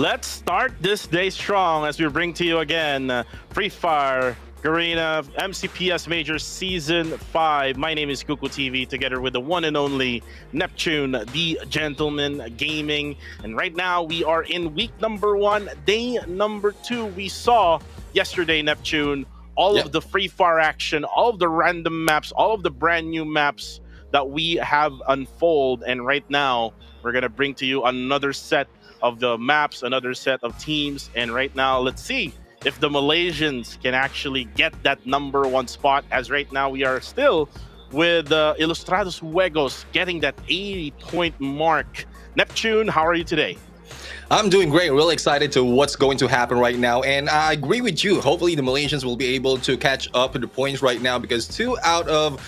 Let's start this day strong as we bring to you again Free Fire Garena MCPS Majors Season 5. My name is Kuku TV together with the one and only Neptune, the Gentleman Gaming. And right now we are in week number 1, day number 2. We saw yesterday, Neptune, all of the Free Fire action, all of the random maps, all of the brand new maps that we have unfold. And right now we're going to bring to you another set of the maps, another set of teams. And right now, let's see if the Malaysians can actually get that number 1 spot, as right now we are still with Ilustrados Juegos getting that 80-point mark. Neptune, how are you today? I'm doing great. Really excited to what's going to happen right now. And I agree with you. Hopefully the Malaysians will be able to catch up to the points right now, because 2 out of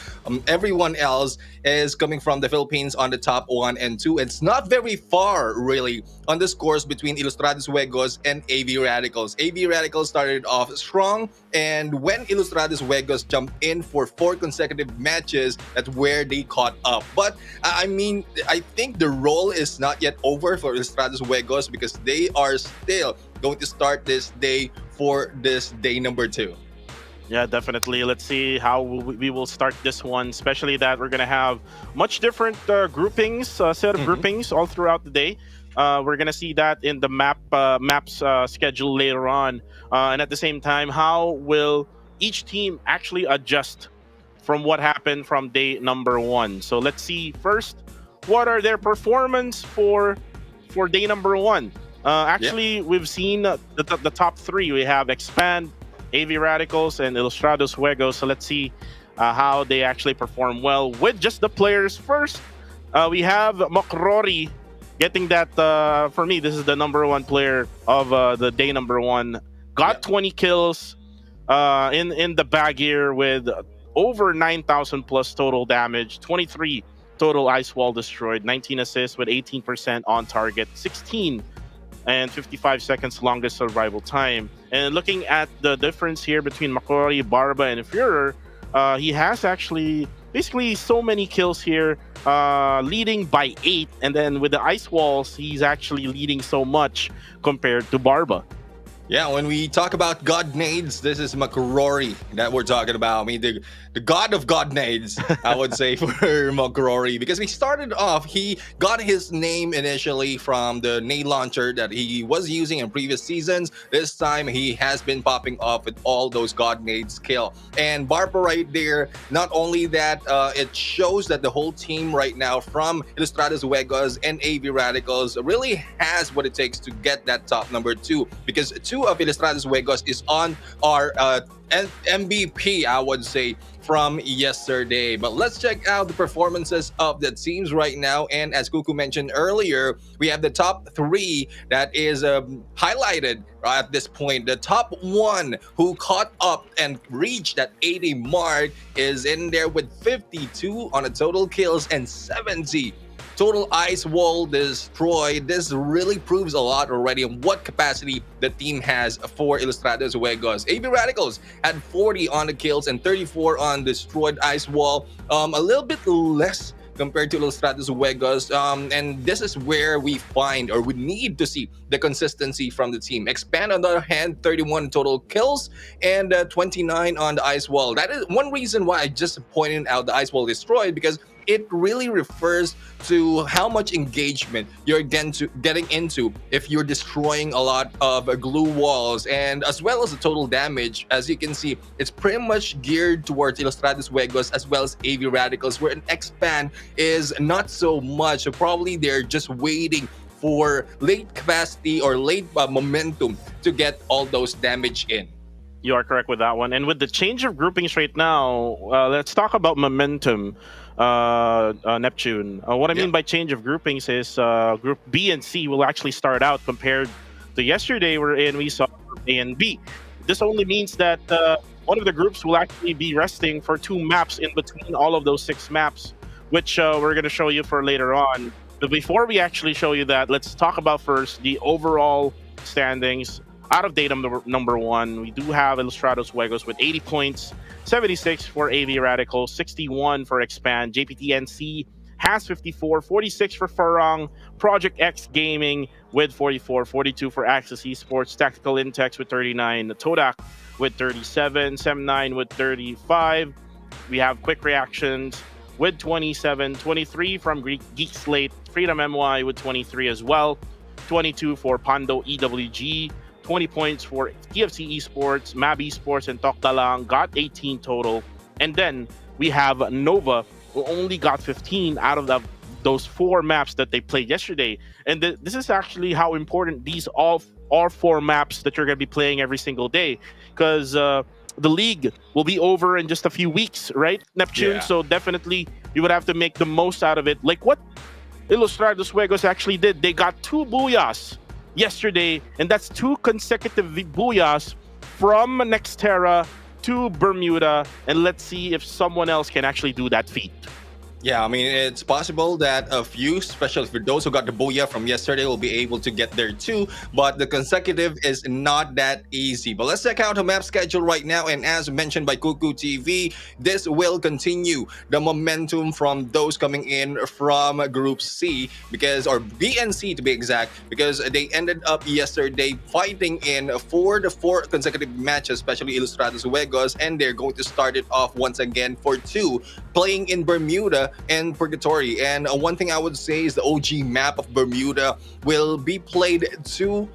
everyone else is coming from the Philippines on the top 1 and 2. It's not very far, really, on the scores between Ilustrados Juegos and AV Radicals. AV Radicals started off strong, and when Ilustrados Juegos jumped in for 4 consecutive matches, that's where they caught up. But I mean, I think the role is not yet over for Ilustrados Juegos, because they are still going to start this day for this day number 2. Yeah, definitely. Let's see how we will start this one, especially that we're going to have much different groupings, set of groupings all throughout the day. We're going to see that in the maps schedule later on. And at the same time, how will each team actually adjust from what happened from day number 1? So let's see first, what are their performance for day number 1? Actually, we've seen the top 3. We have Expand, AV Radicals, and Ilustrados Juegos. So let's see how they actually perform well with just the players first. We have Mokrori getting that, for me, this is the number 1 player of the day number 1. Got 20 kills in the bag here with over 9,000 plus total damage, 23 total ice wall destroyed, 19 assists with 18% on target, 16 and 55 seconds longest survival time. And looking at the difference here between Makori, Barba, and Führer, he has actually basically so many kills here, leading by 8. And then with the ice walls, he's actually leading so much compared to Barba. Yeah, when we talk about god nades, this is Makrori that we're talking about. I mean, the god of god nades, I would say, for Makrori, because he started off, he got his name initially from the nade launcher that he was using in previous seasons. This time, he has been popping off with all those god nades kill. And Barba right there, not only that, it shows that the whole team right now from Ilustrados Juegos and AV Radicals really has what it takes to get that top number 2, because 2 of Ilustrados Juegos is on our MVP, I would say, from yesterday. But let's check out the performances of the teams right now. And as Kuku mentioned earlier, we have the top 3 that is highlighted at this point. The top 1 who caught up and reached that 80 mark is in there with 52 on the total kills and 70 total ice wall destroyed. This really proves a lot already on what capacity the team has for Ilustrados Juegos. AV Radicals had 40 on the kills and 34 on destroyed ice wall. A little bit less compared to Ilustrados Juegos. And this is where we find, or we need to see, the consistency from the team. Expand, on the other hand, 31 total kills and 29 on the ice wall. That is one reason why I just pointed out the ice wall destroyed, because it really refers to how much engagement you're getting into if you're destroying a lot of glue walls, and as well as the total damage. As you can see, it's pretty much geared towards Ilustrados Juegos as well as AV Radicals, where an Expand is not so much. So probably they're just waiting for late capacity or late momentum to get all those damage in. You are correct with that one. And with the change of groupings right now, let's talk about momentum, Neptune. What I mean by change of groupings is Group B and C will actually start out compared to yesterday wherein we saw Group A and B. This only means that one of the groups will actually be resting for 2 maps in between all of those 6 maps, which we're going to show you for later on. But before we actually show you that, let's talk about first the overall standings. Out of data number 1, we do have Ilustrados Juegos with 80 points, 76 for AV Radicals, 61 for Expand. JPTNC has 54, 46 for Farang, Project X Gaming with 44, 42 for Axis Esports, Tactical Intex with 39, Todak with 37, Sem9 with 35. We have Quick Reactions with 27, 23 from Geek Slate, Freedom MY with 23 as well, 22 for Pando EWG, 20 points for TFC Esports, Mab Esports, and Toktalang got 18 total. And then we have Nova, who only got 15 out of those 4 maps that they played yesterday. And this is actually how important these all 4 maps that you're going to be playing every single day, because the league will be over in just a few weeks, right, Neptune? Yeah. So definitely you would have to make the most out of it. Like what Ilustrados Juegos actually did. They got 2 booyahs yesterday, and that's 2 consecutive booyahs from Nextera to Bermuda, and let's see if someone else can actually do that feat. Yeah, I mean, it's possible that a few, especially for those who got the booyah from yesterday, will be able to get there too. But the consecutive is not that easy. But let's check out the map schedule right now. And as mentioned by Cuckoo TV, this will continue the momentum from those coming in from Group C, or B and C to be exact, because they ended up yesterday fighting in 4 consecutive matches, especially Ilustrados Juegos, and they're going to start it off once again for 2, playing in Bermuda and Purgatory. And one thing I would say is the OG map of Bermuda will be played 2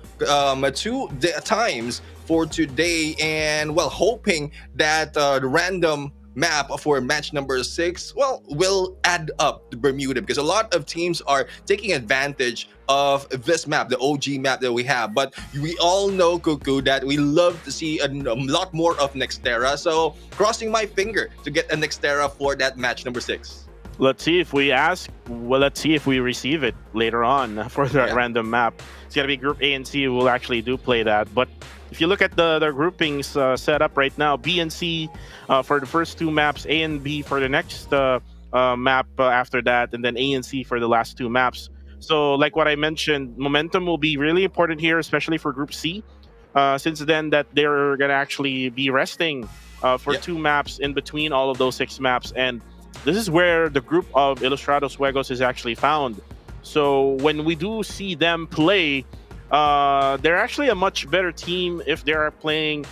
times for today, and hoping that the random map for match number 6 will add up to Bermuda, because a lot of teams are taking advantage of this map, the OG map that we have. But we all know, Cuckoo, that we love to see a lot more of Nextera, so crossing my finger to get a Nextera for that match number 6. Let's see if we ask. Well, let's see if we receive it later on for that random map. It's gonna be Group A and C who will actually do play that. But if you look at the groupings set up right now, B and C for the first 2 maps, A and B for the next map after that, and then A and C for the last 2 maps. So like what I mentioned, momentum will be really important here, especially for Group C, since then that they're gonna actually be resting for 2 maps in between all of those 6 maps. And this is where the group of Ilustrados Juegos is actually found. So when we do see them play, they're actually a much better team if they are playing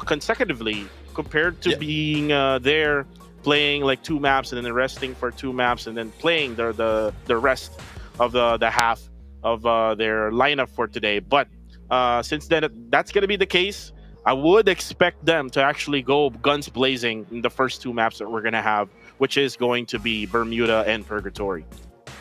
consecutively compared to being there playing like 2 maps and then resting for 2 maps and then playing the rest of the half of their lineup for today. But since then that's going to be the case, I would expect them to actually go guns blazing in the first 2 maps that we're going to have, which is going to be Bermuda and Purgatory.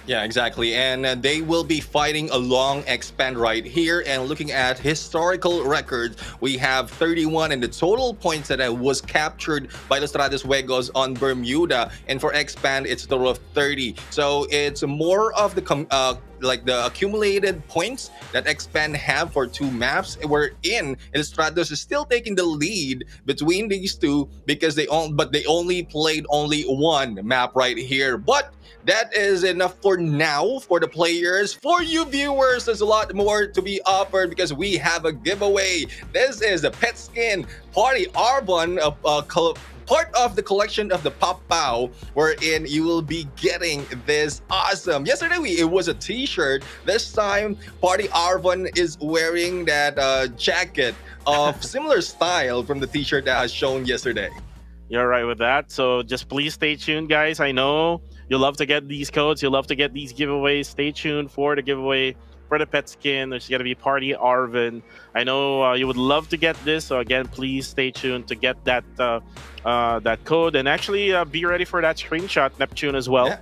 Yeah, exactly. And they will be fighting a long expand right here. And looking at historical records, we have 31 in the total points that was captured by Ilustrados Juegos on Bermuda. And for expand, it's a total of 30. So it's more of the the accumulated points that expand have for 2 maps, wherein Ilustrados is still taking the lead between these 2 because they only played only 1 map right here. But that is enough for now for the players. For you viewers, there's a lot more to be offered because we have a giveaway. This is the Pet Skin Party Arbon, part of the collection of the Pop-Pow, wherein you will be getting this awesome. Yesterday it was a t-shirt. This time Party Arvon is wearing that jacket of similar style from the t-shirt that has shown yesterday. You're right with that. So just please stay tuned, guys. I know you love to get these codes. You love to get these giveaways. Stay tuned for the giveaway for the pet skin. There's going to be Party Arvin. I know you would love to get this. So again, please stay tuned to get that that code. And actually be ready for that screenshot, Neptune, as well,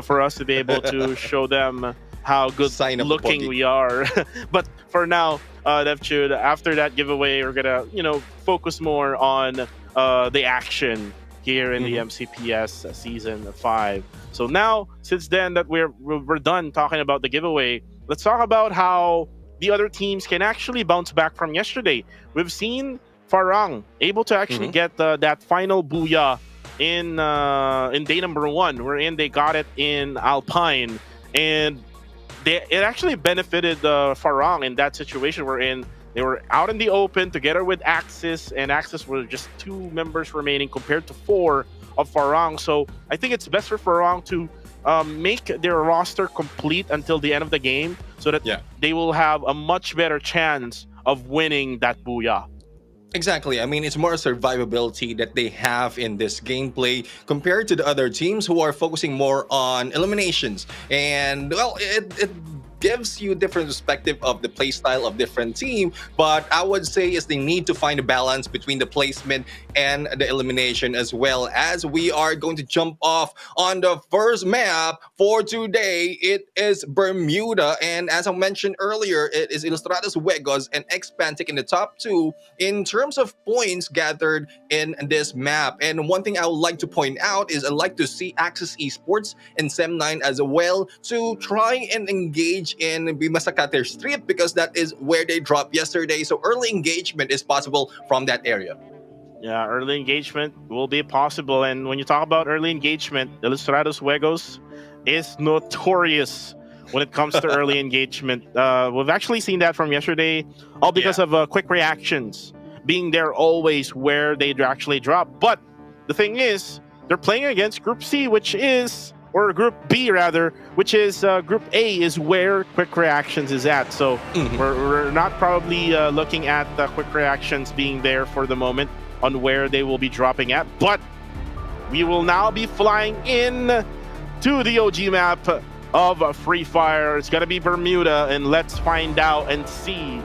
for us to be able to show them how good looking we are. But for now, Neptune, after that giveaway, we're going to, focus more on the action here in the MCPS Season 5. So now, since then that we're done talking about the giveaway, let's talk about how the other teams can actually bounce back from yesterday. We've seen Farang able to actually get that final booyah in day number 1, wherein they got it in Alpine, and it actually benefited Farang in that situation wherein they were out in the open together with Axis, and Axis were just 2 members remaining compared to 4 of Farang. So I think it's best for Farang to make their roster complete until the end of the game so that Yeah. they will have a much better chance of winning that booyah. Exactly. I mean, it's more survivability that they have in this gameplay compared to the other teams who are focusing more on eliminations. And well, it gives you different perspective of the play style of different team. But I would say is they need to find a balance between the placement and the elimination, as well as we are going to jump off on the first map for today. It is Bermuda, and as I mentioned earlier, it is Ilustrados Juegos and Expand taking the top two in terms of points gathered in this map. And one thing I would like to point out is I'd like to see Access Esports and Sem9 as well to try and engage in Bimasakate Strip, because that is where they dropped yesterday. So early engagement is possible from that area. Yeah, early engagement will be possible. And when you talk about early engagement, Ilustrados Juegos is notorious when it comes to early engagement. We've actually seen that from yesterday, all because of quick reactions being there always where they actually drop. But the thing is, they're playing against Group C, which is, or Group B rather, which is Group A is where quick reactions is at. So we're not probably looking at quick reactions being there for the moment on where they will be dropping at. But we will now be flying in to the OG map of Free Fire. It's going to be Bermuda, and let's find out and see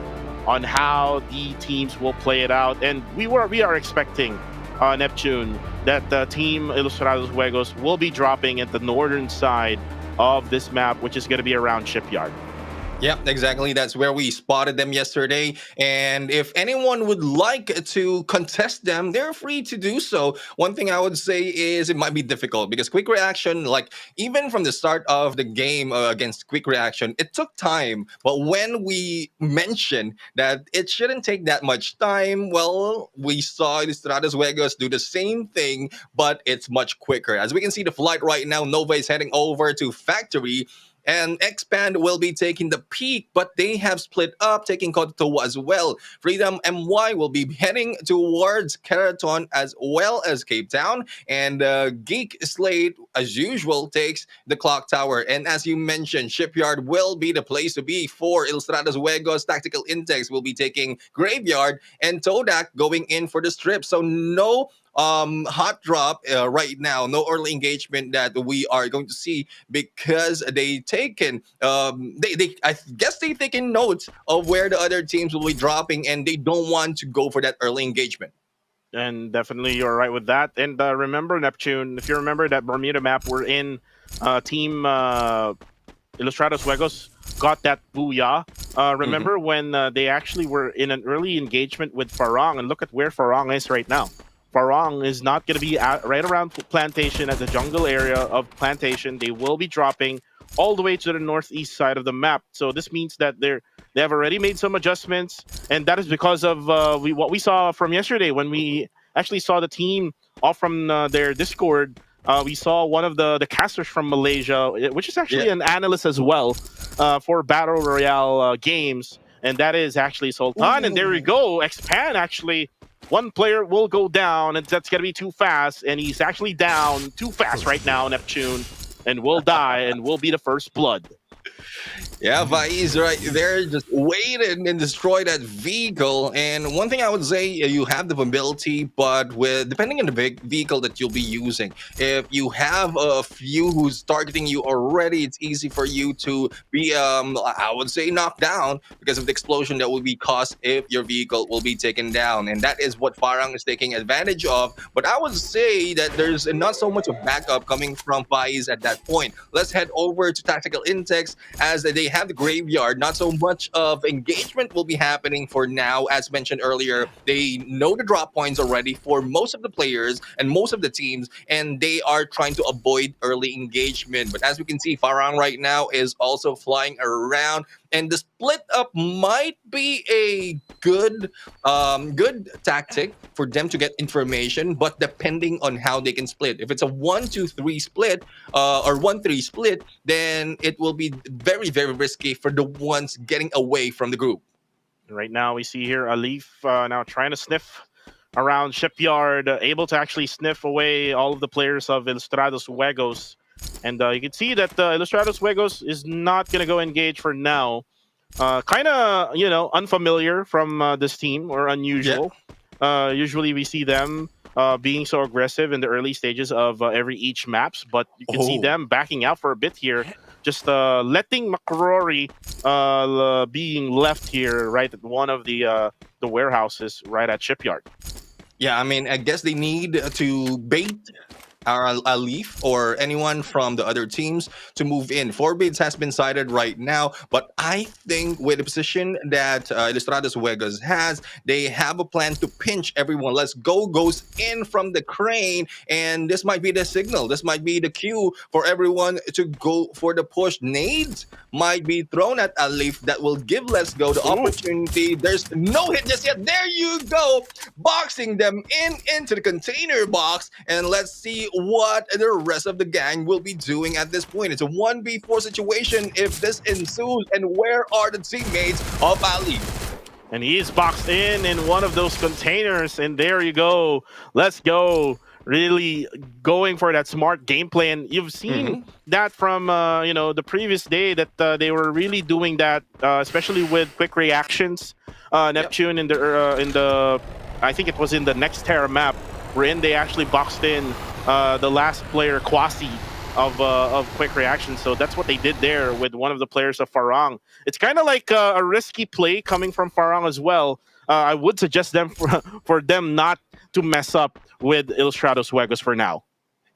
on how the teams will play it out. And we are expecting Neptune that the team Ilustrados Juegos will be dropping at the northern side of this map, which is going to be around Shipyard. Yeah, exactly. That's where we spotted them yesterday. And if anyone would like to contest them, they're free to do so. One thing I would say is it might be difficult because quick reaction, like even from the start of the game against quick reaction, it took time. But when we mentioned that it shouldn't take that much time, well, we saw Ilustrados Juegos do the same thing, but it's much quicker. As we can see the flight right now, Nova is heading over to Factory, and Expand will be taking the peak, but they have split up, taking Kototo as well. Freedom MY will be heading towards Keraton as well as Cape Town, and Geek Slate, as usual, takes the Clock Tower. And as you mentioned, Shipyard will be the place to be for Ilustrados Juegos. Tactical Index will be taking Graveyard, and Todak going in for the Strip. So no hot drop right now, no early engagement that we are going to see, because they taken they I guess they taken notes of where the other teams will be dropping, and they don't want to go for that early engagement. And definitely you're right with that. And remember, Neptune, if you remember that Bermuda map we're in, team Ilustrados Juegos got that booyah. Remember when they actually were in an early engagement with Farang, and look at where Farang is right now. Farang is not going to be right around Plantation at the jungle area of Plantation. They will be dropping all the way to the northeast side of the map. So this means that they have already made some adjustments, and that is because of what we saw from yesterday when we actually saw the team off from their Discord. We saw one of the casters from Malaysia, which is actually an analyst as well for Battle Royale games, and that is actually Sultan. And there we go, Expand actually. One player will go down, and that's going to be too fast, and he's actually down too fast right now, Neptune, and will die, and will be the first blood. Yeah, Vai's right there, just waited and destroy that vehicle. And one thing I would say, you have the mobility, but with depending on the vehicle that you'll be using, if you have a few who's targeting you already, it's easy for you to be, I would say, knocked down because of the explosion that will be caused if your vehicle will be taken down. And that is what Farang is taking advantage of. But I would say that there's not so much of backup coming from Vai's at that point. Let's head over to Tactical Intex, as they have the Graveyard. Not so much of engagement will be happening for now. As mentioned earlier, they know the drop points already for most of the players and most of the teams, and they are trying to avoid early engagement. But as we can see, Farang right now is also flying around, and the split up might be a good tactic for them to get information, but depending on how they can split. If it's a 1-2-3 split or 1-3 split, then it will be very, very risky for the ones getting away from the group. Right now we see here Alif now trying to sniff around Shipyard, able to actually sniff away all of the players of Ilustrados Juegos. And you can see that Ilustrados Juegos is not going to go engage for now. Kind of, unfamiliar from this team or Yeah. unusual. Usually we see them being so aggressive in the early stages of each maps, but you can see Oh. them backing out for a bit here, just letting McCrory being left here right at one of the warehouses right at Shipyard. Yeah, I mean, I guess they need to bait a Leaf or anyone from the other teams to move in. Four bids has been cited right now, but I think with the position that Ilustrados Juegos has, they have a plan to pinch everyone. Let's go goes in from the crane, and this might be the signal. This might be the cue for everyone to go for the push. Nades might be thrown at a Leaf that will give Let's Go the Ooh. opportunity. There's no hit just yet. There you go, boxing them into the container box, and let's see what the rest of the gang will be doing at this point. It's a 1v4 situation if this ensues, and where are the teammates of Ali? And he's boxed in one of those containers, and there you go. Let's go. Really going for that smart gameplay, and you've seen that from the previous day that they were really doing that, especially with quick reactions. Neptune in the I think it was in the next Terra map, wherein they actually boxed in the last player Kwasi of quick reaction. So that's what they did there with one of the players of Farang. It's kind of like a risky play coming from Farang as well. I would suggest them for them not to mess up with Ilustrados Juegos for now.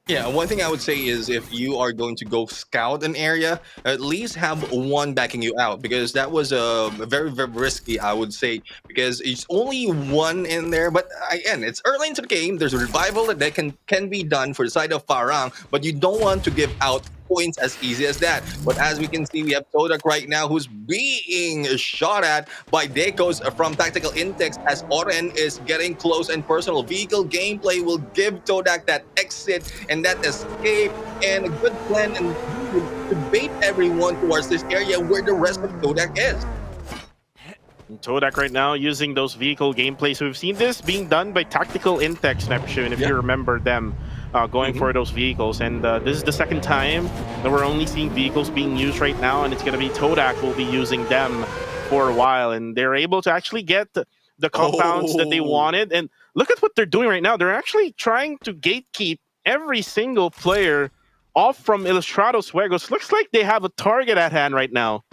Yeah, one thing I would say is if you are going to go scout an area, at least have one backing you out, because that was very, very risky, I would say, because it's only one in there. But again, it's early into the game. There's a revival that can be done for the side of Farang, but you don't want to give out points as easy as that. But as we can see, we have Todak right now who's being shot at by Dekos from Tactical Intex as Oren is getting close and personal. Vehicle gameplay will give Todak that exit and that escape, and a good plan and to bait everyone towards this area where the rest of Todak is. Todak right now using those vehicle gameplays. We've seen this being done by Tactical Intex, Neptune, if you remember them. Going for those vehicles, and this is the second time that we're only seeing vehicles being used right now, and it's going to be Todak will be using them for a while, and they're able to actually get the compounds that they wanted. And look at what they're doing right now. They're actually trying to gatekeep every single player off from Ilustrados Juegos. Looks like they have a target at hand right now.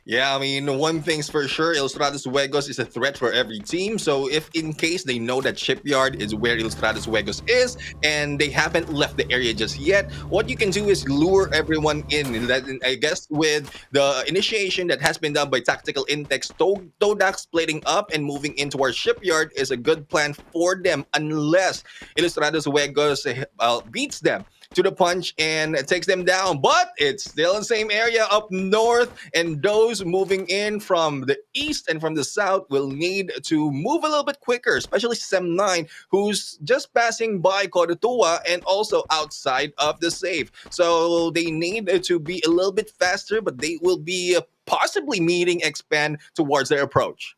Yeah, I mean, one thing's for sure, Ilustrados Juegos is a threat for every team. So if in case they know that Shipyard is where Ilustrados Juegos is and they haven't left the area just yet, what you can do is lure everyone in. That, I guess with the initiation that has been done by Tactical Intex, Todak splitting up and moving into our Shipyard is a good plan for them, unless Ilustrados Juegos beats them to the punch and takes them down. But it's still in the same area up north, and those moving in from the east and from the south will need to move a little bit quicker, especially Sem9, who's just passing by Kodotua and also outside of the safe. So they need to be a little bit faster, but they will be possibly meeting Expand towards their approach.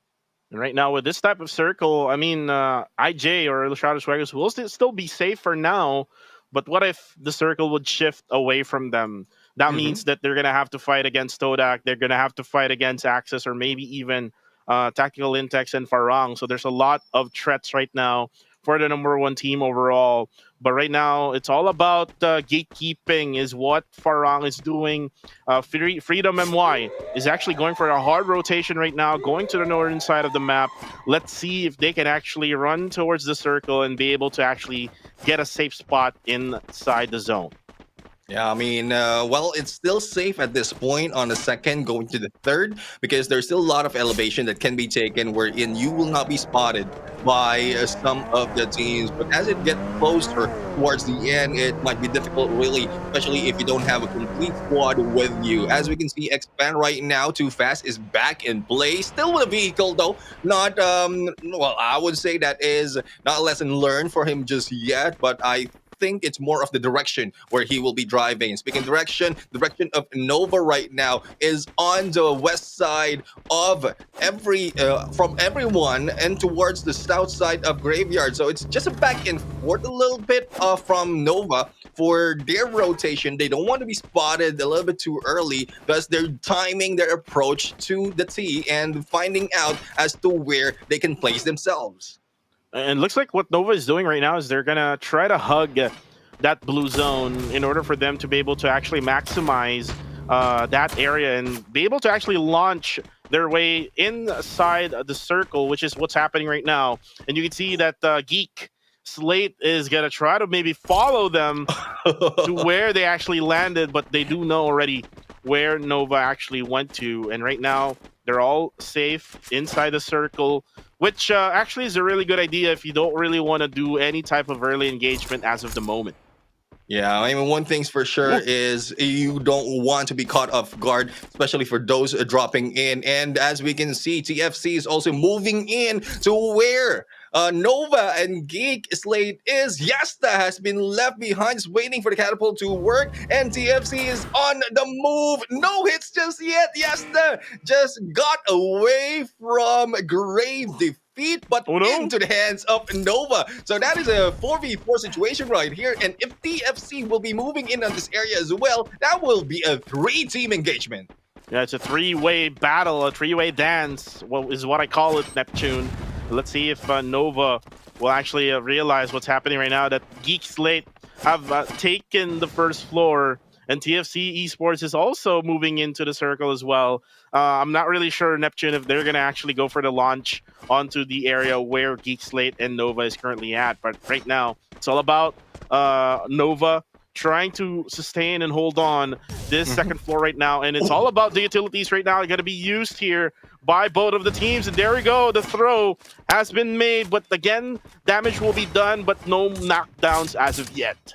Right now, with this type of circle, I mean, IJ or Ilustrados Juegos will still be safe for now. But what if the circle would shift away from them? That means that they're going to have to fight against Todak. They're going to have to fight against Axis or maybe even Tactical Intex and Farang. So there's a lot of threats right now for the number one team overall. But right now, it's all about gatekeeping is what Farang is doing. Freedom MY is actually going for a hard rotation right now, going to the northern side of the map. Let's see if they can actually run towards the circle and be able to actually get a safe spot inside the zone. Yeah, I mean, well, it's still safe at this point on the second, going to the third, because there's still a lot of elevation that can be taken wherein you will not be spotted by some of the teams. But as it gets closer towards the end, it might be difficult, really, especially if you don't have a complete squad with you. As we can see, Expand right now, Too Fast is back in play, still with a vehicle, though. Not, well, I would say that is not a lesson learned for him just yet, but I think it's more of the direction where he will be driving. Speaking direction of Nova right now is on the west side of from everyone and towards the south side of Graveyard. So it's just a back and forth a little bit from Nova for their rotation. They don't want to be spotted a little bit too early, thus they're timing their approach to the T and finding out as to where they can place themselves. And looks like what Nova is doing right now is they're gonna try to hug that blue zone in order for them to be able to actually maximize that area and be able to actually launch their way inside the circle, which is what's happening right now. And you can see that Geek Slate is gonna try to maybe follow them to where they actually landed, but they do know already where Nova actually went to. And right now, they're all safe inside the circle, which actually is a really good idea if you don't really want to do any type of early engagement as of the moment. Yeah, I mean, one thing's for sure is you don't want to be caught off guard, especially for those dropping in. And as we can see, TFC is also moving in to where Nova and Geek Slate is. Yasta has been left behind, just waiting for the catapult to work, and TFC is on the move. No hits just yet. Yasta just got away from grave defeat, but into the hands of Nova. So that is a 4v4 situation right here. And if TFC will be moving in on this area as well, that will be a 3-team engagement. Yeah, it's a 3-way battle, a 3-way dance, is what I call it, Neptune. Let's see if Nova will actually realize what's happening right now, that Geek Slate have taken the first floor, and TFC Esports is also moving into the circle as well. I'm not really sure, Neptune, if they're going to actually go for the launch onto the area where Geek Slate and Nova is currently at. But right now, it's all about Nova trying to sustain and hold on this second floor right now. And it's all about the utilities right now. They're going to be used here by both of the teams. And there we go. The throw has been made. But again, damage will be done, but no knockdowns as of yet.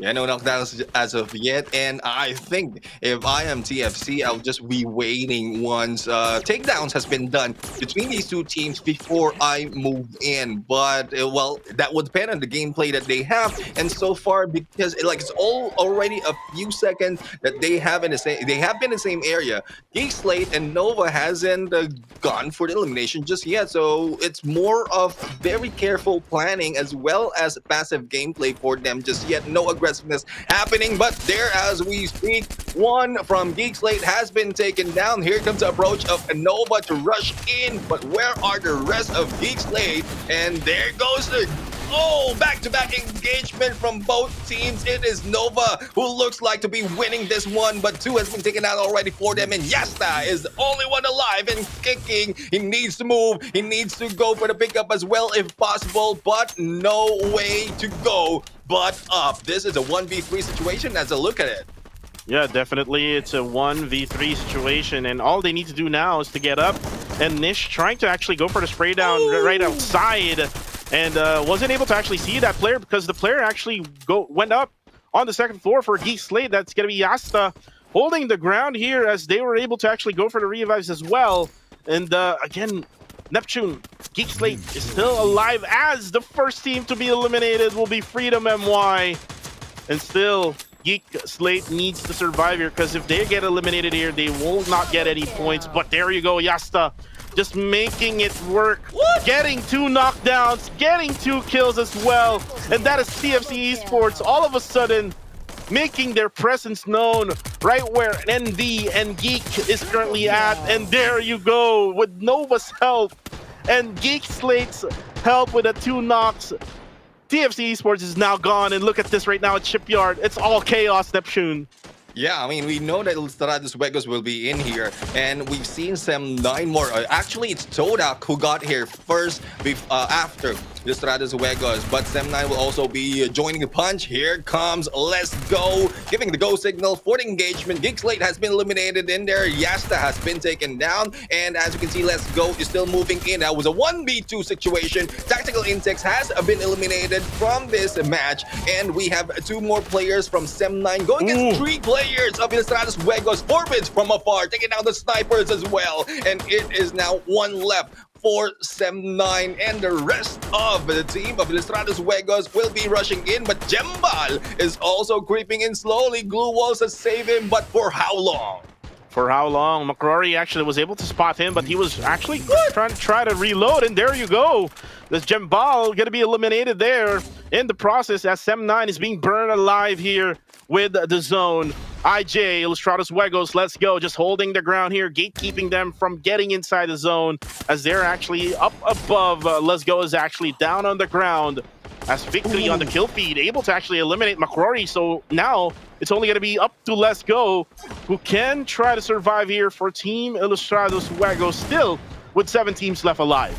Yeah, no knockdowns as of yet, and I think if I am TFC, I'll just be waiting once takedowns has been done between these two teams before I move in. But well, that would depend on the gameplay that they have, and so far, because it's all already a few seconds that they have been in the same area. Geek Slate and Nova hasn't gone for the elimination just yet, so it's more of very careful planning as well as passive gameplay for them just yet. No aggressiveness happening, but there as we speak, one from Geek Slate has been taken down. Here comes the approach of Nova to rush in, but where are the rest of Geek Slate? And there goes the back-to-back engagement from both teams. It is Nova who looks like to be winning this one, but 2 has been taken out already for them, and Yasta is the only one alive and kicking. He needs to move. He needs to go for the pickup as well if possible, but no way to go but up. This is a 1v3 situation as I look at it. Yeah, definitely. It's a 1v3 situation, and all they need to do now is to get up. And Nish trying to actually go for the spray down right outside, and wasn't able to actually see that player because the player actually went up on the second floor for Geek Slate. That's going to be Yasta holding the ground here as they were able to actually go for the revives as well. And again, Neptune, Geek Slate is still alive as the first team to be eliminated will be Freedom MY. And still, Geek Slate needs to survive here because if they get eliminated here, they will not get any points. But there you go, Yasta just making it work. Getting 2 knockdowns, getting 2 kills as well. And that is TFC Esports all of a sudden making their presence known right where NV and Geek is currently at. And there you go, with Nova's help and Geek Slate's help with the 2 knocks, TFC Esports is now gone. And look at this right now at Shipyard. It's all chaos, Neptune. Yeah, I mean, we know that Stratus Vegas will be in here, and we've seen some 9 more. Actually, it's Todak who got here first after the Stratus Vegas, but Sem9 will also be joining the punch. Here comes Let's Go, giving the go signal for the engagement. Geek Slate has been eliminated in there. Yasta has been taken down, and as you can see, Let's Go is still moving in. That was a 1v2 situation. Tactical Insects has been eliminated from this match, and we have 2 more players from Sem9 going against 3 players of Stratus Vegas. Forbids from afar, taking down the snipers as well, and it is now 1 left for Sem9, and the rest of the team of Ilustrados Juegos will be rushing in, but Jembal is also creeping in slowly. Glue walls to save him, but for how long? For how long? McCrory actually was able to spot him, but he was actually trying to reload, and there you go. This Jembal gonna be eliminated there in the process as Sem9 is being burned alive here with the zone. IJ, Ilustrados Juegos, let's go. Just holding the ground here, gatekeeping them from getting inside the zone as they're actually up above. Let's Go is actually down on the ground as Victory on the kill feed, able to actually eliminate McCrory. So now it's only going to be up to Let's Go, who can try to survive here for Team Ilustrados Juegos, still with 7 teams left alive.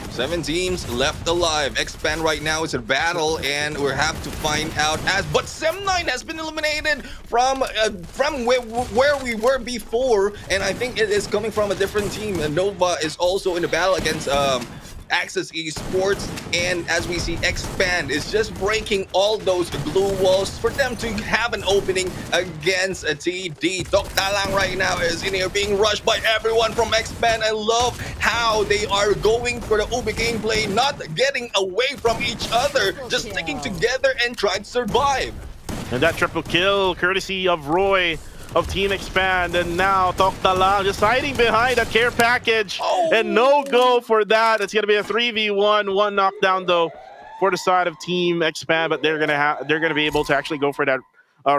7 teams left alive. Expand right now is a battle, and we have to find out but Sem9 has been eliminated from where we were before, and I think it is coming from a different team. And Nova is also in the battle against Access Esports, and as we see, Expand is just breaking all those glue walls for them to have an opening against a TD. Toktalang right now is in here being rushed by everyone from Expand. I love how they are going for the Ubi gameplay, not getting away from each other, just sticking together and trying to survive. And that triple kill, courtesy of Roy of Team Expand, and now Toktalang just hiding behind a care package, and no go for that. It's gonna be a 3v1, 1 knockdown though for the side of Team Expand, but they're gonna be able to actually go for that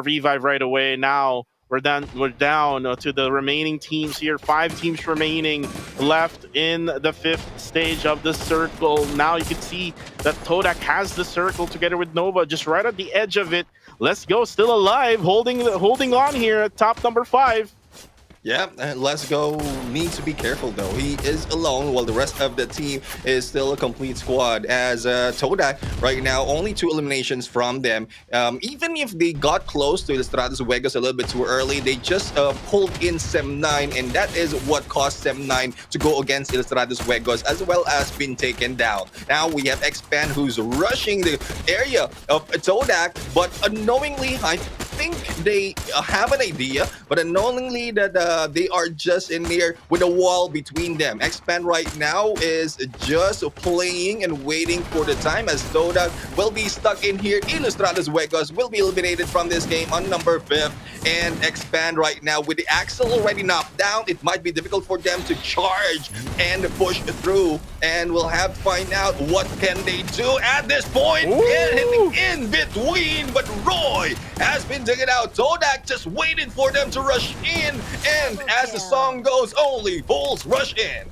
revive right away. Now we're down to the remaining teams here. 5 teams remaining left in the 5th stage of the circle. Now you can see that Todak has the circle together with Nova just right at the edge of it. Let's Go still alive, holding on here at top number 5. Yeah, Let's Go needs to be careful though. He is alone while the rest of the team is still a complete squad, as Todak right now only 2 eliminations from them. Even if they got close to Ilustrados Juegos a little bit too early, they just pulled in Sem9, and that is what caused Sem9 to go against Ilustrados Juegos as well as been taken down. Now we have Expand who's rushing the area of Todak, but unknowingly, I think they have an idea, but unknowingly that they are just in there with a wall between them. Expand right now is just playing and waiting for the time, as Todak will be stuck in here. Ilustrados Juegos will be eliminated from this game on number 5th, and Expand right now with the Axel already knocked down, it might be difficult for them to charge and push through, and we'll have to find out what can they do at this point. Hitting in between, but Roy has been taken out. Todak just waited for them to rush in, and as the song goes, only fools rush in.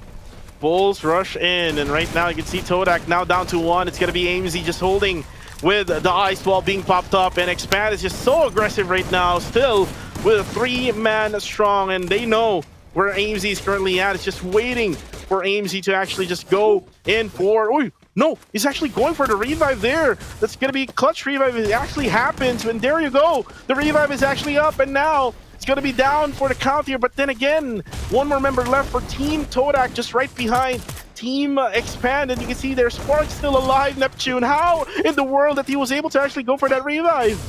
Bulls rush in, and right now you can see Todak now down to 1. It's going to be AMZ just holding with the ice wall being popped up, and Expand is just so aggressive right now, still with a 3-man strong, and they know where AMZ is currently at. It's just waiting for AMZ to actually just go in for... Ooh, no, he's actually going for the revive there. That's going to be clutch revive. It actually happens, and there you go. The revive is actually up, and now it's going to be down for the count here. But then again, 1 more member left for Team Todak, just right behind Team Expand. And you can see their Spark still alive, Neptune. How in the world that he was able to actually go for that revive?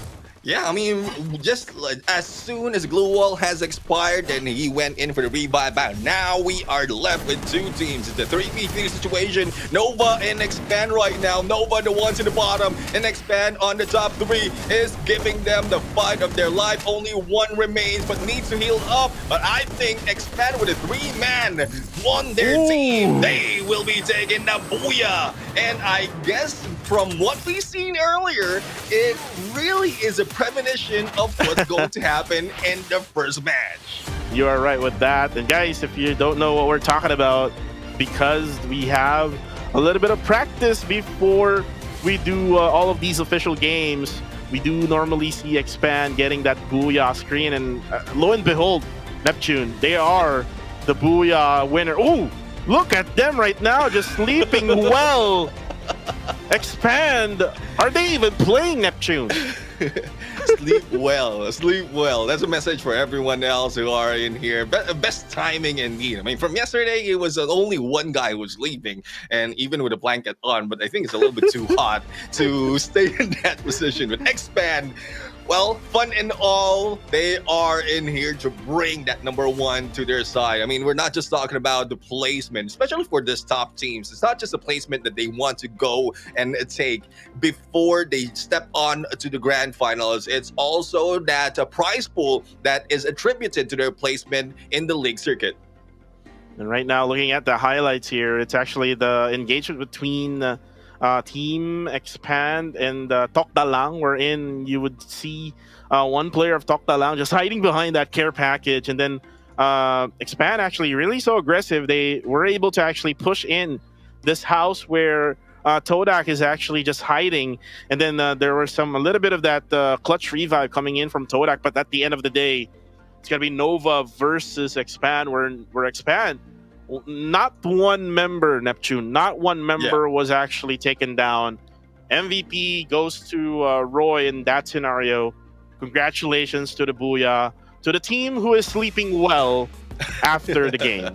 Yeah, I mean, just as soon as Glue Wall has expired, and he went in for the revive. Now we are left with 2 teams. It's a 3v3 situation. Nova and Expand right now. Nova, the ones in the bottom, and Expand on the top 3 is giving them the fight of their life. Only 1 remains, but needs to heal up. But I think Expand with a 3-man on their team, they will be taking the booyah. And I guess from what we've seen earlier, it really is a premonition of what's going to happen in the first match. You are right with that. And guys, if you don't know what we're talking about, because we have a little bit of practice before we do all of these official games, we do normally see Expand getting that booyah screen, and lo and behold, Neptune, they are the booyah winner. Oh, look at them right now, just sleeping well. Expand, are they even playing Neptune? Sleep well, sleep well. That's a message for everyone else who are in here. Best timing indeed. I mean, from yesterday, it was only 1 guy who was sleeping, and even with a blanket on, but I think it's a little bit too hot to stay in that position. But Expand, Well, fun and all, they are in here to bring that number one to their side. I mean, we're not just talking about the placement, especially for this top teams. It's not just a placement that they want to go and take before they step on to the grand finals. It's also that prize pool that is attributed to their placement in the league circuit. And right now, looking at the highlights here, it's actually the engagement between Team Expand and Tok Dalang, wherein you would see one player of Tok Dalang just hiding behind that care package. And then Expand actually really so aggressive. They were able to actually push in this house where Todak is actually just hiding. And then there was a little bit of that clutch revive coming in from Todak. But at the end of the day, it's going to be Nova versus Expand, where Expand, not one member, Neptune, not one member was actually taken down. MVP goes to Roy in that scenario. Congratulations to the Booyah, to the team who is sleeping well after the game.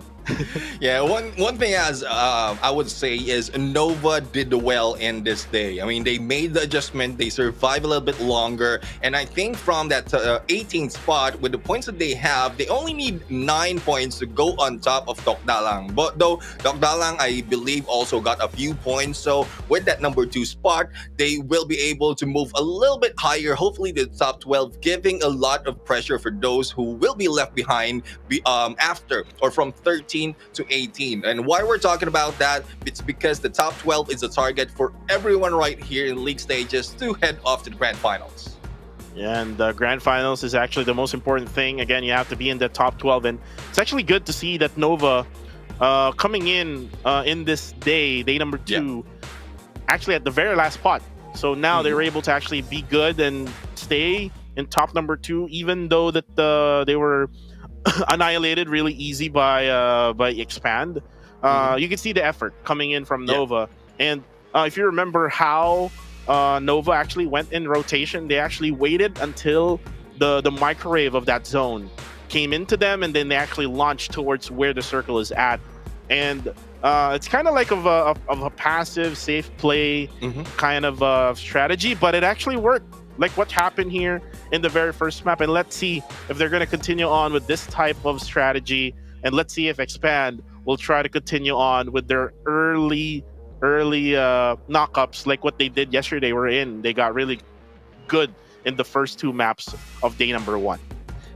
Yeah, one thing as I would say is Nova did well in this day. I mean, they made the adjustment, they survived a little bit longer, and I think from that 18th spot with the points that they have, they only need 9 points to go on top of Tokdalang. But though Tokdalang, I believe, also got a few points, so with that number 2 spot, they will be able to move a little bit higher, hopefully the top 12, giving a lot of pressure for those who will be left behind after or from 13 to 18. And why we're talking about that, it's because the top 12 is a target for everyone right here in league stages to head off to the grand finals. Yeah, and the grand finals is actually the most important thing. Again, you have to be in the top 12, and it's actually good to see that Nova coming in this day number 2, actually at the very last spot. So now they're able to actually be good and stay in top number 2, even though that they were annihilated really easy by Expand. You can see the effort coming in from Nova. And if you remember how Nova actually went in rotation, they actually waited until the microwave of that zone came into them, and then they actually launched towards where the circle is at. And it's kind of like of a passive, safe play kind of strategy, but it actually worked. Like what happened here in the very first map. And let's see if they're going to continue on with this type of strategy. And let's see if Expand will try to continue on with their early knockups like what they did yesterday. They got really good in the first 2 maps of day number 1.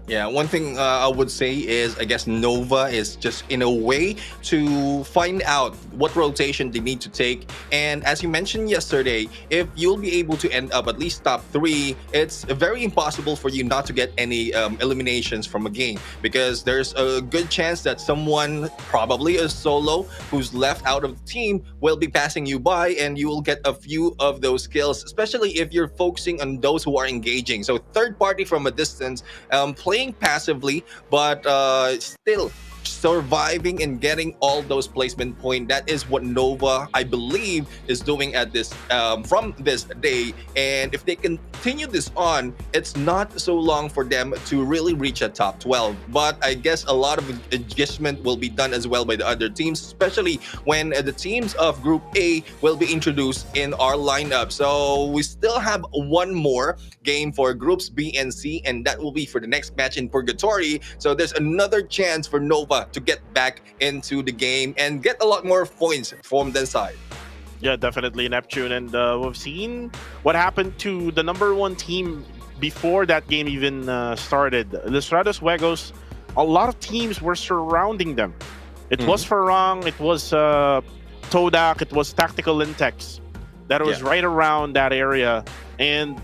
Yeah, one thing I would say is I guess Nova is just in a way to find out what rotation they need to take. And as you mentioned yesterday, if you'll be able to end up at least top 3, it's very impossible for you not to get any eliminations from a game, because there's a good chance that someone, probably a solo, who's left out of the team will be passing you by, and you will get a few of those kills, especially if you're focusing on those who are engaging. So third party from a distance, playing passively, but still surviving and getting all those placement points. That is what Nova, I believe, is doing at this from this day. And if they continue this on, it's not so long for them to really reach a top 12. But I guess a lot of adjustment will be done as well by the other teams, especially when the teams of Group A will be introduced in our lineup. So we still have one more game for Groups B and C, and that will be for the next match in Purgatory. So there's another chance for Nova to get back into the game and get a lot more points from their side. Yeah, definitely, Neptune. And we've seen what happened to the number 1 team before that game even started. The Stratos Wegos, a lot of teams were surrounding them. It was Farang, it was Todak, it was Tactical Lintex that was right around that area. And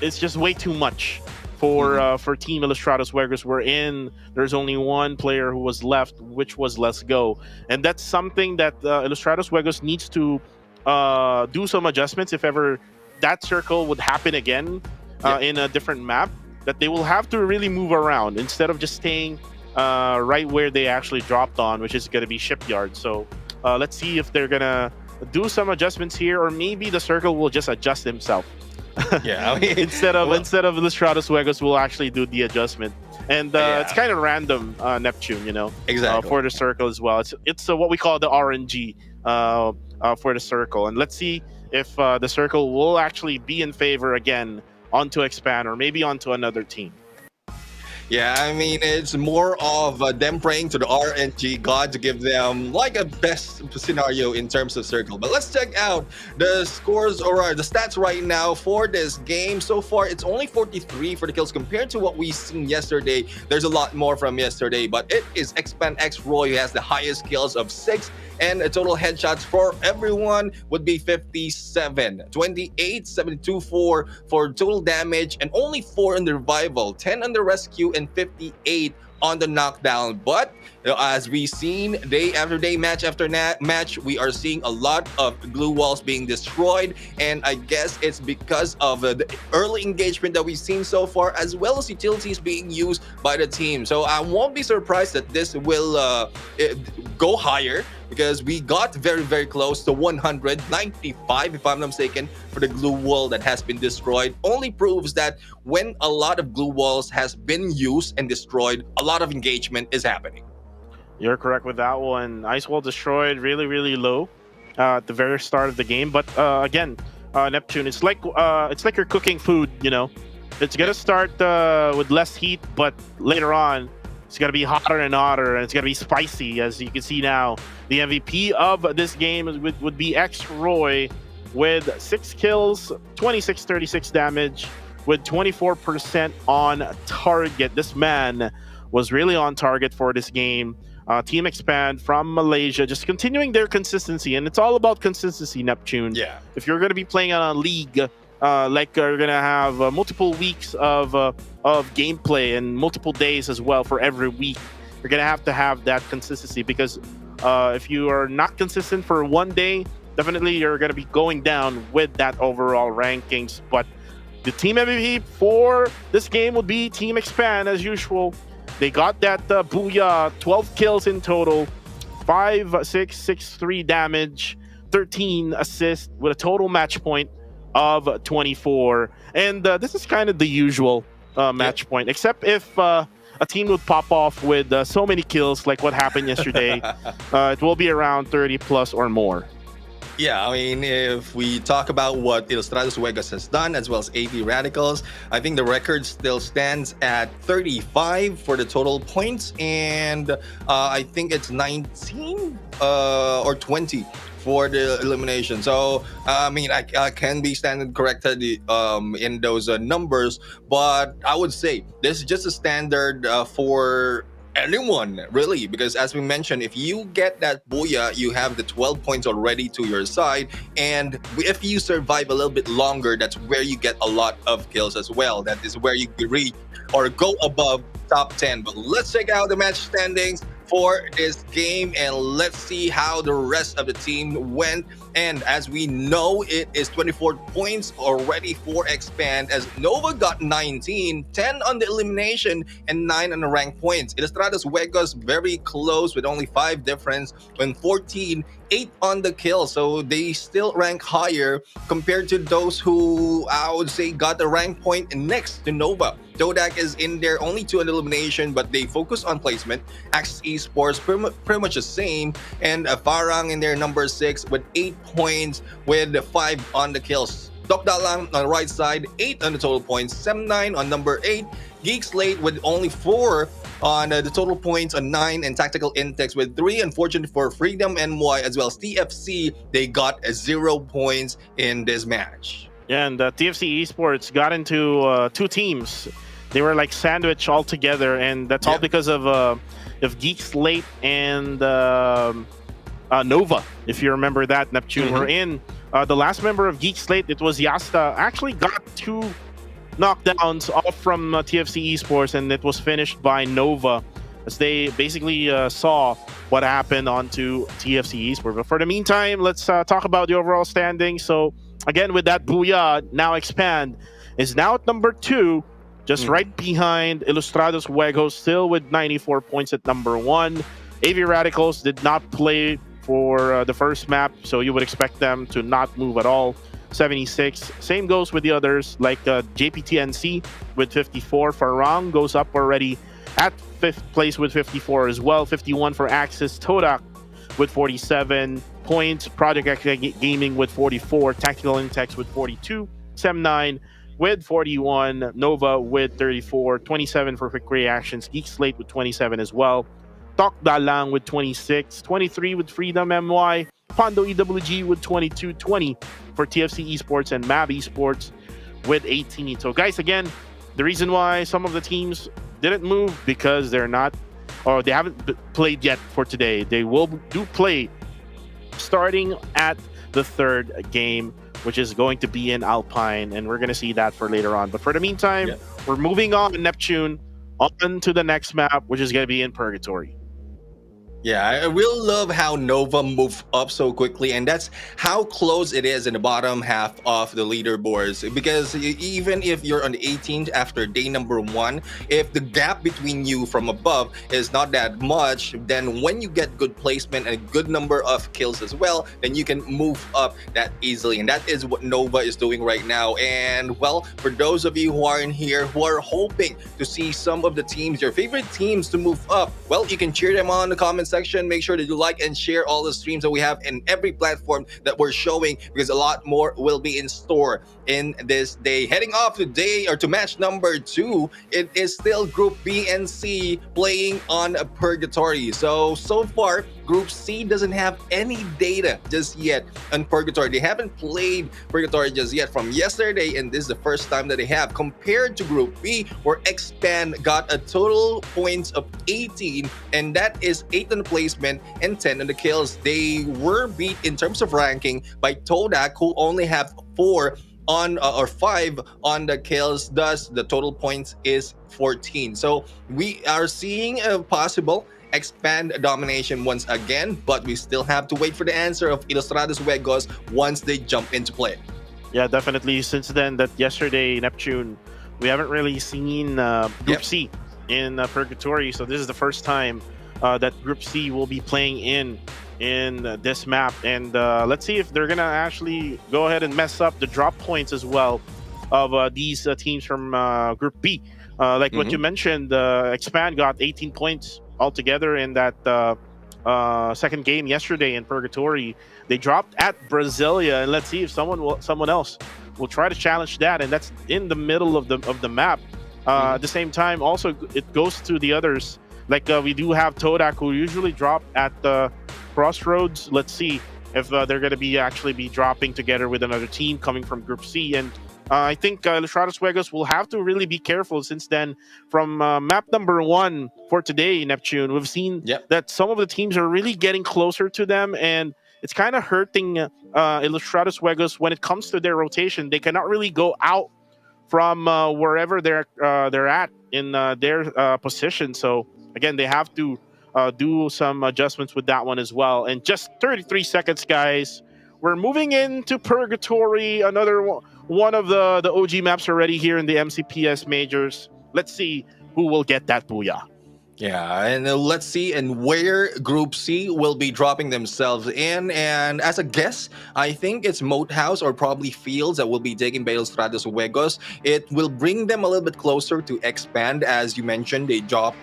it's just way too much for Team Illustrados Wegos. There's only one player who was left, which was Let's Go. And that's something that Illustrados Wegos needs to do some adjustments if ever that circle would happen again in a different map, that they will have to really move around instead of just staying right where they actually dropped on, which is going to be Shipyard. So let's see if they're going to do some adjustments here, or maybe the circle will just adjust himself. Yeah, I mean, instead of Illustrados Wegos will actually do the adjustment. And it's kind of random, Neptune, exactly, for the circle as well. It's what we call the RNG for the circle. And let's see if the circle will actually be in favor again onto Expand or maybe onto another team. Yeah, I mean, it's more of them praying to the RNG god to give them like a best scenario in terms of circle. But let's check out the scores or the stats right now for this game. So far, it's only 43 for the kills compared to what we seen yesterday. There's a lot more from yesterday, but it is Expand X Roy who has the highest kills of 6, and a total headshots for everyone would be 57, 28, 72 for total damage, and only 4 in the revival, 10 on the rescue, and 58 on the knockdown. But as we've seen day after day, match after match, we are seeing a lot of glue walls being destroyed, and I guess it's because of the early engagement that we've seen so far, as well as utilities being used by the team. So I won't be surprised that this will go higher, because we got very, very close to 195, if I'm not mistaken, for the glue wall that has been destroyed. Only proves that when a lot of glue walls has been used and destroyed, a lot of engagement is happening. You're correct with that one. Ice wall destroyed really, really low at the very start of the game. But again, Neptune, it's like you're cooking food. You know, it's gonna start with less heat, but later on, it's gonna be hotter and hotter, and it's gonna be spicy. As you can see now, the MVP of this game would be X Roy with 6 kills, 2636 damage, with 24% on target. This man was really on target for this game. Team Expand from Malaysia, just continuing their consistency, and it's all about consistency, Neptune. Yeah. If you're going to be playing on a league, like you're going to have multiple weeks of gameplay and multiple days as well for every week, you're going to have that consistency, because if you are not consistent for one day, definitely you're going to be going down with that overall rankings. But the team MVP for this game would be Team Expand as usual. They got that booyah, 12 kills in total, 5,663 damage, 13 assists with a total match point of 24. And this is kind of the usual match point, except if a team would pop off with so many kills like what happened yesterday, it will be around 30 plus or more. Yeah, I mean, if we talk about what Ilustrados Vegas has done, as well as AV Radicals, I think the record still stands at 35 for the total points, and I think it's 19 or 20 for the elimination. So, I mean, I can be standard corrected in those numbers, but I would say this is just a standard for anyone, really, because as we mentioned, if you get that booyah, you have the 12 points already to your side, and if you survive a little bit longer, that's where you get a lot of kills as well. That is where you reach or go above top 10. But let's check out the match standings for this game, and let's see how the rest of the team went. And as we know, it is 24 points already for Expand, as Nova got 19, 10 on the elimination, and 9 on the rank points. Ilustrados Vegas very close with only 5 difference, when 14, 8 on the kill. So they still rank higher compared to those who, I would say, got the rank point next to Nova. Dodak is in there, only 2 on elimination, but they focus on placement. Axis Esports pretty much the same, and Farang in there, number 6 with 8 points with 5 on the kills. Doc Dalang on the right side, 8 on the total points. Sem9 on number 8. Geek Slate with only 4 on the total points on 9, and Tactical Intex with 3. Unfortunately for Freedom NY as well as TFC, they got 0 points in this match. Yeah, and TFC Esports got into 2 teams. They were like sandwiched all together, and that's all because of Geek Slate and Nova. If you remember that, Neptune, we're in the last member of Geek Slate. It was Yasta. Actually got 2 knockdowns off from TFC Esports, and it was finished by Nova, as they basically saw what happened onto TFC Esports. But for the meantime, let's talk about the overall standing. So again, with that booyah, now Expand is now at number 2, just right behind Ilustrados Vegas, still with 94 points at number 1. AV Radicals did not play for the first map, so you would expect them to not move at all. 76. Same goes with the others, like JPTNC with 54. Farang goes up already at 5th place with 54 as well. 51 for Axis. Todak with 47 points. Project X Gaming with 44. Tactical Intex with 42. Sem9 with 41, Nova with 34, 27 for Quick Reactions, Geek Slate with 27 as well, Tok Dalang with 26, 23 with Freedom MY, Pondo EWG with 22, 20 for TFC Esports, and Mav Esports with 18. So, guys, again, the reason why some of the teams didn't move because they're not, or they haven't played yet for today. They will do play starting at the third game, which is going to be in Alpine, and we're going to see that for later on. But for the meantime, we're moving on, Neptune, on to the next map, which is going to be in Purgatory. Yeah, I really love how Nova moved up so quickly, and that's how close it is in the bottom half of the leaderboards. Because even if you're on the 18th after day number 1, if the gap between you from above is not that much, then when you get good placement and a good number of kills as well, then you can move up that easily. And that is what Nova is doing right now. And well, for those of you who are in here who are hoping to see some of the teams, your favorite teams, to move up, well, you can cheer them on in the comments section. Make sure that you like and share all the streams that we have in every platform that we're showing, because a lot more will be in store in this day. Heading off today, or to match number 2, it is still Group B and C playing on Purgatory. So far, Group C doesn't have any data just yet on Purgatory. They haven't played Purgatory just yet from yesterday, and this is the first time that they have, compared to Group B, where Expand got a total points of 18, and that is 8 on the placement and 10 on the kills. They were beat in terms of ranking by Todak, who only have 4 on or 5 on the kills, thus the total points is 14. So we are seeing a possible Expand domination once again, but we still have to wait for the answer of Ilustrados Juegos once they jump into play. Yeah, definitely. Since then, that yesterday, Neptune, we haven't really seen Group C in Purgatory, so this is the first time that Group C will be playing in this map, and let's see if they're gonna actually go ahead and mess up the drop points as well of these teams from Group B. Like what you mentioned, Expand got 18 points altogether in that second game yesterday in Purgatory. They dropped at Brasilia, and let's see if someone else will try to challenge that, and that's in the middle of the map. At the same time, also it goes to the others. Like we do have Todak, who usually drop at the Crossroads. Let's see if they're going to be actually dropping together with another team coming from Group C. And I think Ilustrados Juegos will have to really be careful, since then from map number 1 for today, Neptune, we've seen that some of the teams are really getting closer to them, and it's kind of hurting Ilustrados Juegos when it comes to their rotation. They cannot really go out from wherever they're at in their position. So again, they have to do some adjustments with that one as well. And just 33 seconds, guys. We're moving into Purgatory, another one of the OG maps already here in the MCPS Majors. Let's see who will get that booyah. Yeah, and let's see and where Group C will be dropping themselves in. And as a guess, I think it's Moat House or probably Fields that will be taking by Ilustrados Juegos. It will bring them a little bit closer to Expand. As you mentioned, they drop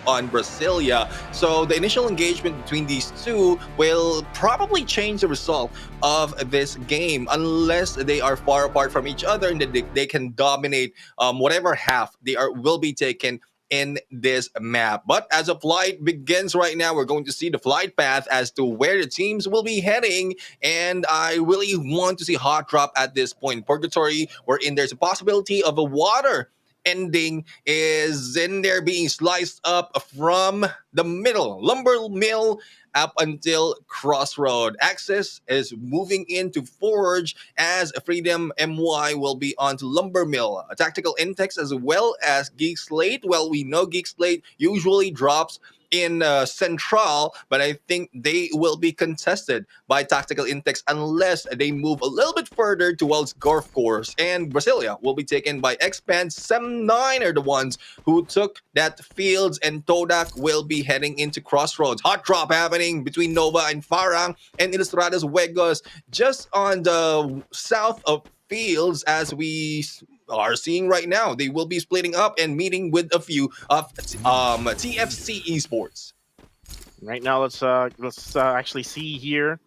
on Brasilia. So the initial engagement between these two will probably change the result of this game, unless they are far apart from each other and they can dominate whatever half will be taken in this map. But as a flight begins right now, we're going to see the flight path as to where the teams will be heading, and I really want to see Hot Drop at this point. Purgatory, wherein there's a possibility of a water ending, is in there being sliced up from the middle lumber mill up until Crossroad. Access is moving into Forge, as Freedom MY will be onto Lumber Mill. A Tactical Intex as well as Geek Slate. Well, we know Geek Slate usually drops in Central, but I think they will be contested by Tactical Intex unless they move a little bit further towards Golf Course. And Brasilia will be taken by Expand. Sem9 are the ones who took that Fields, and Todak will be heading into Crossroads. Hot drop happening between Nova and Farang, and Ilustrados Juegos just on the south of Fields, as we are seeing right now. They will be splitting up and meeting with a few of TFC Esports. Right now, let's actually see here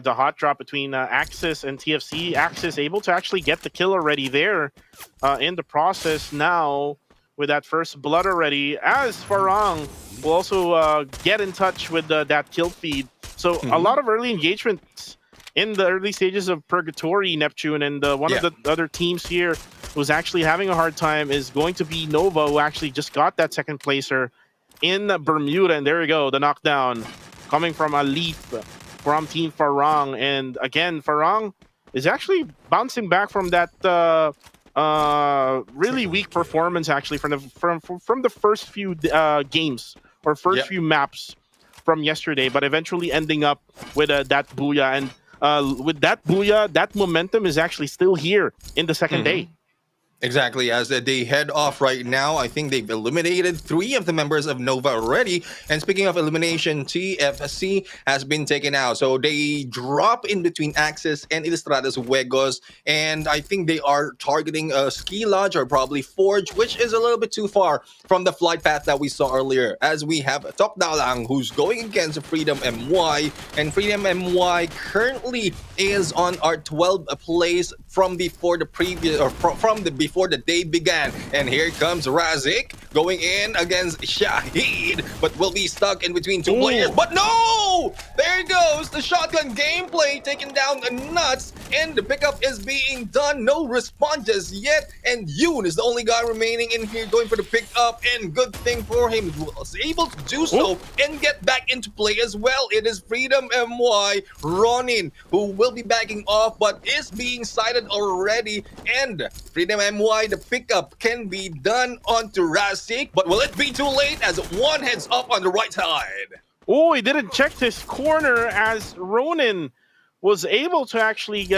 the hot drop between Axis and TFC. Axis able to actually get the kill already there in the process now with that first blood already, as Farang will also get in touch with that kill feed. So a lot of early engagements in the early stages of Purgatory, Neptune, and one of the other teams here who's actually having a hard time is going to be Nova, who actually just got that second placer in Bermuda. And there you go, the knockdown coming from a leap from Team Farang. And again, Farang is actually bouncing back from that really weak performance actually from the first few games or first few maps from yesterday, but eventually ending up with that booyah. And with that booyah, that momentum is actually still here in the second day. Exactly, as they head off right now, I think they've eliminated 3 of the members of Nova already. And speaking of elimination, TFC has been taken out. So they drop in between Axis and Ilustrados Juegos. And I think they are targeting a Ski Lodge or probably Forge, which is a little bit too far from the flight path that we saw earlier. As we have Tokdalang, who's going against Freedom MY. And Freedom MY currently is on our 12th place from before the previous, or from the before the day began. And here comes Razik going in against Shahid, but will be stuck in between 2 players. But no! There goes the shotgun gameplay, taking down the nuts, and the pickup is being done. No responses yet, and Yoon is the only guy remaining in here going for the pickup, and good thing for him, he was able to do so and get back into play as well. It is Freedom MY, Ronin, who will be backing off, but is being sighted already, and Freedom MY, the pickup can be done onto Razik, but will it be too late as one heads up on the right side? Oh, he didn't check this corner as Ronin was able to actually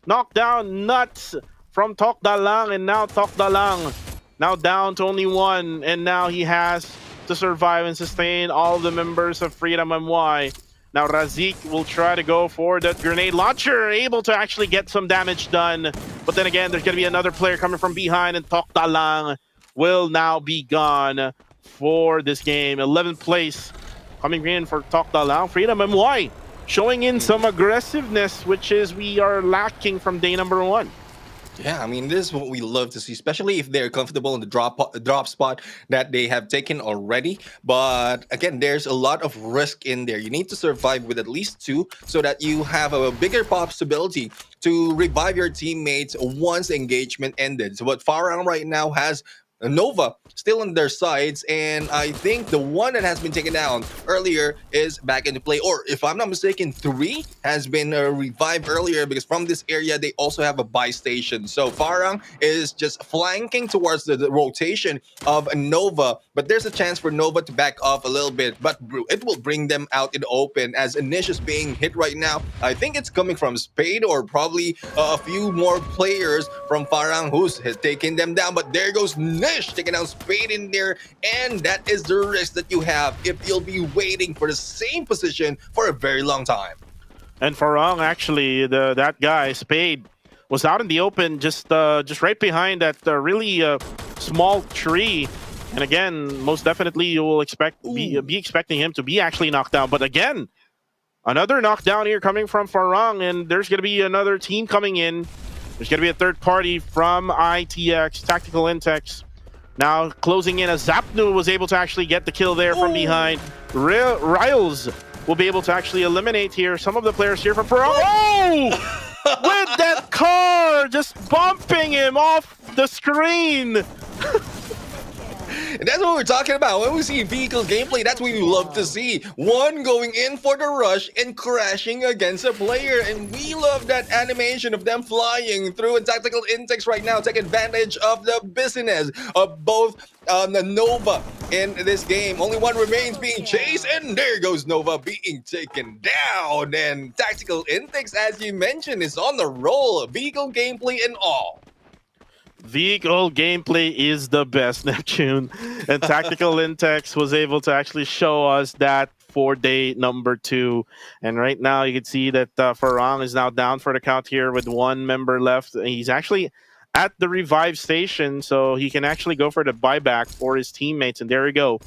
knock down Nuts from Tokdalang, and now Tokdalang now down to only 1, and now he has to survive and sustain all the members of Freedom MY. Now Razik will try to go for that grenade launcher, able to actually get some damage done. But then again, there's going to be another player coming from behind, and Tokdalang will now be gone for this game. 11th place coming in for Tokdalang. Freedom MY showing in some aggressiveness, which is we are lacking from day number 1. Yeah, I mean, this is what we love to see, especially if they're comfortable in the drop spot that they have taken already. But again, there's a lot of risk in there. You need to survive with at least 2 so that you have a bigger possibility to revive your teammates once engagement ended. So what Farang right now has Nova still on their sides, and I think the one that has been taken down earlier is back into play, or if I'm not mistaken, 3 has been revived earlier, because from this area they also have a buy station. So Farang is just flanking towards the rotation of Nova, but there's a chance for Nova to back off a little bit, but it will bring them out in the open as Anish is being hit right now. I think it's coming from Spade or probably a few more players from Farang who's taking them down, but there goes Nish taking out Spade in there, and that is the risk that you have if you'll be waiting for the same position for a very long time. And Farang, actually, that guy Spade was out in the open, just right behind that really small tree. And again, most definitely you will be expecting him to be actually knocked down. But again, another knockdown here coming from Farang, and there's going to be another team coming in. There's going to be a third party from ITX, Tactical Intex. Now closing in, as Zapnu was able to actually get the kill there from behind. Riles will be able to actually eliminate here some of the players here from Farang. Oh! With that car just bumping him off the screen. And that's what we're talking about. When we see vehicle gameplay, that's what we love to see. One going in for the rush and crashing against a player. And we love that animation of them flying through. And Tactical Intex right now take advantage of the business of both Nova in this game. Only one remains being chased, and there goes Nova being taken down. And Tactical Intex, as you mentioned, is on the roll. Vehicle gameplay and all. Vehicle gameplay is the best, Neptune. And Tactical Intex was able to actually show us that for day number 2. And right now you can see that Farang is now down for the count here with 1 member left. And he's actually at the revive station, so he can actually go for the buyback for his teammates. And there we go.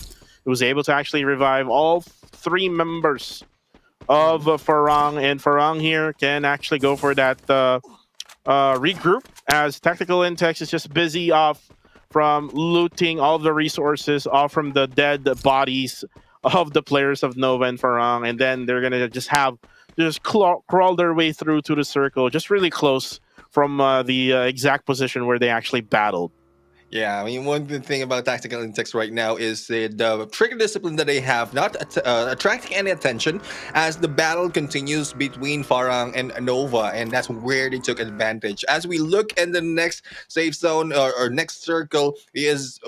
He was able to actually revive all 3 members of Farang, and Farang here can actually go for that regroup, as Tactical Intex is just busy off from looting all the resources off from the dead bodies of the players of Nova and Farang, and then they're gonna just crawl their way through to the circle, just really close from the exact position where they actually battled. Yeah, I mean, one good thing about tactical index right now is the trigger discipline that they have not attracting any attention as the battle continues between Farang and Nova, and that's where they took advantage. As we look in the next safe zone or next circle is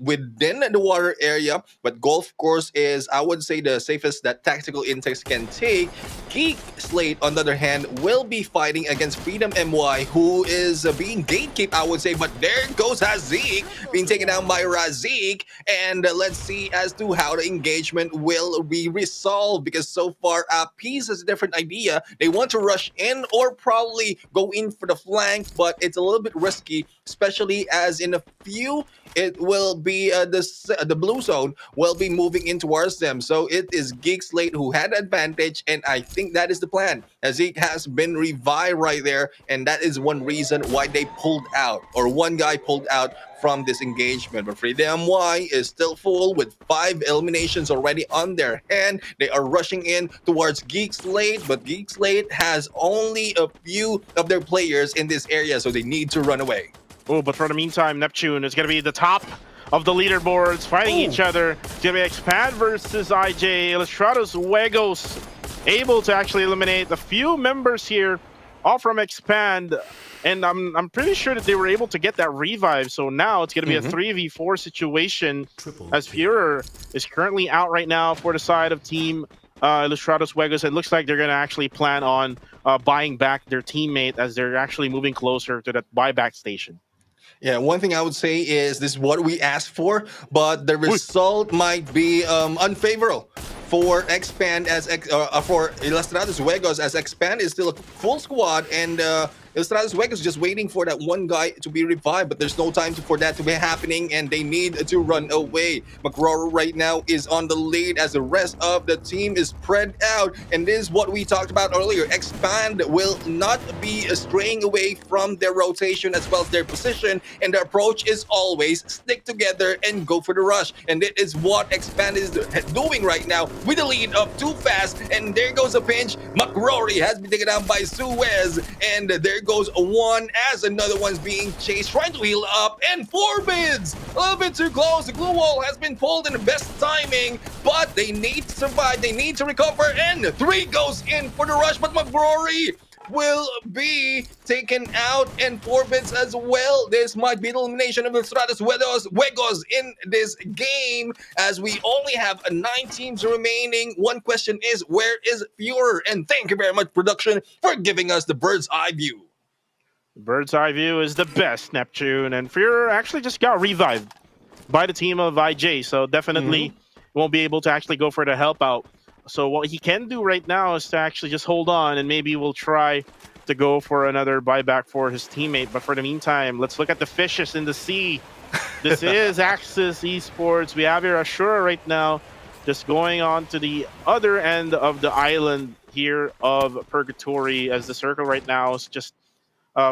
within the water area, but golf course is, I would say, the safest that tactical index can take. Geek Slate, on the other hand, will be fighting against Freedom MY, who is being gatekeep, I would say. But there goes Hazik, being taken down by Razik. And let's see as to how the engagement will be resolved. Because so far, Peace has a different idea. They want to rush in or probably go in for the flank, but it's a little bit risky, especially as in a few, it will be the blue zone will be moving in towards them. So it is Geek Slate who had advantage, and I think that is the plan. Zeke has been revived right there, and that is one reason why they pulled out, or one guy pulled out from this engagement. But Freedom MY is still full with 5 eliminations already on their hand. They are rushing in towards Geek Slate, but Geek Slate has only a few of their players in this area, so they need to run away. Oh, but for the meantime, Neptune is going to be the top of the leaderboards, fighting each other. It's going to be Expand versus IJ. Ilustrados Wegos able to actually eliminate a few members here, all from Expand. And I'm pretty sure that they were able to get that revive. So now it's going to be a 3v4 situation, as Führer is currently out right now for the side of Team Ilustrados Wegos. It looks like they're going to actually plan on buying back their teammate, as they're actually moving closer to that buyback station. Yeah, one thing I would say is this is what we asked for, but the result might be unfavorable for Expand as for Ilustrados Wegos, as Expand is still a full squad, and Ilustrados Wegos just waiting for that one guy to be revived, but there's no time for that to be happening, and they need to run away. McRory right now is on the lead as the rest of the team is spread out, and this is what we talked about earlier. Expand will not be straying away from their rotation as well as their position, and the approach is always stick together and go for the rush, and it is what Expand is doing right now with the lead of Too Fast, and there goes a pinch. McRory has been taken down by Suez, and there goes one as another one's being chased, trying to heal up, and Forbids a little bit too close. The glue wall has been pulled in the best timing, but they need to survive, they need to recover, and 3 goes in for the rush, but McRory will be taken out, and Forbids as well. This might be the elimination of Ilustrados Wegos in this game, as we only have 9 teams remaining. One question is, where is Führer? And thank you very much, production, for giving us the bird's eye view. Bird's eye view is the best, Neptune, and Führer actually just got revived by the team of IJ, so definitely won't be able to actually go for the help out. So what he can do right now is to actually just hold on, and maybe we'll try to go for another buyback for his teammate. But for the meantime, let's look at the fishes in the sea. This is Axis Esports. We have here Ashura right now, just going on to the other end of the island here of Purgatory, as the circle right now is just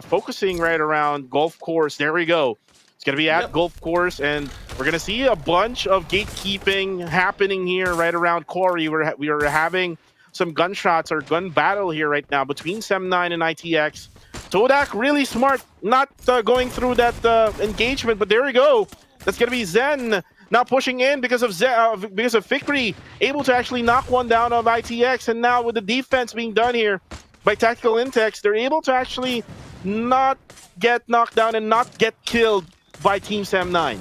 focusing right around golf course. There we go. It's going to be at golf course, and we're going to see a bunch of gatekeeping happening here right around Quarry. We are having some gunshots or gun battle here right now between Sem9 and ITX. Todak really smart, not going through that engagement, but there we go. That's going to be Zen now pushing in because of Fikri, able to actually knock one down of ITX, and now with the defense being done here by Tactical Intex, they're able to actually not get knocked down and not get killed by Team Sem9.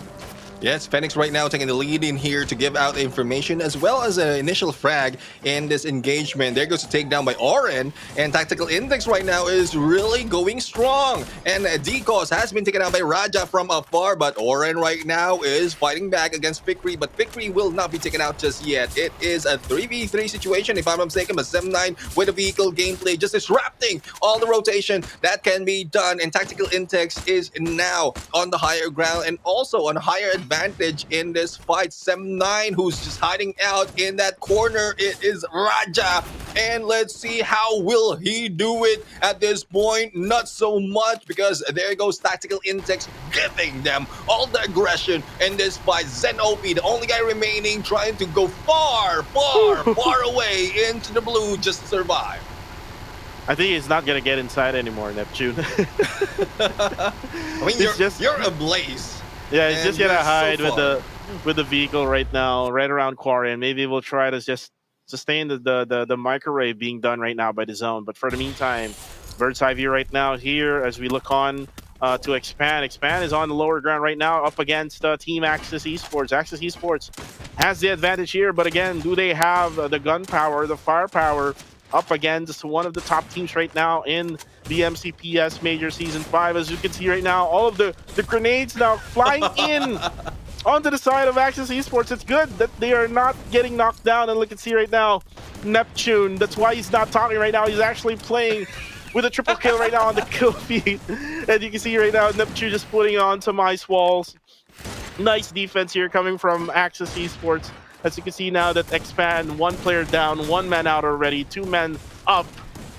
Yes, Phoenix right now taking the lead in here to give out information as well as an initial frag in this engagement. There goes a takedown by Oren, and Tactical Index right now is really going strong. And Decos has been taken out by Raja from afar, but Oren right now is fighting back against Fikri, but Fikri will not be taken out just yet. It is a 3v3 situation, if I'm not mistaken, but Sem9 with a vehicle gameplay just disrupting all the rotation that can be done, and Tactical Index is now on the higher ground and also on a higher advantage advantage in this fight. Sem9, who's just hiding out in that corner. It is Raja. And let's see how will he do it at this point. Not so much, because there goes Tactical Intex giving them all the aggression in this fight. Zen OP, the only guy remaining, trying to go far away into the blue just to survive. I think he's not gonna get inside anymore, Neptune. I mean, you're ablaze. Yeah, he's just gonna hide so with the vehicle right now, right around quarry, and maybe we'll try to just sustain the microwave being done right now by the zone. But for the meantime, bird's eye view right now here as we look on to Expand. Expand is on the lower ground right now, up against Team Axis Esports. Axis Esports has the advantage here, but again, do they have the gunpowder, the firepower, up against one of the top teams right now in the MCPS Major Season 5. As you can see right now, all of the grenades now flying in onto the side of Axis Esports. It's good that they are not getting knocked down. And look and see right now, Neptune, that's why he's not talking right now. He's actually playing with a triple kill right now on the kill feed. And you can see right now, Neptune just putting on some ice walls. Nice defense here coming from Axis Esports. As you can see now that Expand, one player down, one man out already, 2 men up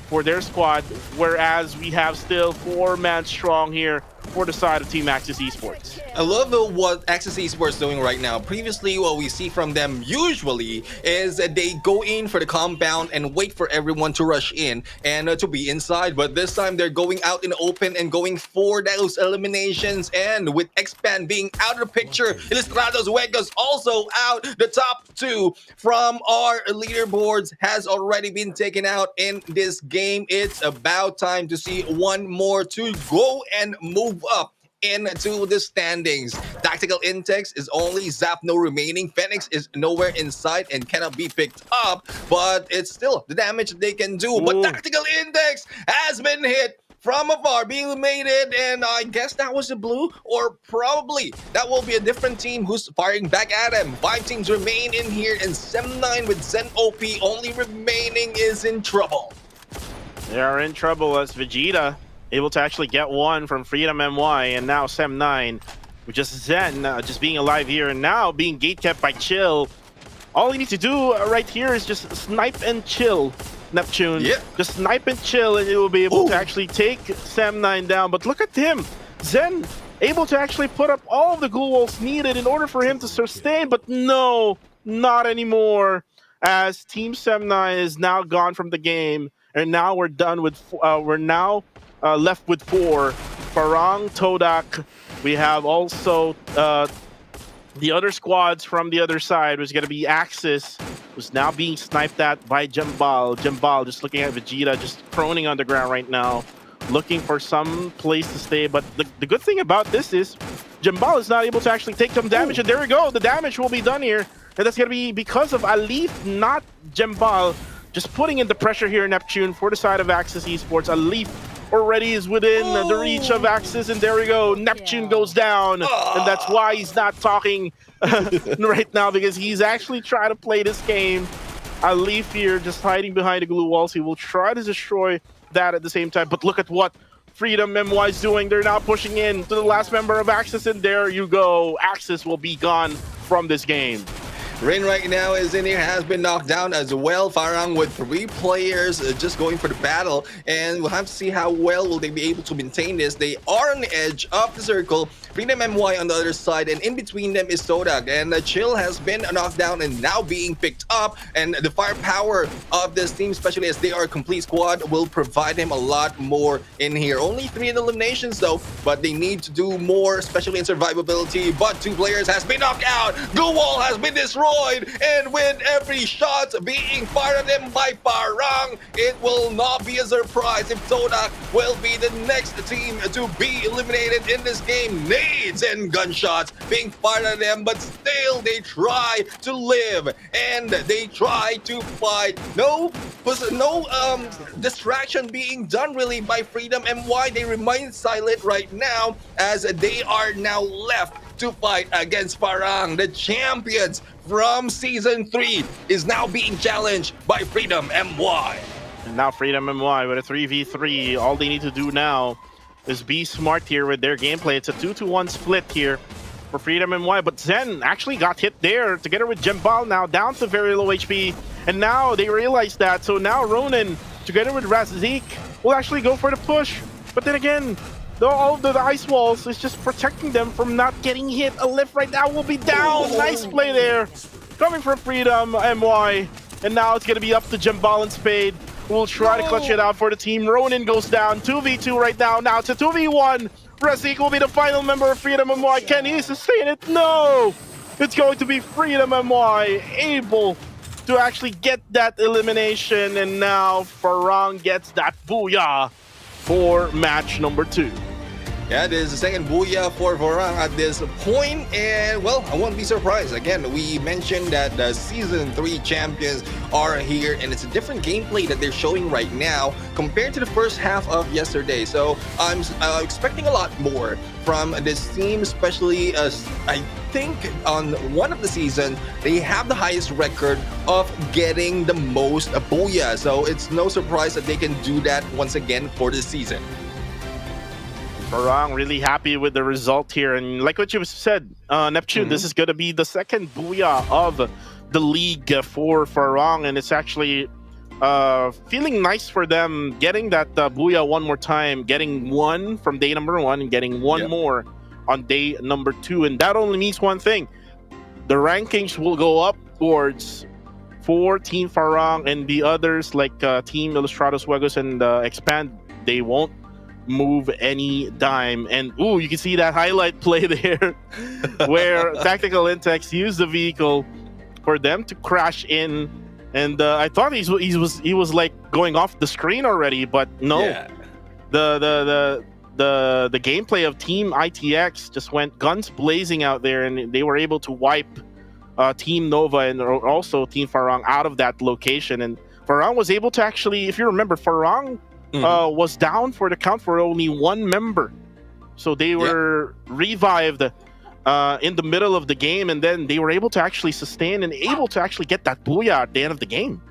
for their squad, whereas we have still 4 men strong here for the side of Team Axis Esports. I love what Axis Esports is doing right now. Previously, what we see from them usually is that they go in for the compound and wait for everyone to rush in and to be inside. But this time, they're going out in the open and going for those eliminations. And with Expand being out of the picture, Ilustrados Vegas also out. The top 2 from our leaderboards has already been taken out in this game. It's about time to see one more to go and move up into the standings. Tactical Intex is only Zapno remaining. Phoenix is nowhere in sight and cannot be picked up, but it's still the damage that they can do. But Tactical Intex has been hit from afar, being eliminated, and I guess that was the blue, or probably that will be a different team who's firing back at him. 5 teams remain in here, and Sem9 with Zen OP only remaining is in trouble. They are in trouble as Vegeta able to actually get one from Freedom MY, and now Sem9 with just Zen just being alive here and now being gatekept by Chill. All you need to do right here is just snipe and chill, Neptune. Yep. Just snipe and chill and it will be able to actually take Sem9 down. But look at him, Zen able to actually put up all of the glue walls needed in order for him to sustain, but no, not anymore, as Team Sem9 is now gone from the game, and now we're done with, left with 4. Farang, Todak. We have also the other squads from the other side was going to be Axis, who's now being sniped at by Jambal. Jambal just looking at Vegeta, just proning on the ground right now, looking for some place to stay. But the good thing about this is Jambal is not able to actually take some damage. And there we go. The damage will be done here. And that's going to be because of Alif, not Jambal, just putting in the pressure here, Neptune, for the side of Axis Esports. Alif already is within the reach of Axis, and there we go. Neptune goes down, and that's why he's not talking right now, because he's actually trying to play this game. Alif here just hiding behind the glue walls. He will try to destroy that at the same time, but look at what Freedom MY is doing. They're now pushing in to the last member of Axis, and there you go. Axis will be gone from this game. Rain right now is in here, has been knocked down as well. Farang with 3 players just going for the battle, and we'll have to see how well will they be able to maintain this. They are on the edge of the circle. Freedom MY on the other side, and in between them is Sodak, and Chill has been knocked down and now being picked up, and the firepower of this team, especially as they are a complete squad, will provide him a lot more in here. Only 3 eliminations though, but they need to do more, especially in survivability. But 2 players has been knocked out. Glue wall has been destroyed, and with every shot being fired at them by Farang, it will not be a surprise if Sodak will be the next team to be eliminated in this game. Nades and gunshots being fired at them, but still they try to live and they try to fight. No distraction being done really by Freedom MY. They remain silent right now as they are now left to fight against Farang. The champions from Season 3 is now being challenged by Freedom MY. And now Freedom MY with a 3v3. All they need to do now is be smart here with their gameplay. It's a 2-to-1 split here. for Freedom and Y, but Zen actually got hit there together with Jembal, now down to very low HP, and now they realize that, so now Ronin together with Razik will actually go for the push, but then again, all of the ice walls is just protecting them from not getting hit. A lift right now will be down. Nice play there coming from Freedom, MY, and now it's going to be up to Jembal and Spade, who will try to clutch it out for the team. Ronin goes down, 2v2 right now, now it's a 2v1. Razik will be the final member of Freedom MY. Can he sustain it? No! It's going to be Freedom MY able to actually get that elimination, and now Farang gets that booyah for match number 2. Yeah, this is the second booyah for Vorang at this point, and well, I won't be surprised. Again, we mentioned that the Season 3 champions are here, and it's a different gameplay that they're showing right now compared to the first half of yesterday. So I'm expecting a lot more from this team, especially as I think on one of the seasons, they have the highest record of getting the most booyah. So it's no surprise that they can do that once again for this season. Farang really happy with the result here, and like what you said, Neptune, this is going to be the second booyah of the league for Farang, and it's actually feeling nice for them getting that booyah one more time, getting one from day number 1 and getting one more on day number 2, and that only means one thing: the rankings will go upwards for Team Farang, and the others like Team Ilustrados Juegos and Expand, they won't move any dime. And ooh, you can see that highlight play there where Tactical Intex used the vehicle for them to crash in, and I thought he was like going off the screen already, but no. The gameplay of Team ITX just went guns blazing out there, and they were able to wipe Team Nova and also Team Farang out of that location. And Farang was able to actually, if you remember, Farang was down for the count for only one member, so they were revived in the middle of the game, and then they were able to actually sustain and able to actually get that booyah at the end of the game.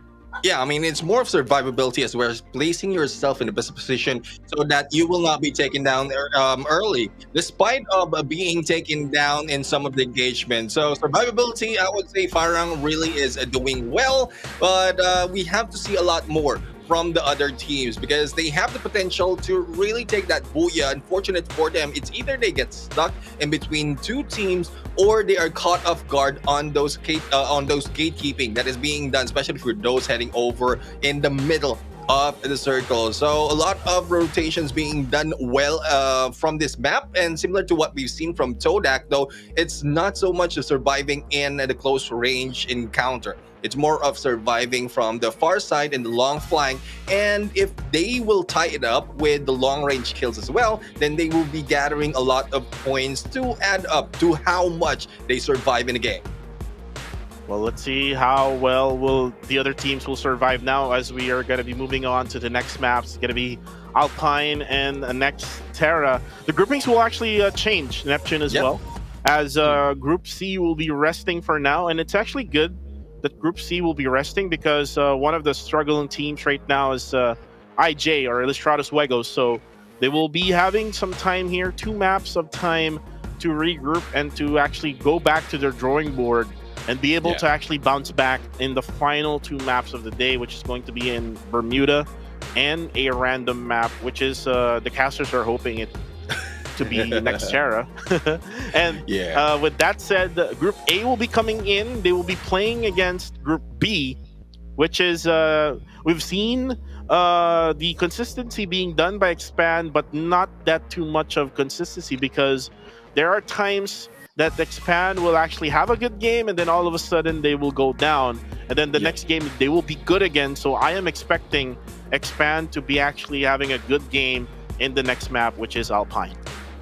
Yeah, I mean, it's more of survivability as well as placing yourself in the best position so that you will not be taken down early, despite of being taken down in some of the engagement. So survivability, I would say Farang really is doing well, but we have to see a lot more from the other teams because they have the potential to really take that booyah. Unfortunate for them, it's either they get stuck in between two teams or they are caught off guard on those gatekeeping that is being done, especially for those heading over in the middle of the circle. So a lot of rotations being done well from this map, and similar to what we've seen from Todak, though it's not so much of surviving in the close range encounter. It's more of surviving from the far side and the long flank, and if they will tie it up with the long range kills as well, then they will be gathering a lot of points to add up to how much they survive in a game. Well, let's see how well will the other teams will survive now, as we are going to be moving on to the next maps. It's going to be Alpine and next Terra. The groupings will actually change, Neptune as well, as Group C will be resting for now, and it's actually good that Group C will be resting because one of the struggling teams right now is IJ, or Ilustrados Juegos, so they will be having some time here, 2 maps of time to regroup and to actually go back to their drawing board and be able to actually bounce back in the final 2 maps of the day, which is going to be in Bermuda and a random map, which is the casters are hoping it to be next Terra. And with that said, Group A will be coming in. They will be playing against Group B, which is we've seen the consistency being done by Expand, but not that too much of consistency, because there are times that Expand will actually have a good game and then all of a sudden they will go down, and then the next game they will be good again. So I am expecting Expand to be actually having a good game in the next map, which is Alpine.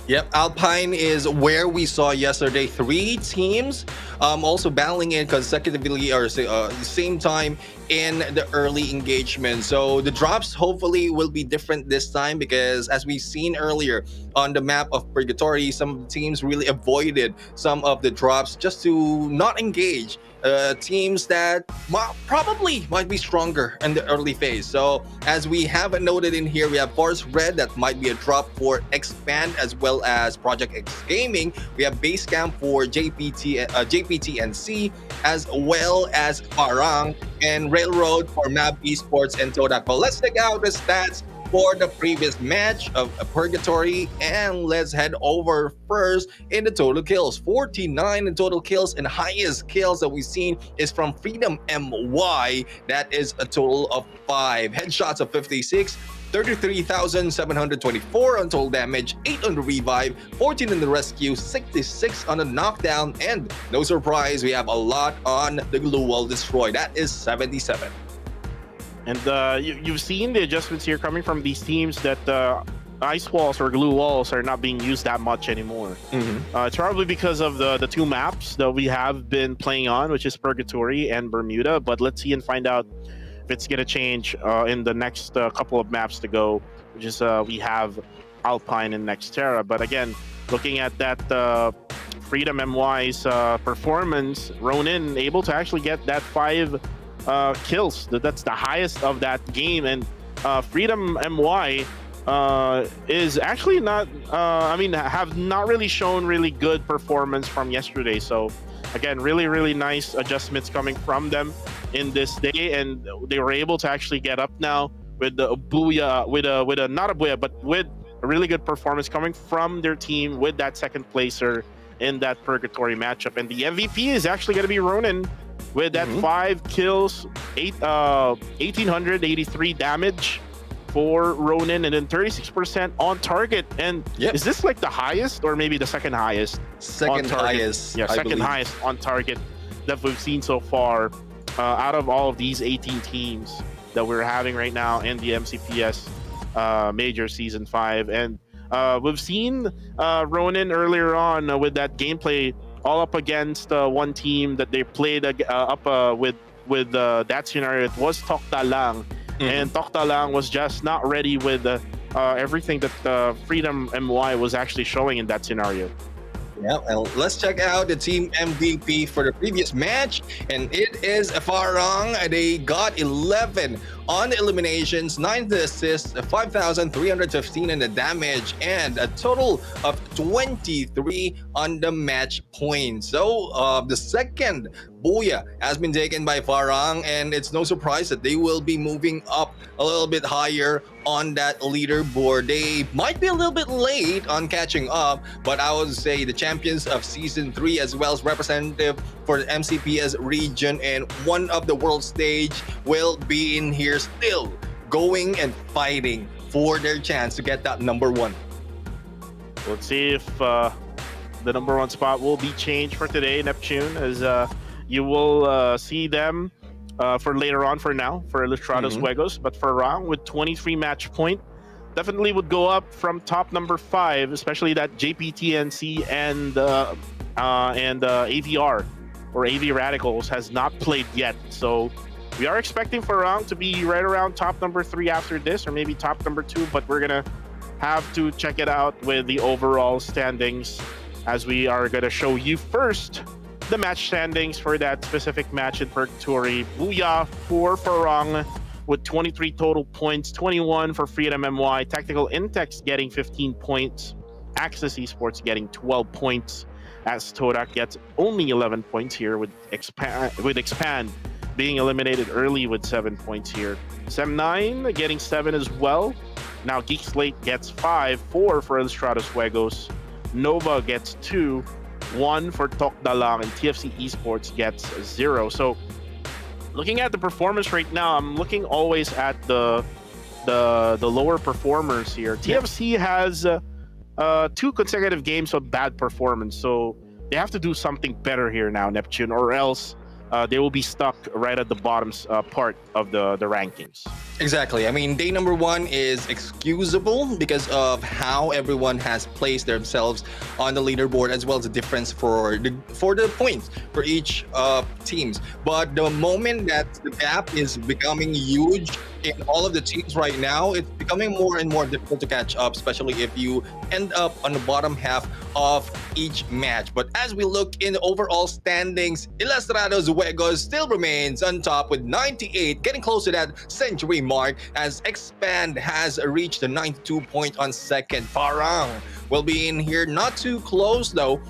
Yep, Alpine is where we saw yesterday 3 teams also battling in consecutively or the same time in the early engagement. So the drops hopefully will be different this time, because as we've seen earlier on the map of Purgatory, some of the teams really avoided some of the drops just to not engage teams that probably might be stronger in the early phase. So as we have noted in here, we have Forest Red that might be a drop for Expand as well as Project X Gaming. We have Basecamp for JPTNC as well as Parang, and Railroad for Map Esports and Todak. But let's check out the stats for the previous match of Purgatory, and let's head over first in the total kills. 49 in total kills, and highest kills that we've seen is from Freedom MY. That is a total of 5 headshots of 56. 33,724 on total damage, 8 on the revive, 14 on the rescue, 66 on the knockdown, and no surprise, we have a lot on the glue wall destroy. That is 77. And you've seen the adjustments here coming from these teams that ice walls or glue walls are not being used that much anymore. It's probably because of the two maps that we have been playing on, which is Purgatory and Bermuda. But let's see and find out if it's going to change in the next couple of maps to go, which is we have Alpine and Nextera. But again, looking at that Freedom MY's performance, Ronin able to actually get that 5 kills. That's the highest of that game. And Freedom MY is actually not, have not really shown really good performance from yesterday. So again, really nice adjustments coming from them in this day, and they were able to actually get up now with the booyah, with a not a booyah, but with a really good performance coming from their team with that second placer in that Purgatory matchup. And the MVP is actually going to be Ronin with that 5 kills, 1,883 damage for Ronin, and then 36% on target. And is this like the highest or maybe the second highest? Second highest. Yeah, second highest on target that we've seen so far out of all of these 18 teams that we're having right now in the MCPS Major Season 5. And we've seen Ronin earlier on with that gameplay all up against one team that they played up with that scenario. It was Toktalang, and Toktalang was just not ready with everything that Freedom MY was actually showing in that scenario. Yeah, and let's check out the team MVP for the previous match, and it is Farang. They got 11 on the eliminations, 9 assists, 5,315 in the damage, and a total of 23 on the match points. So the second booyah has been taken by Farang, and it's no surprise that they will be moving up a little bit higher on that leaderboard. They might be a little bit late on catching up, but I would say the champions of Season 3 as well as representative for the MCPS region and one of the world stage will be in here still going and fighting for their chance to get that number 1. Let's see if the number 1 spot will be changed for today, Neptune, as you will see them for later on for now for Ilustrados Juegos. But for Farang with 23 match point, definitely would go up from top number 5, especially that JPTNC and AVR or AV Radicals has not played yet. So we are expecting Farang to be right around top number 3 after this, or maybe top number 2, but we're gonna have to check it out with the overall standings, as we are gonna show you first the match standings for that specific match in Purgatory. Booyah for Farang with 23 total points, 21 for Freedom MY, Tactical Intex getting 15 points, Access Esports getting 12 points, as Todak gets only 11 points here with Expand being eliminated early with 7 points here. Sem9 getting 7 as well. Now Geek Slate gets 5, 4 for Ilustrados Juegos. Nova gets 2, 1 for Tokdalang, and TFC Esports gets 0. So looking at the performance right now, I'm looking always at the lower performers here. TFC has 2 consecutive games of bad performance, so they have to do something better here now, Neptune, or else they will be stuck right at the bottom part of the rankings. Exactly. I mean, day number one is excusable because of how everyone has placed themselves on the leaderboard, as well as the difference for the points for each teams. But the moment that the gap is becoming huge in all of the teams right now, it's becoming more and more difficult to catch up, especially if you end up on the bottom half of each match. But as we look in the overall standings, Ilustrados Juegos still remains on top with 98, getting close to that century mark, as Expand has reached the 92 point on second. Farang will be in here not too close though,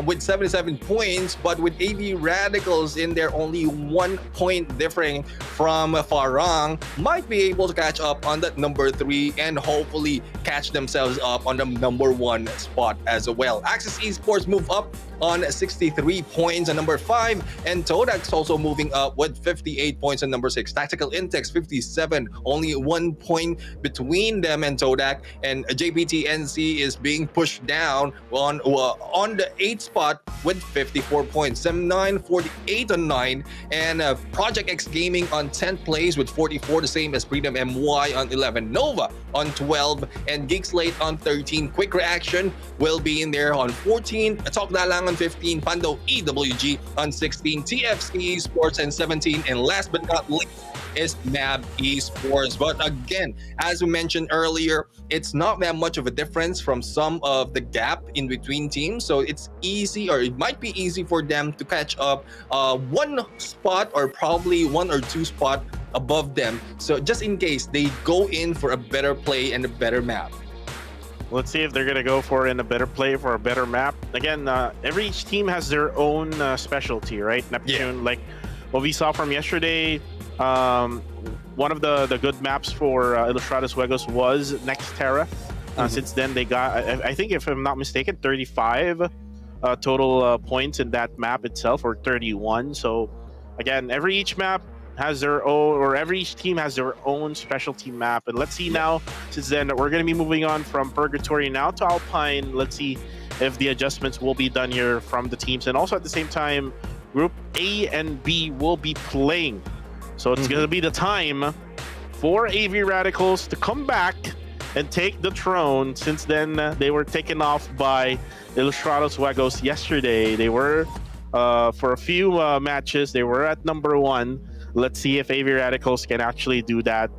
with 77 points, but with AV Radicals in there only 1 point differing from Farang, might be able to catch up on that number 3 and hopefully catch themselves up on the number 1 spot as well. Axis Esports move up on 63 points on number 5, and Todak's also moving up with 58 points on number 6. Tactical Intex 57, only 1 point between them and Todak, and JPTNC is being pushed down on the 8th spot with 54 points. Sem9 48 on 9, and Project X Gaming on 10th place with 44, the same as Freedom MY on 11. Nova on 12, and Geek Slate on 13. Quick Reaction will be in there on 14. Talk Dalang on 15. Pando EWG on 16. TFC Esports on 17. And last but not least is MAB Esports. But again, as we mentioned earlier, it's not that much of a difference from some of the gap in between teams. So it's easy, or it might be easy for them to catch up one spot, or probably 1 or 2 spot above them. So just in case they go in for a better play and a better map. Let's see if they're going to go for in a better play for a better map. Again, every each team has their own specialty, right? Neptune, like what we saw from yesterday, one of the good maps for Ilustrados Juegos was Nexterra. Since then, they got, I think if I'm not mistaken, 35 total points in that map itself, or 31. So again, every each map has their own, or every each team has their own specialty map. And let's see now, since then we're going to be moving on from Purgatory now to Alpine. Let's see if the adjustments will be done here from the teams, and also at the same time Group A and B will be playing. So it's going to be the time for AV Radicals to come back and take the throne, since then they were taken off by Ilustrados Juegos yesterday. They were for a few matches, they were at number 1. Let's see if AV Radicals can actually do that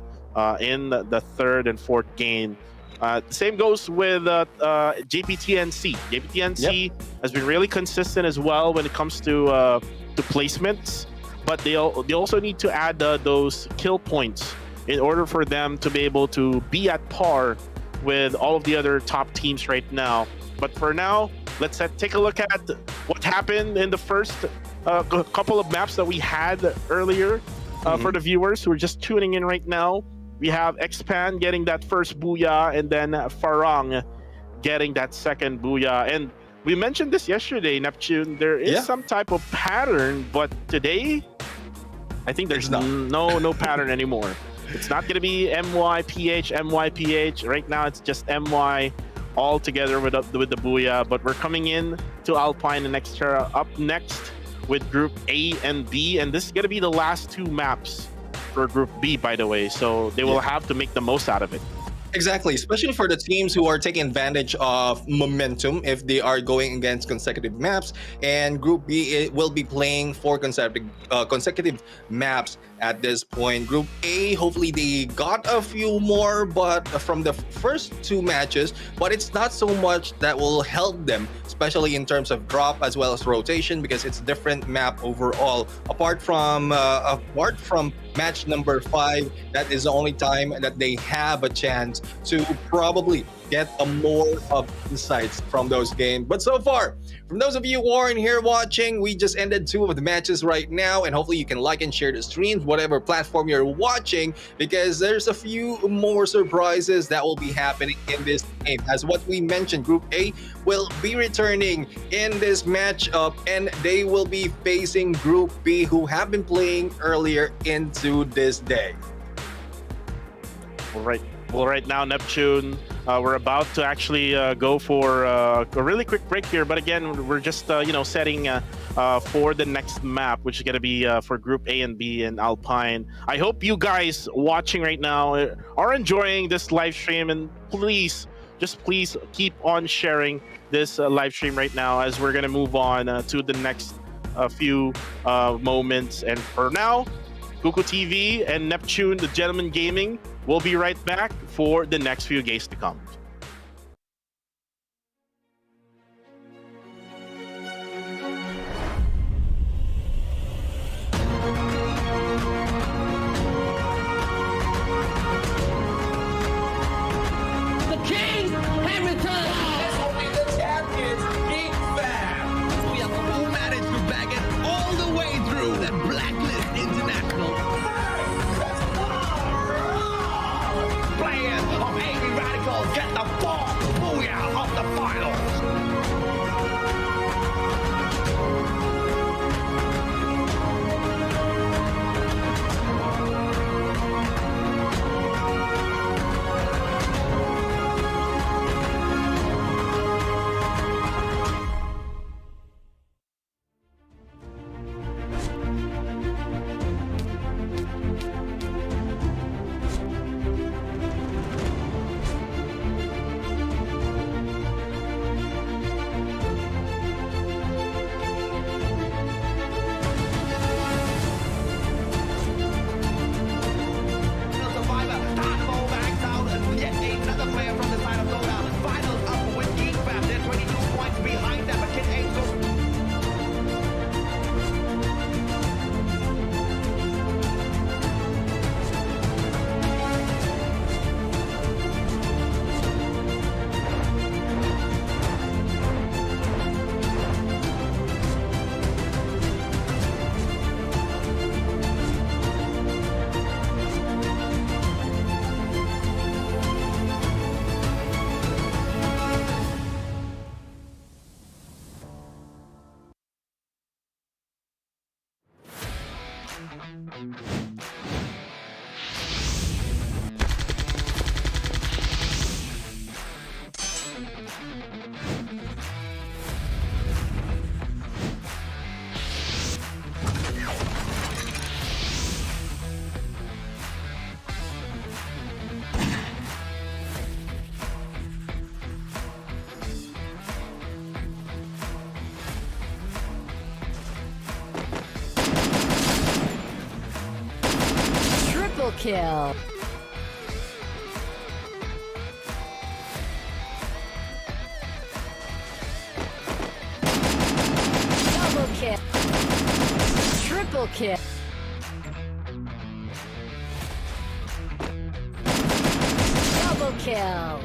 in the 3rd and 4th game. The same goes with JPTNC. JPTNC has been really consistent as well when it comes to placements, but they also need to add those kill points in order for them to be able to be at par with all of the other top teams right now. But for now, let's take a look at what happened in the first couple of maps that we had earlier. For the viewers who are just tuning in right now, we have Expand getting that first booyah, and then Farang getting that second booyah. And we mentioned this yesterday, Neptune. There is some type of pattern, but today, I think there's no pattern anymore. It's not going to be MYPH. Right now, it's just MY all together with the booyah. But we're coming in to Alpine and Nexterra up next with Group A and B, and this is going to be the last 2 maps for Group B, by the way, so they will have to make the most out of it. Exactly, especially for the teams who are taking advantage of momentum if they are going against consecutive maps. And Group B will be playing 4 consecutive maps at this point. Group A, hopefully they got a few more, but from the first 2 matches, but it's not so much that will help them, especially in terms of drop as well as rotation, because it's a different map overall. Apart from match number 5, that is the only time that they have a chance to probably get a more of insights from those games. But so far, from those of you who are in here watching, we just ended 2 of the matches right now, and hopefully you can like and share the streams, whatever platform you're watching, because there's a few more surprises that will be happening in this game. As what we mentioned, Group A will be returning in this matchup, and they will be facing Group B, who have been playing earlier into this day. All right. Well, right now, Neptune, We're about to actually go for a really quick break here, but again, we're just setting for the next map, which is going to be for Group A and B in Alpine. I hope you guys watching right now are enjoying this live stream, and please, just please keep on sharing this live stream right now as we're going to move on to the next few moments. And for now, Kuku TV and Neptune, the Gentleman Gaming, will be right back for the next few games to come. Kill. Double kill. Triple kill. Double kill.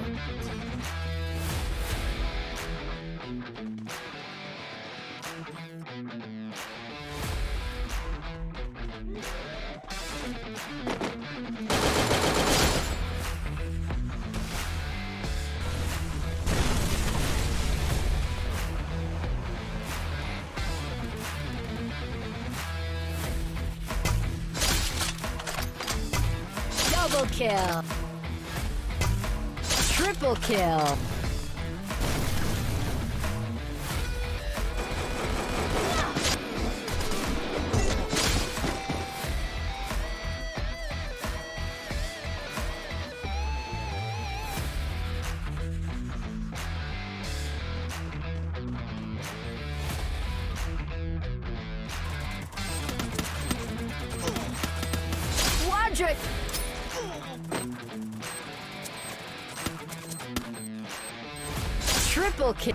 Double kill. Triple kill. Quadric. Triple kill.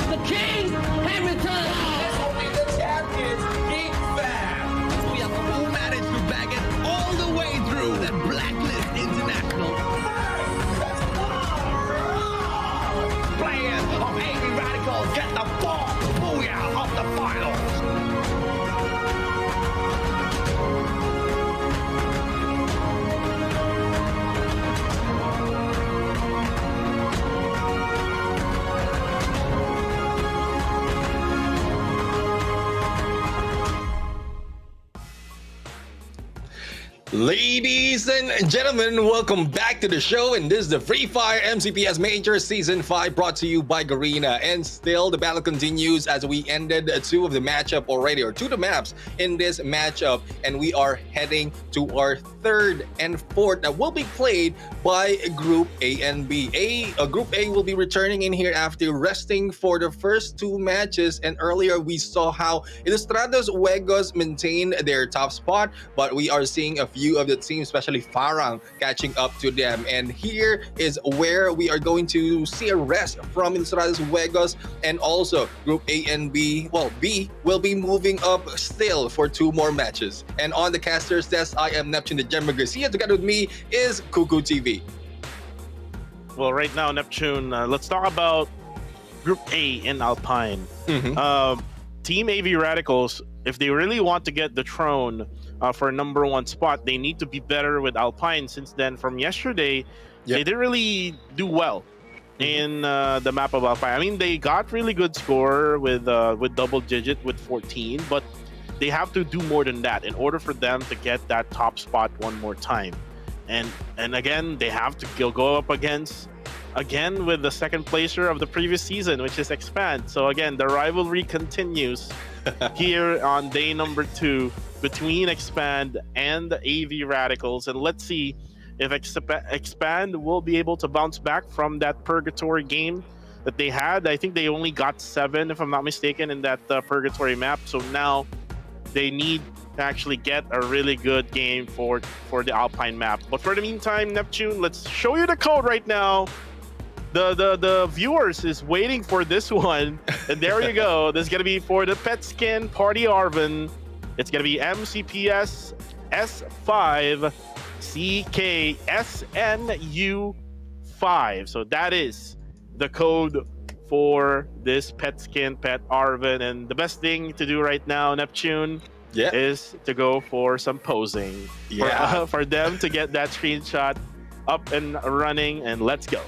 The King has returned! We have who managed to bag it all the way through that Blacklist International. Players of AV Radicals get the fourth booyah of the finals. Ladies and gentlemen, welcome back to the show, and this is the Free Fire MCPS Majors Season 5 brought to you by Garena. And still, the battle continues as we ended two of the matchup already, or two of the maps in this matchup, and we are heading to our third and fourth that will be played by Group A and B. Group A will be returning in here after resting for the first two matches, and earlier we saw how Ilustrados Uegos maintained their top spot, but we are seeing a few of the teams, especially Farang, catching up to them. And here is where we are going to see a rest from Ilustrados Uegos, and also Group A and B. Well, B will be moving up still for two more matches. And on the caster's desk, I am Neptune the Gemma Garcia. Together with me is Cuckoo TV. Well, right now, Neptune, let's talk about Group A in Alpine. Team AV Radicals, if they really want to get the throne for a number one spot, they need to be better with Alpine. Since then, from yesterday, they didn't really do well in the map of Alpine. I mean, they got really good score with double digit with 14, but they have to do more than that in order for them to get that top spot one more time. And again, they have to go up against with the second placer of the previous season, which is Expand. So again, the rivalry continues here on day number 2 between Expand and the AV Radicals. And let's see if Expand will be able to bounce back from that purgatory game that they had. I think they only got 7, if I'm not mistaken, in that purgatory map. So now they need to actually get a really good game for the Alpine map. But for the meantime, Neptune, let's show you the code right now. The viewers is waiting for this one, and there you go. This is gonna be for the pet skin party Arvin. It's gonna be MCPS S5 CKSNU5. So that is the code for this pet skin pet Arvin. And the best thing to do right now, Neptune, is to go for some posing. For them to get that screenshot up and running, and let's go.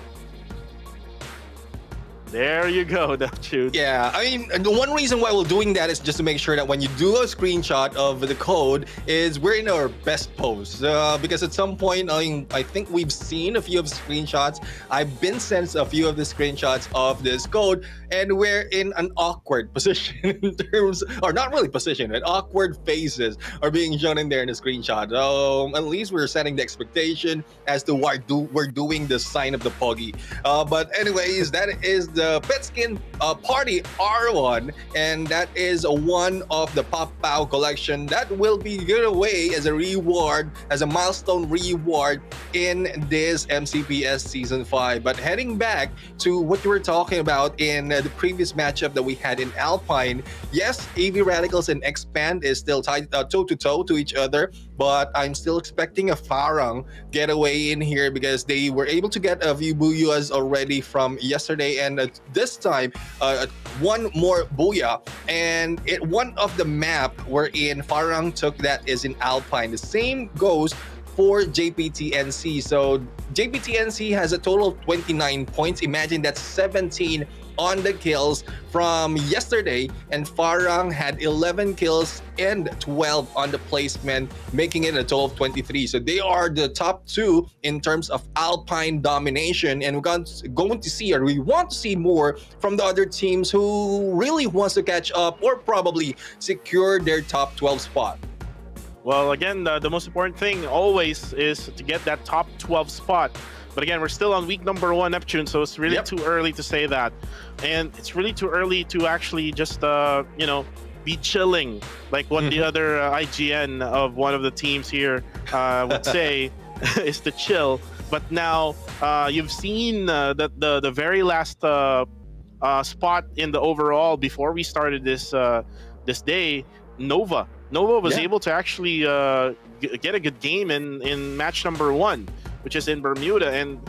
There you go, Neptune. Yeah, I mean, the one reason why we're doing that is just to make sure that when you do a screenshot of the code, is we're in our best pose. Because at some point, I think we've seen a few of the screenshots. I've been sent a few of the screenshots of this code, and we're in an awkward position in terms, or not really position, but awkward faces are being shown in there in the screenshot. At least we're setting the expectation as to why we're doing the sign of the Poggy. But anyways, that is the pet skin party R1, and that is one of the Pop-Pow collection that will be given away as a reward, as a milestone reward in this MCPS Season 5. But heading back to what you were talking about in the previous matchup that we had in Alpine, yes, AV Radicals and Expand is still tied toe-to-toe to each other, but I'm still expecting a Farang getaway in here because they were able to get a few booyahs already from yesterday, and this time one more booyah, and one of the map wherein Farang took that is in Alpine. The same goes for JPTNC. So JPTNC has a total of 29 points. Imagine that's 17 on the kills from yesterday, and Farang had 11 kills and 12 on the placement, making it a total of 23. So they are the top two in terms of Alpine domination, and we're going to see, or we want to see more from the other teams who really wants to catch up or probably secure their top 12 spot. Well, again, the most important thing always is to get that top 12 spot. But again, we're still on week number 1, Neptune, so it's really too early to say that. And it's really too early to actually just, be chilling, like what the other IGN of one of the teams here would say, is to chill. But now you've seen the very last spot in the overall before we started this day, Nova was able to actually get a good game in match number 1, which is in Bermuda, and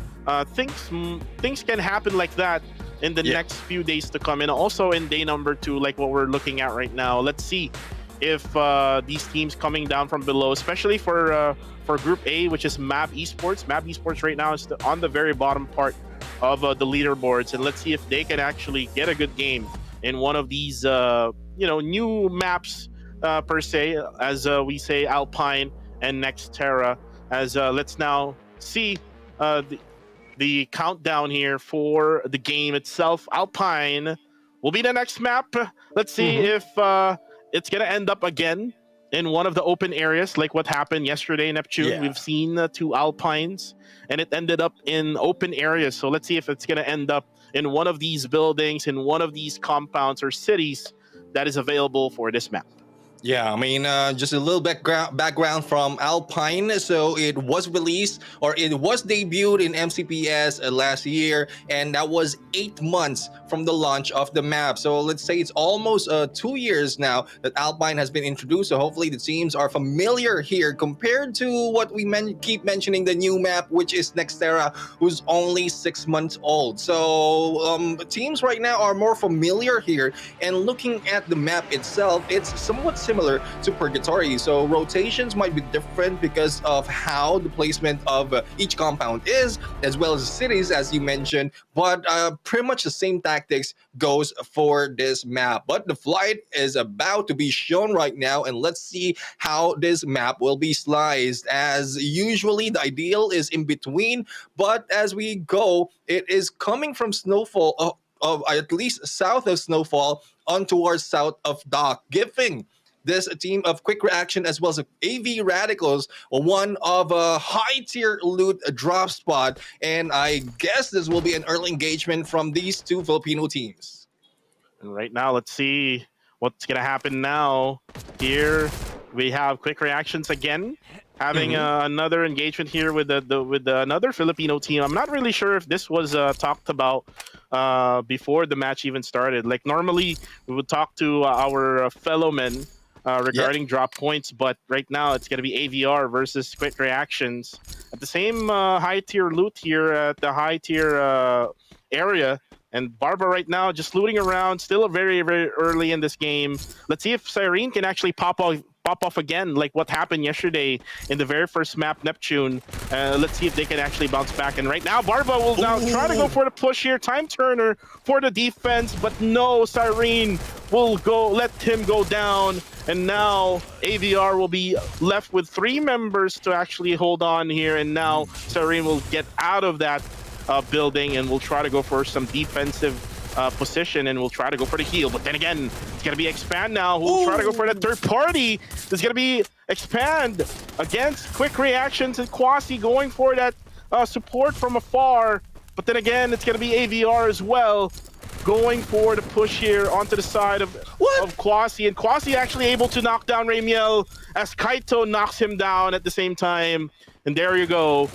things can happen like that in the next few days to come, and also in day number 2, like what we're looking at right now. Let's see if these teams coming down from below, especially for Group A, which is MAB Esports. MAB Esports right now is on the very bottom part of the leaderboards, and let's see if they can actually get a good game in one of these new maps per se, as we say, Alpine and Nextera. As let's now see the countdown here for the game itself. Alpine will be the next map. Let's see if it's gonna end up again in one of the open areas, like what happened yesterday in Neptune. We've seen 2 Alpines, and it ended up in open areas. So let's see if it's gonna end up in one of these buildings, in one of these compounds or cities that is available for this map. Yeah, I mean, just a little background from Alpine. So it was released, or it was debuted in MCPS last year, and that was 8 months from the launch of the map. So let's say it's almost 2 years now that Alpine has been introduced. So hopefully the teams are familiar here compared to what we keep mentioning, the new map, which is Nextera, who's only 6 months old. So teams right now are more familiar here, and looking at the map itself, it's somewhat similar to Purgatory. So rotations might be different because of how the placement of each compound is, as well as the cities, as you mentioned, but pretty much the same tactics goes for this map. But the flight is about to be shown right now, and let's see how this map will be sliced. As usually, the ideal is in between, but as we go, it is coming from Snowfall, of at least south of Snowfall on towards south of Dock, giving this team of Quick Reaction as well as AV Radicals one of a high-tier loot drop spot, and I guess this will be an early engagement from these 2 Filipino teams. And right now, let's see what's gonna happen now. Here we have Quick Reactions again, having another engagement here with another Filipino team. I'm not really sure if this was talked about before the match even started. Like normally, we would talk to our fellow men regarding drop points, but right now it's going to be AVR versus Quick Reactions at the same high tier loot here at the high tier area. And Barba right now just looting around, still very, very early in this game. Let's see if Cyrene can actually pop off again, like what happened yesterday in the very first map, Neptune. Let's see if they can actually bounce back. And right now, Barba will now try to go for the push here. Time Turner for the defense, but no, Cyrene will let him go down. And now AVR will be left with 3 members to actually hold on here. And now Cyrene will get out of that building, and we'll try to go for some defensive position, and we'll try to go for the heal. But then again, it's going to be Expand now, who will try to go for the third party. It's going to be Expand against Quick Reactions, and Kwasi going for that support from afar. But then again, it's going to be AVR as well, going for the push here onto the side of Kwasi. And Kwasi actually able to knock down Ramiel as Kaito knocks him down at the same time. And there you go.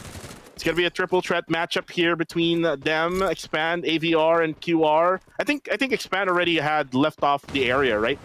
It's going to be a triple threat matchup here between them, Expand, AVR, and QR. I think Expand already had left off the area, right?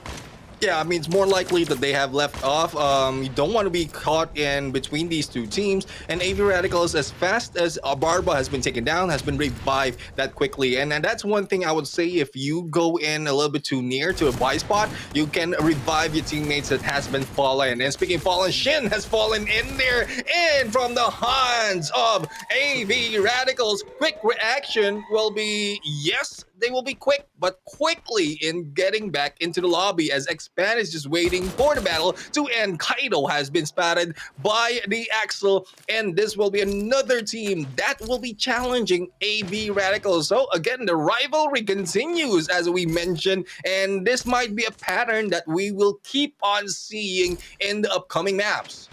Yeah, I mean, it's more likely that they have left off. You don't want to be caught in between these two teams. And AV Radicals, as fast as Barba has been taken down, has been revived that quickly. And that's one thing I would say, if you go in a little bit too near to a buy spot, you can revive your teammates that has been fallen. And speaking of fallen, Shin has fallen in there. And from the hands of AV Radicals, quick reaction will be, yes, they will be quick, but quickly in getting back into the lobby, as Expand is just waiting for the battle to end. Kaido has been spotted by the Axel, and this will be another team that will be challenging AV Radicals. So again, the rivalry continues, as we mentioned, and this might be a pattern that we will keep on seeing in the upcoming maps.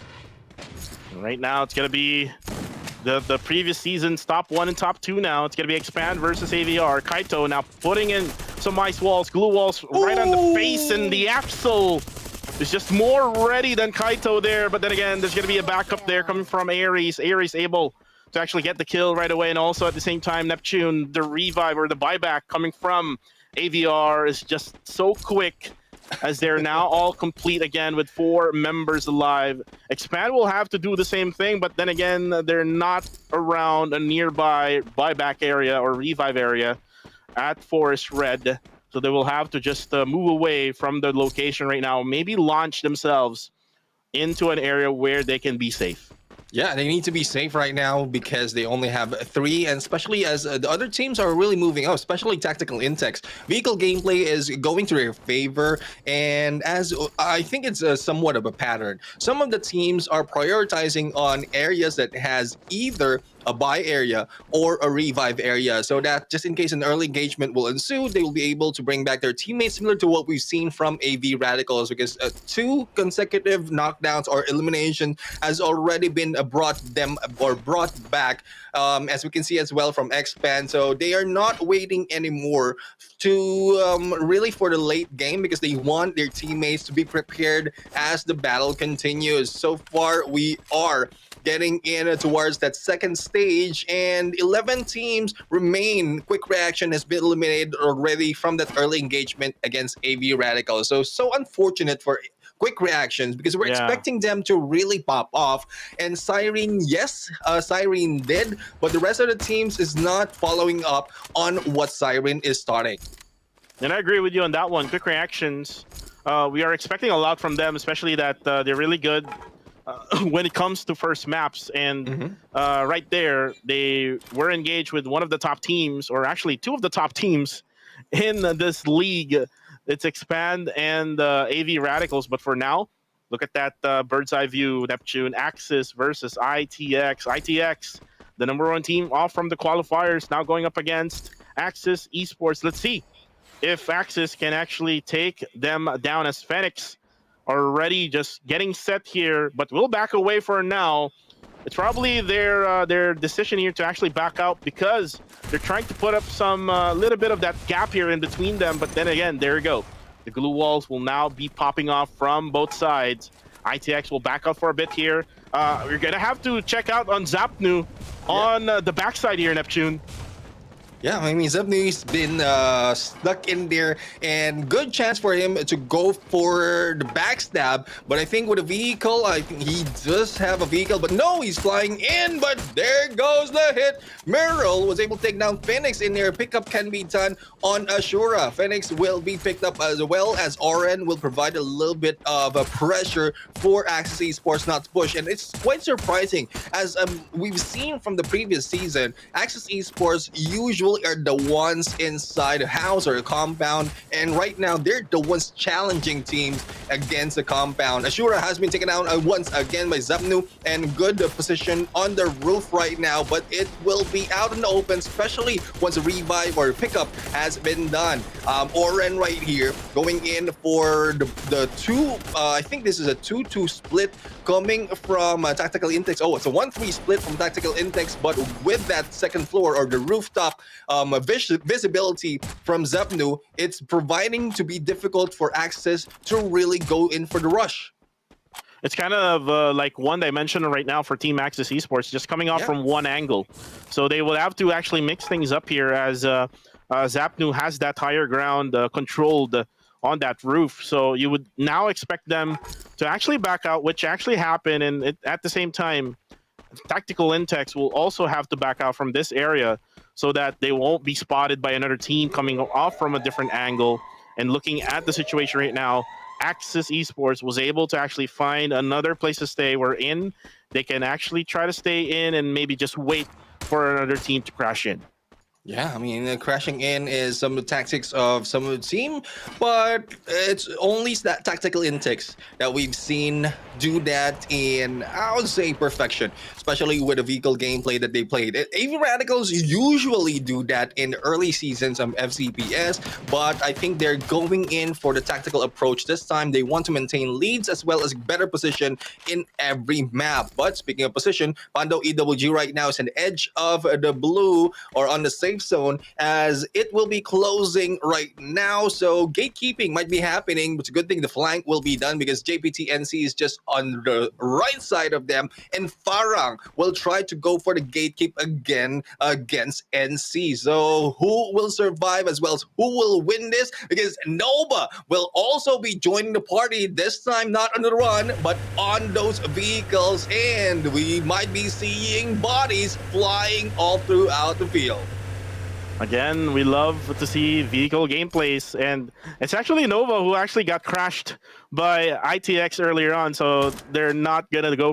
Right now, it's going to be the previous season's top 1 and top 2 now. It's going to be Expand versus AVR. Kaito now putting in some ice walls, glue walls right on the face, and the Axel is just more ready than Kaito there. But then again, there's going to be a backup there coming from Ares. Ares able to actually get the kill right away, and also at the same time, Neptune, the revive or the buyback coming from AVR is just so quick, as they're now all complete again with 4 members alive. Expand will have to do the same thing, but then again, they're not around a nearby buyback area or revive area at Forest Red. So they will have to just move away from the location right now, maybe launch themselves into an area where they can be safe. Yeah, they need to be safe right now because they only have 3, and especially as the other teams are really moving up, especially Tactical Intex. Vehicle gameplay is going to their favor, and as I think it's somewhat of a pattern. Some of the teams are prioritizing on areas that has either a buy area or a revive area, so that just in case an early engagement will ensue, they will be able to bring back their teammates, similar to what we've seen from AV Radicals, because 2 consecutive knockdowns or elimination has already been brought back, as we can see as well from Expand. So they are not waiting anymore to really for the late game, because they want their teammates to be prepared as the battle continues. So far, we are getting in towards that second stage, and 11 teams remain. Quick Reaction has been eliminated already from that early engagement against AV Radicals. So unfortunate for Quick Reactions, because we're expecting them to really pop off. And Siren, yes, Siren did, but the rest of the teams is not following up on what Siren is starting. And I agree with you on that one. Quick Reactions, we are expecting a lot from them, especially that they're really good when it comes to first maps. And right there, they were engaged with one of the top teams, or actually 2 of the top teams in this league. It's Expand and AV Radicals. But for now, look at that bird's eye view. Neptune, Axis versus ITX. ITX, the #1 team off from the qualifiers, now going up against Axis Esports. Let's see if Axis can actually take them down, as Phoenix already just getting set here, but we'll back away for now. It's probably their decision here to actually back out, because they're trying to put up some little bit of that gap here in between them. But then again, there you go. The glue walls will now be popping off from both sides. ITX will back up for a bit here. We're gonna have to check out on Zapnu on the backside here, Neptune. Yeah, I mean, Zebni's been stuck in there, and good chance for him to go for the backstab. But I think with a vehicle, I think he does have a vehicle, but no, he's flying in, but there goes the hit. Merrill was able to take down Phoenix in there. Pickup can be done on Ashura. Phoenix will be picked up, as well as Oren will provide a little bit of a pressure for Axis Esports not to push. And it's quite surprising, as we've seen from the previous season, Axis Esports usually are the ones inside a house or a compound, and right now they're the ones challenging teams against the compound. Ashura has been taken out once again by Zapnu, and good position on the roof right now, but it will be out in the open, especially once a revive or pickup has been done. Oren right here going in for the 2, I think this is a 2-2 split coming from Tactical Intex. Oh, it's a 1-3 split from Tactical Intex, but with that second floor or the rooftop visibility from Zapnu, it's providing to be difficult for Axis to really go in for the rush. It's kind of like one-dimensional right now for Team Axis Esports, just coming off from one angle. So they will have to actually mix things up here, as Zapnu has that higher ground controlled on that roof. So you would now expect them to actually back out, which actually happened. And at the same time, tactical Intex will also have to back out from this area so that they won't be spotted by another team coming off from a different angle. And looking at the situation right now, Axis Esports was able to actually find another place to stay wherein they can actually try to stay in and maybe just wait for another team to crash in. Yeah, I mean, crashing in is some of the tactics of some of the team, but it's only that tactical intakes that we've seen do that in, I would say, perfection, especially with the vehicle gameplay that they played. AV Radicals usually do that in early seasons of FCPS, but I think they're going in for the tactical approach this time. They want to maintain leads as well as better position in every map. But speaking of position, Pando EWG right now is an edge of the blue or on the safe zone as it will be closing right now. So gatekeeping might be happening, but it's a good thing the flank will be done because JPT NC is just on the right side of them, and Farang will try to go for the gatekeep again against NC. So who will survive as well as who will win this? Because Nova will also be joining the party, this time not on the run but on those vehicles, and we might be seeing bodies flying all throughout the field. Again, we love to see vehicle gameplays, and it's actually Nova who actually got crashed by ITX earlier on, so they're not gonna go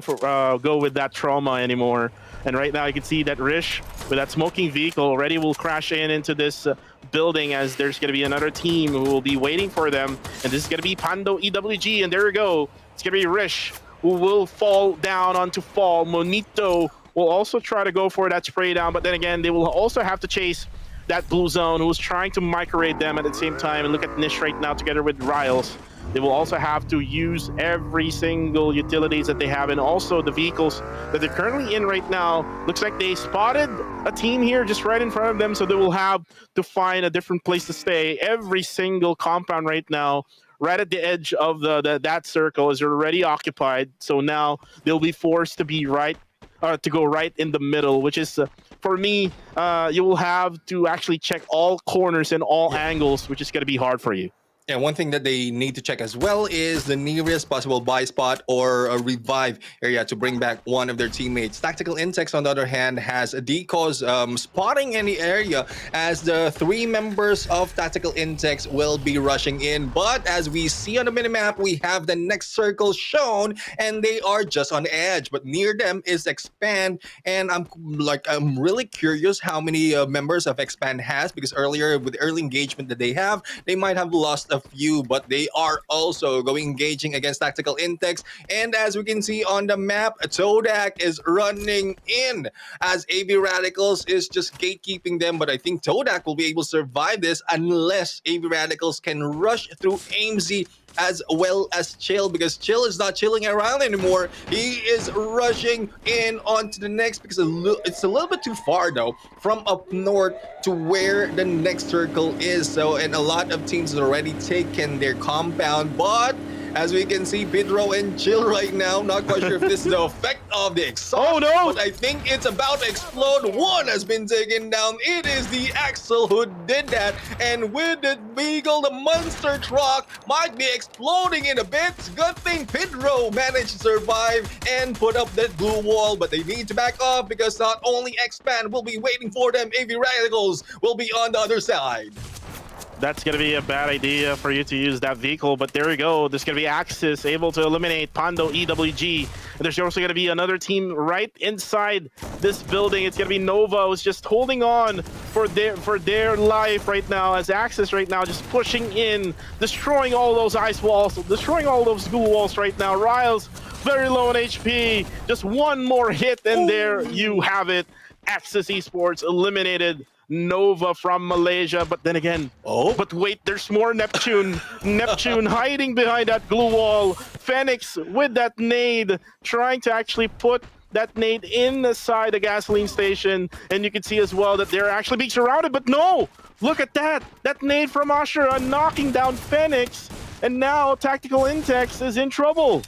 with that trauma anymore. And right now, you can see that Rish with that smoking vehicle already will crash into this building, as there's gonna be another team who will be waiting for them, and this is gonna be Pando EWG, and there we go. It's gonna be Rish who will fall down onto Fall. Monito will also try to go for that spray down, but then again, they will also have to chase that blue zone who's trying to microwave them at the same time. And look at Nish right now together with Riles. They will also have to use every single utilities that they have, and also the vehicles that they're currently in right now. Looks like they spotted a team here just right in front of them, so they will have to find a different place to stay. Every single compound right now, right at the edge of that circle, is already occupied. So now they'll be forced to be to go right in the middle, which is for me, you will have to actually check all corners and all angles, which is going to be hard for you. And one thing that they need to check as well is the nearest possible buy spot or a revive area to bring back one of their teammates. Tactical Intex, on the other hand, has a decos spotting in the area as the 3 members of Tactical Intex will be rushing in. But as we see on the minimap, we have the next circle shown, and they are just on edge. But near them is Expand, and I'm really curious how many members of Expand has, because earlier with the early engagement that they have, they might have lost a few, but they are also going engaging against Tactical Intex. And as we can see on the map, Todak is running in as AV Radicals is just gatekeeping them, but I think Todak will be able to survive this unless AV Radicals can rush through AIMZ as well as Chill, because Chill is not chilling around anymore. He is rushing in onto the next, because it's a little bit too far though from up north to where the next circle is. So, and a lot of teams have already taken their compound, but as we can see, Pedro and Chill right now, not quite sure if this is the effect of the exhaust. Oh no! But I think it's about to explode. One has been taken down. It is the Axel who did that. And with the vehicle, the monster truck might be exploding in a bit. Good thing Pedro managed to survive and put up that blue wall. But they need to back off because not only Expand will be waiting for them, AV Radicals will be on the other side. That's going to be a bad idea for you to use that vehicle, but there we go. There's going to be Axis able to eliminate Pando EWG. And there's also going to be another team right inside this building. It's going to be Nova, who's just holding on for their life right now, as Axis right now just pushing in, destroying all those ice walls, destroying all those goo walls right now. Riles very low on HP. Just one more hit, and there you have it. Axis Esports eliminated Nova from Malaysia. But then again, but wait, there's more Neptune. Neptune hiding behind that glue wall. Phoenix with that nade, trying to actually put that nade inside the gasoline station. And you can see as well that they're actually being surrounded, but no! Look at that! That nade from Ashura knocking down Phoenix. And now Tactical Intex is in trouble.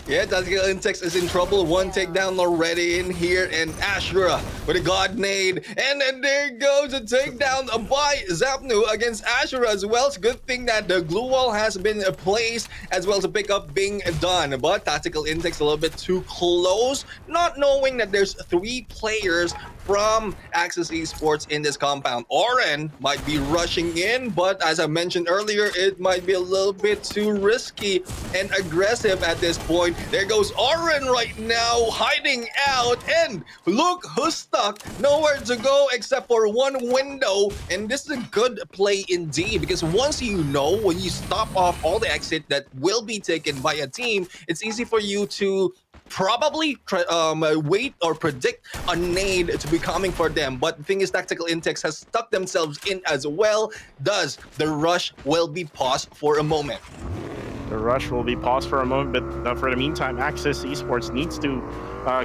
Yeah, Tactical Insects is in trouble. One takedown already in here, and Ashura with a God Nade. And then there goes a takedown by Zapnu against Ashura as well. It's a good thing that the glue wall has been placed as well as a pickup being done. But Tactical Insects a little bit too close, not knowing that there's 3 players from Axis Esports in this compound. Oren might be rushing in, but as I mentioned earlier, it might be a little bit too risky and aggressive at this point. There goes Oren right now, hiding out, and look who's stuck. Nowhere to go except for one window, and this is a good play indeed, because once you know, when you stop off all the exit that will be taken by a team, it's easy for you to probably wait or predict a nade to be coming for them. But the thing is, Tactical Insects has stuck themselves in as well. Thus, the rush will be paused for a moment. The rush will be paused for a moment, but for the meantime, Axis Esports needs to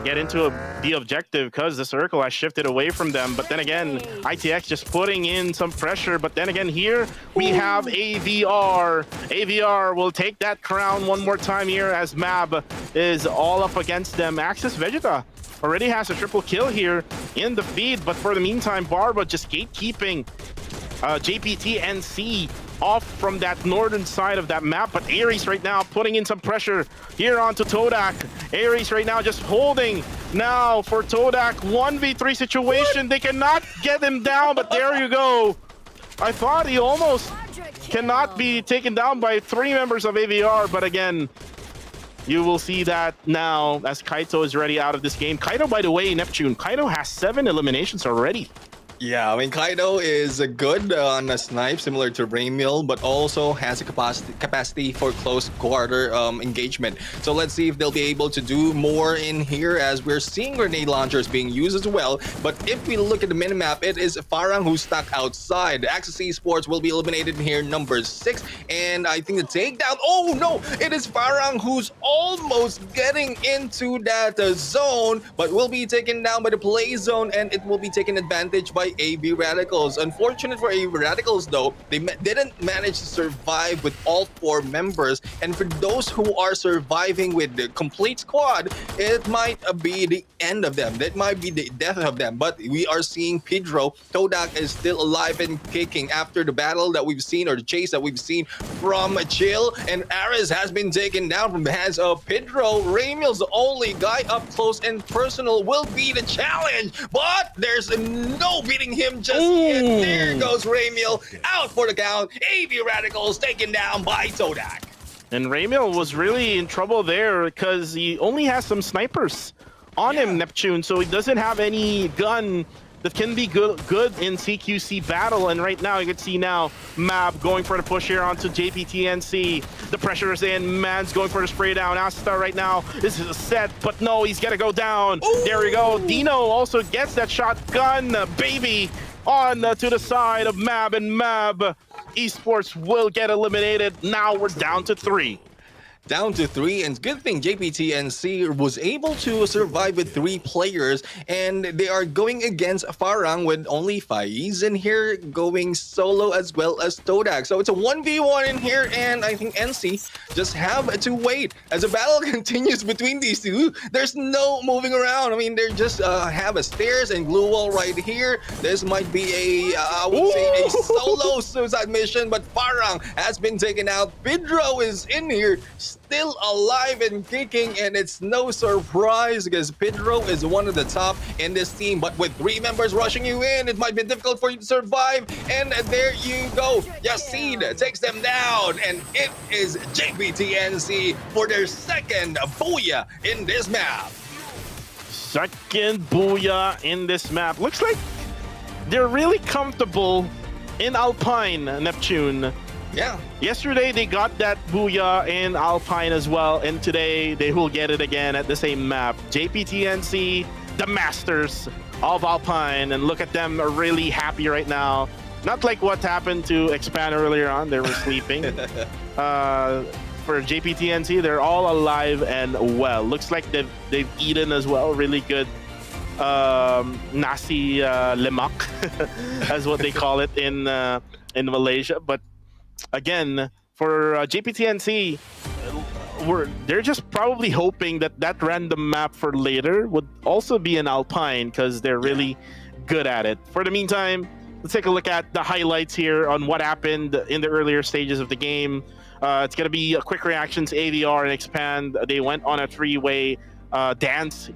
get into the objective because the circle has shifted away from them. But then again, ITX just putting in some pressure. But then again, here we have AVR. AVR will take that crown one more time here as Mab is all up against them. Axis Vegeta already has a triple kill here in the feed, but for the meantime, Barba just gatekeeping JPT and C off from that northern side of that map. But Ares right now putting in some pressure here onto Todak. Ares right now just holding now for Todak. 1v3 situation. They cannot get him down, but there you go. I thought he almost cannot be taken down by 3 members of AVR, but again, you will see that now as Kaito is ready out of this game. Kaito, by the way, Neptune, Kaito has 7 eliminations already. Yeah, I mean, Kaido is good on a snipe, similar to Raimiel, but also has a capacity for close quarter engagement. So let's see if they'll be able to do more in here, as we're seeing grenade launchers being used as well. But if we look at the minimap, it is Farang who's stuck outside. Axis Esports will be eliminated in here, number 6. And I think the takedown, oh no, it is Farang who's almost getting into that zone, but will be taken down by the play zone, and it will be taken advantage by AV Radicals. Unfortunate for AV Radicals though, they didn't manage to survive with all 4 members, and for those who are surviving with the complete squad, it might be the end of them. That might be the death of them. But we are seeing Pedro. Todak is still alive and kicking after the battle that we've seen, or the chase that we've seen from Chill, and Ares has been taken down from the hands of Pedro. Raimiel's the only guy up close and personal, will be the challenge, but there's no beating him just yet. There goes Raimiel out for the count. AV Radicals taken down by Todak. And Raimiel was really in trouble there because he only has some snipers on him, Neptune, so he doesn't have any gun that can be good in CQC battle. And right now you can see now Mab going for the push here onto JPTNC. The pressure is in. Man's going for the spray down. Asta right now is set, but no, he's gonna go down. Ooh. There we go. Dino also gets that shotgun, baby, on to the side of Mab, and Mab Esports will get eliminated. Now we're down to 3. Down to 3, and good thing JPTNC was able to survive with 3 players, and they are going against Farang with only Faiz in here, going solo as well as Todak. So it's a 1v1 in here, and I think NC just have to wait as the battle continues between these two. There's no moving around. I mean, they just have a stairs and glue wall right here. This might be a, I would say, a solo suicide mission, but Farang has been taken out. Pedro is in here, still alive and kicking, and it's no surprise because Pedro is one of the top in this team. But with 3 members rushing you in, it might be difficult for you to survive. And there you go. Yacine takes them down, and it is JPTNC for their second booyah in this map. Second booyah in this map. Looks like they're really comfortable in Alpine, Neptune. Yeah. Yesterday they got that booyah in Alpine as well, and today they will get it again at the same map. JPTNC, the masters of Alpine, and look at them, are really happy right now. Not like what happened to Expand earlier on, they were sleeping. For JPTNC, they're all alive and well. Looks like they've eaten as well, really good nasi lemak, as what they call it in Malaysia. But again, for JPTNC, they're just probably hoping that that random map for later would also be an Alpine because they're really good at it. For the meantime, let's take a look at the highlights here on what happened in the earlier stages of the game. It's going to be a quick reactions, AVR, and Expand. They went on a three-way dance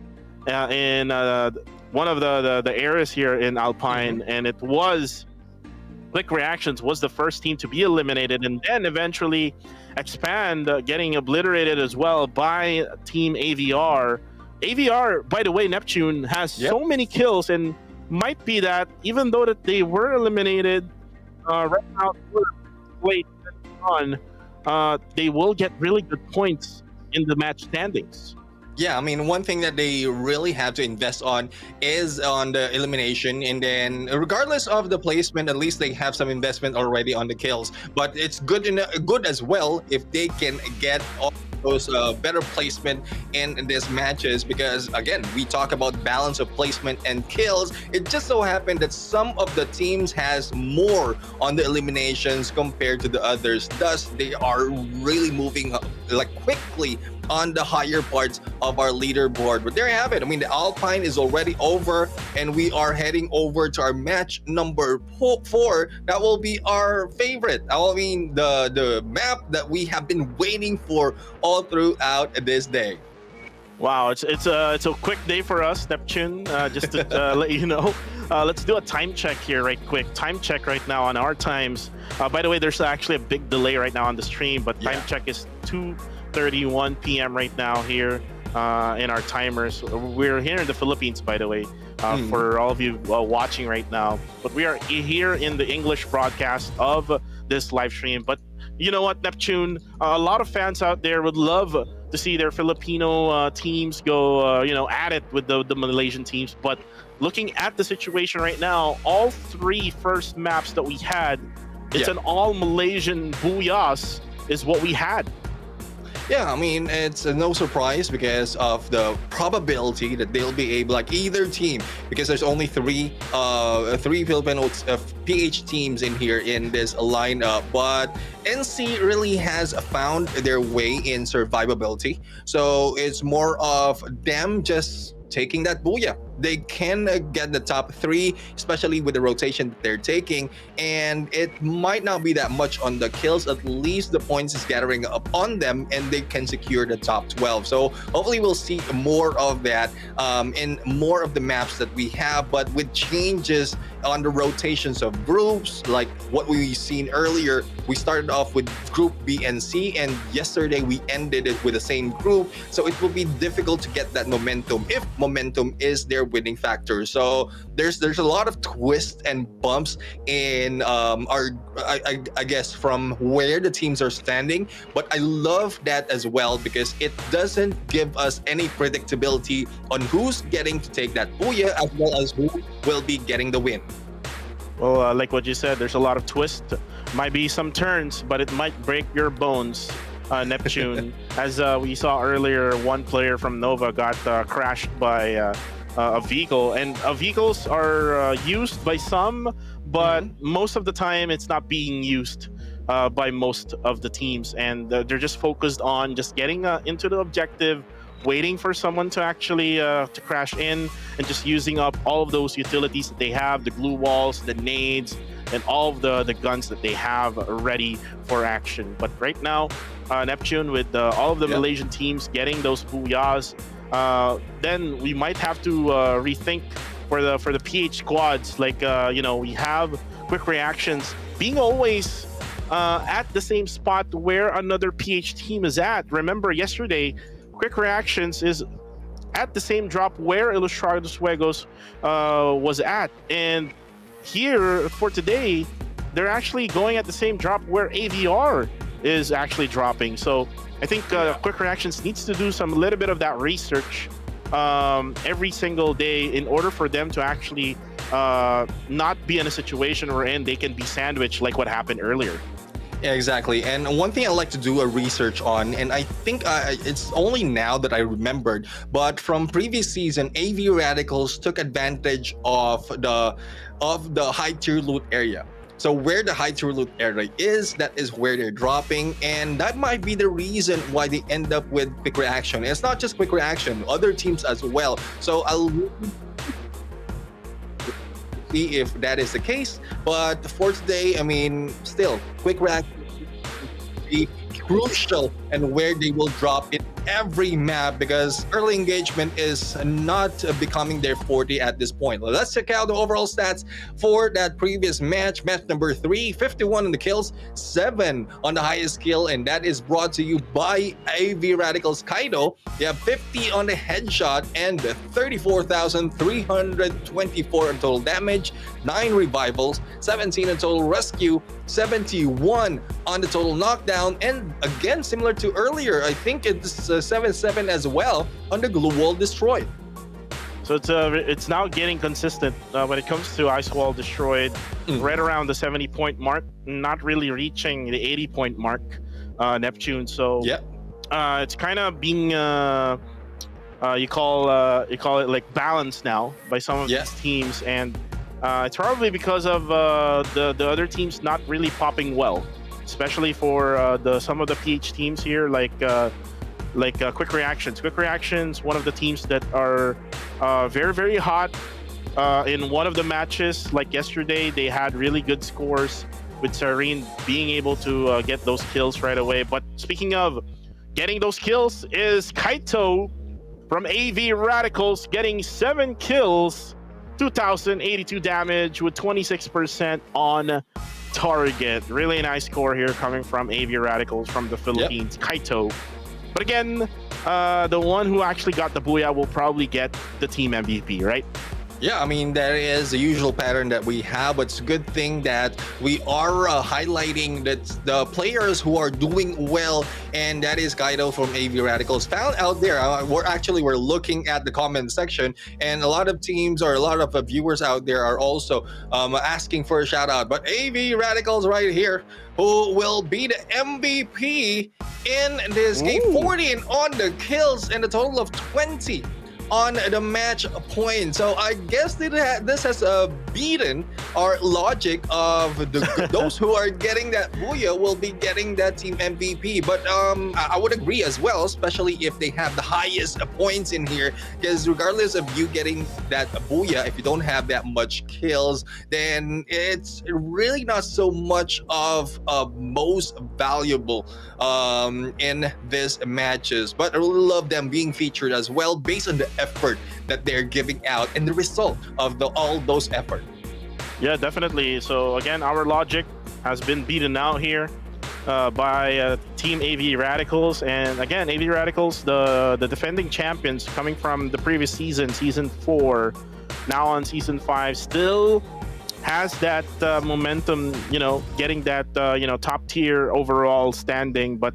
in one of the areas here in Alpine, and it was Quick Reactions was the first team to be eliminated, and then eventually Expand getting obliterated as well by Team AVR. AVR, by the way, Neptune has so many kills, and might be that even though that they were eliminated right now, wait on, they will get really good points in the match standings. Yeah, I mean, one thing that they really have to invest on is on the elimination, and then regardless of the placement, at least they have some investment already on the kills. But it's good as well if they can get all those better placement in these matches, because again, we talk about balance of placement and kills. It just so happened that some of the teams has more on the eliminations compared to the others. Thus, they are really moving like quickly on the higher parts of our leaderboard. But there you have it. I mean, the Alpine is already over, and we are heading over to our match number 4. That will be our favorite. I mean, the map that we have been waiting for all throughout this day. Wow, it's a quick day for us, Neptune. Just to let you know, let's do a time check here, right quick. Time check right now on our times. By the way, there's actually a big delay right now on the stream, but time check is 2:31 p.m. right now here in our timers. We're here in the Philippines, by the way, for all of you watching right now. But we are here in the English broadcast of this live stream. But you know what, Neptune? A lot of fans out there would love to see their Filipino teams go, at it with the Malaysian teams. But looking at the situation right now, all 3 first maps that we had, it's an all Malaysian booyahs is what we had. Yeah, I mean, it's no surprise because of the probability that they'll be able, like either team, because there's only three Filipino PH teams in here in this lineup. But NC really has found their way in survivability. So it's more of them just taking that booyah. They can get the top 3, especially with the rotation that they're taking, and it might not be that much on the kills. At least the points is gathering up on them, and they can secure the top 12. So hopefully we'll see more of that in more of the maps that we have, but with changes on the rotations of groups, like what we've seen earlier. We started off with Group B and C, and yesterday we ended it with the same group. So it will be difficult to get that momentum if momentum is their winning factor. So there's a lot of twists and bumps in I guess from where the teams are standing. But I love that as well, because it doesn't give us any predictability on who's getting to take that booyah as well as who will be getting the win. Well, like what you said, there's a lot of twists. Might be some turns, but it might break your bones, Neptune. As we saw earlier, one player from Nova got crashed by a vehicle, and vehicles are used by some, but most of the time it's not being used by most of the teams, and they're just focused on just getting into the objective, waiting for someone to actually to crash in, and just using up all of those utilities that they have, the glue walls, the nades, and all of the guns that they have ready for action. But right now, Neptune, with all of the Malaysian teams getting those booyahs, then we might have to rethink for the PH squads. Like we have Quick Reactions being always at the same spot where another PH team is at. Remember yesterday, Quick Reactions is at the same drop where Ilustrados Juegos was at, and here for today they're actually going at the same drop where AVR is actually dropping. So I think Quick Reactions needs to do a little bit of that research every single day in order for them to actually not be in a situation wherein they can be sandwiched like what happened earlier. Yeah, exactly. And one thing I like to do a research on, and I think it's only now that I remembered, but from previous season, AV Radicals took advantage of the high tier loot area. So where the high tier loot area is, that is where they're dropping, and that might be the reason why they end up with quick reaction. It's not just quick reaction, other teams as well. So I'll see if that is the case. But for today, I mean, still quick reaction be crucial and where they will drop in every map, because early engagement is not becoming their forte at this point. Let's check out the overall stats for that previous match. Match number 3, 51 on the kills, 7 on the highest kill, and that is brought to you by AV Radicals Kaido. You have 50 on the headshot and 34,324 in total damage, 9 revivals, 17 in total rescue, 71 on the total knockdown, and again, similar to earlier, I think it's 7-7 as well on the glue wall destroyed. So it's now getting consistent when it comes to ice wall destroyed, right around the 70-point mark, not really reaching the 80-point mark, Neptune. So yeah, it's kind of being you call it like balanced now by some of these teams, and it's probably because of the other teams not really popping well, especially for some of the PH teams here, like Quick Reactions. Quick Reactions, one of the teams that are very, very hot. In one of the matches, like yesterday, they had really good scores with Serene being able to get those kills right away. But speaking of getting those kills, is Kaito from AV Radicals getting 7 kills, 2,082 damage with 26% on target. Really nice score here coming from AV Radicals from the Philippines. Kaito. But again, the one who actually got the booyah will probably get the team MVP, right? Yeah, I mean, that is the usual pattern that we have, but it's a good thing that we are highlighting that the players who are doing well, and that is Kaido from AV Radicals. Found out there, we're looking at the comment section, and a lot of teams or a lot of viewers out there are also asking for a shout out. But AV Radicals right here, who will be the MVP in this game, 40 on the kills and a total of 20 on the match point. So I guess this has beaten our logic of those who are getting that booyah will be getting that team MVP. But I would agree as well, especially if they have the highest points in here, because regardless of you getting that booyah, if you don't have that much kills, then it's really not so much of most valuable in this matches. But I really love them being featured as well based on the effort that they're giving out and the result of all those efforts. Yeah, definitely. So again, our logic has been beaten out here by Team AV Radicals. And again, AV Radicals, the defending champions coming from the previous season, Season 4, now on Season 5, still has that momentum, getting that, top tier overall standing. But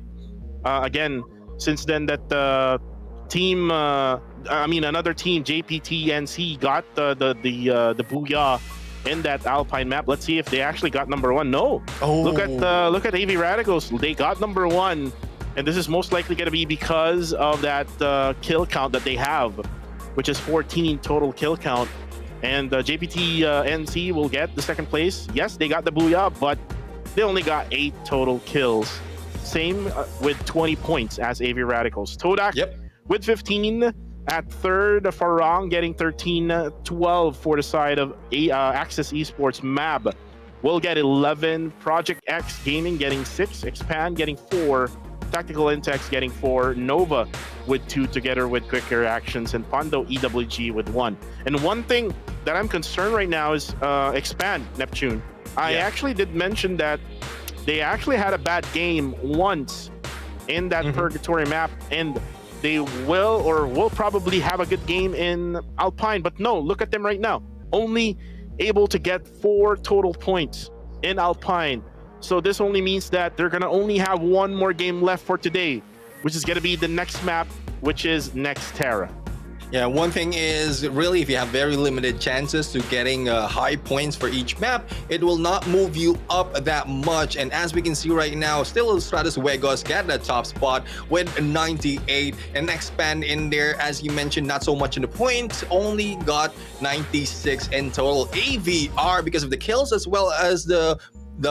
again, since then that team, another team, JPTNC, got the booyah in that Alpine map. Let's see if they actually got number 1. No. Look at AV Radicals. They got number 1, and this is most likely going to be because of that kill count that they have, which is 14 total kill count. And JPTNC will get the second place. Yes, they got the booyah, but they only got 8 total kills. Same with 20 points as AV Radicals. Todak with 15 at third. Farang getting 13. 12 for the side of Access Esports. Mab will get 11. Project X Gaming getting 6. Expand getting 4. Tactical Intex getting 4. Nova with 2 together with Quick Reactions, and Pondo EWG with 1. And one thing that I'm concerned right now is Expand Neptune. I actually did mention that they actually had a bad game once in that Purgatory map, and they will probably have a good game in Alpine. But no, look at them right now. Only able to get 4 total points in Alpine. So this only means that they're going to only have 1 more game left for today, which is going to be the next map, which is Next Terra. Yeah, one thing is really if you have very limited chances to getting high points for each map, it will not move you up that much. And as we can see right now, still Stratus Wegos get the top spot with 98 and Expand in there, as you mentioned, not so much in the points, only got 96 in total. AVR, because of the kills as well as the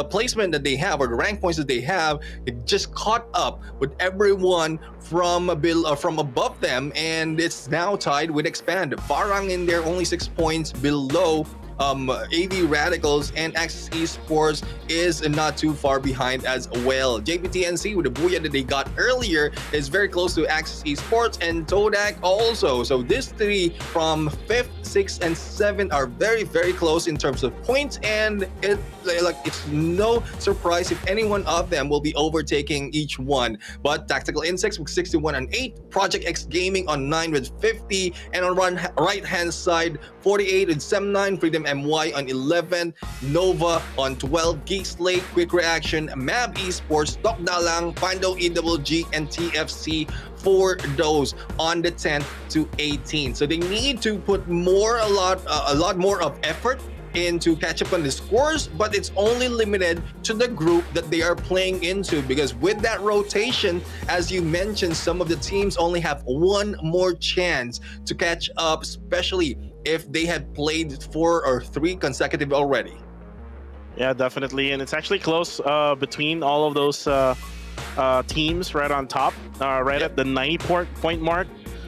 placement that they have or the rank points that they have, it just caught up with everyone from above them, and it's now tied with Expand. Farang in there only 6 points below AV Radicals, and Axis Esports is not too far behind as well. JPTNC with the Booyah that they got earlier is very close to Axis Esports, and Todak also. So these three from 5th, 6th, and 7th are very, very close in terms of points, and it's no surprise if any one of them will be overtaking each one. But Tactical Insects with 61 and 8, Project X Gaming on 9 with 50, and on right hand side 48 and 79, Freedom MY on 11, Nova on 12, Geek Slate, Quick Reaction, Mab Esports, Tok Dalang, Pando EWG, and TFC for those on the 10th to 18. So they need to put a lot more of effort in to catch up on the scores, but it's only limited to the group that they are playing into, because with that rotation, as you mentioned, some of the teams only have one more chance to catch up, especially if they had played 4 or 3 consecutive already. Yeah, definitely, and it's actually close between all of those teams right on top, right at the 90 point mark.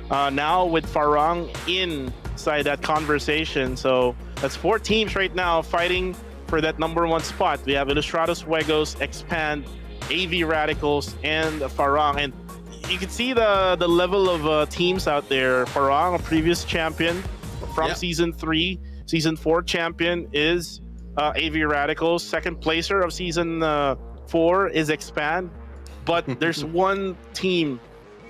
Now with Farang inside that conversation, so that's 4 teams right now fighting for that number 1 spot. We have Ilustrados Wegos, Expand, AV Radicals, and Farang, and you can see the level of teams out there. Farang, a previous champion from season 3, season 4 champion is AV Radicals. Second placer of season 4 is Expand. But there's one team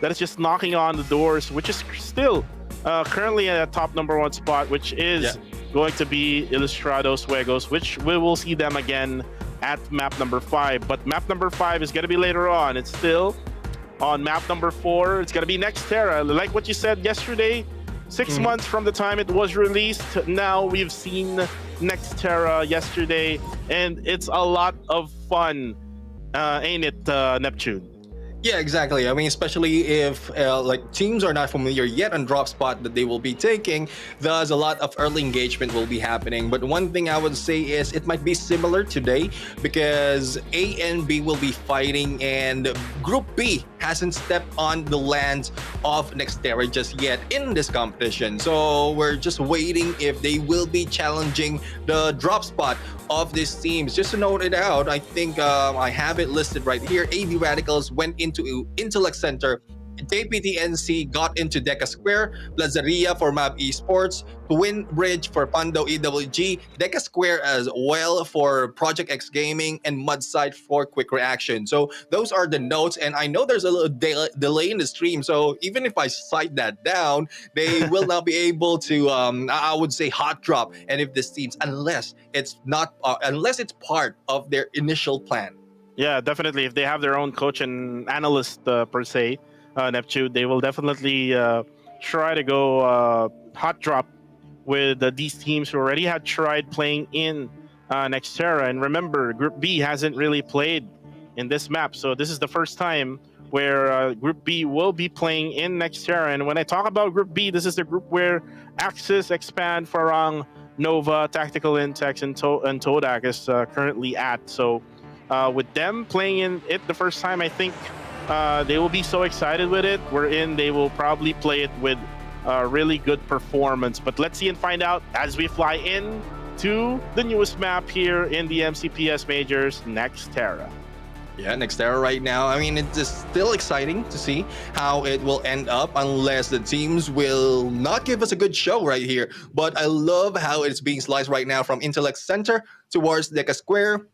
that is just knocking on the doors, which is still currently at top number 1 spot, which is going to be Ilustrados Wegos, which we will see them again at map number 5. But map number 5 is going to be later on. It's still on map number 4. It's going to be Nextera. Like what you said yesterday, 6 months from the time it was released, now we've seen Nextera yesterday, and it's a lot of fun, ain't it, Neptune? Yeah, exactly. I mean, especially if teams are not familiar yet on drop spot that they will be taking, thus a lot of early engagement will be happening. But one thing I would say is it might be similar today, because A and B will be fighting, and Group B hasn't stepped on the lands of Nextera just yet in this competition. So we're just waiting if they will be challenging the drop spot of these teams. Just to note it out, I think I have it listed right here. AV Radicals went into Intellect Center. JPTNC got into Deca Square, Plazaria for Mab Esports, Twin Bridge for Pando EWG, Deca Square as well for Project X Gaming, and Mudside for Quick Reaction. So those are the notes, and I know there's a little delay in the stream, so even if I cite that down, they will not be able to, I would say, hot drop any of these teams unless it's part of their initial plan. Yeah, definitely. If they have their own coach and analyst per se, Neptune, they will definitely try to go hot drop with these teams who already had tried playing in Nextera. And remember, Group B hasn't really played in this map, so this is the first time where Group B will be playing in Nextera. And when I talk about Group B, this is the group where Axis, Expand, Farang, Nova, Tactical Intex, and Todak is currently at. So with them playing in it the first time, I think they will be so excited with it. They will probably play it with really good performance. But let's see and find out as we fly in to the newest map here in the MCPS Majors, Nextera. Yeah, Nextera right now. I mean, it's still exciting to see how it will end up, unless the teams will not give us a good show right here. But I love how it's being sliced right now from Intellect Center towards Deca Square.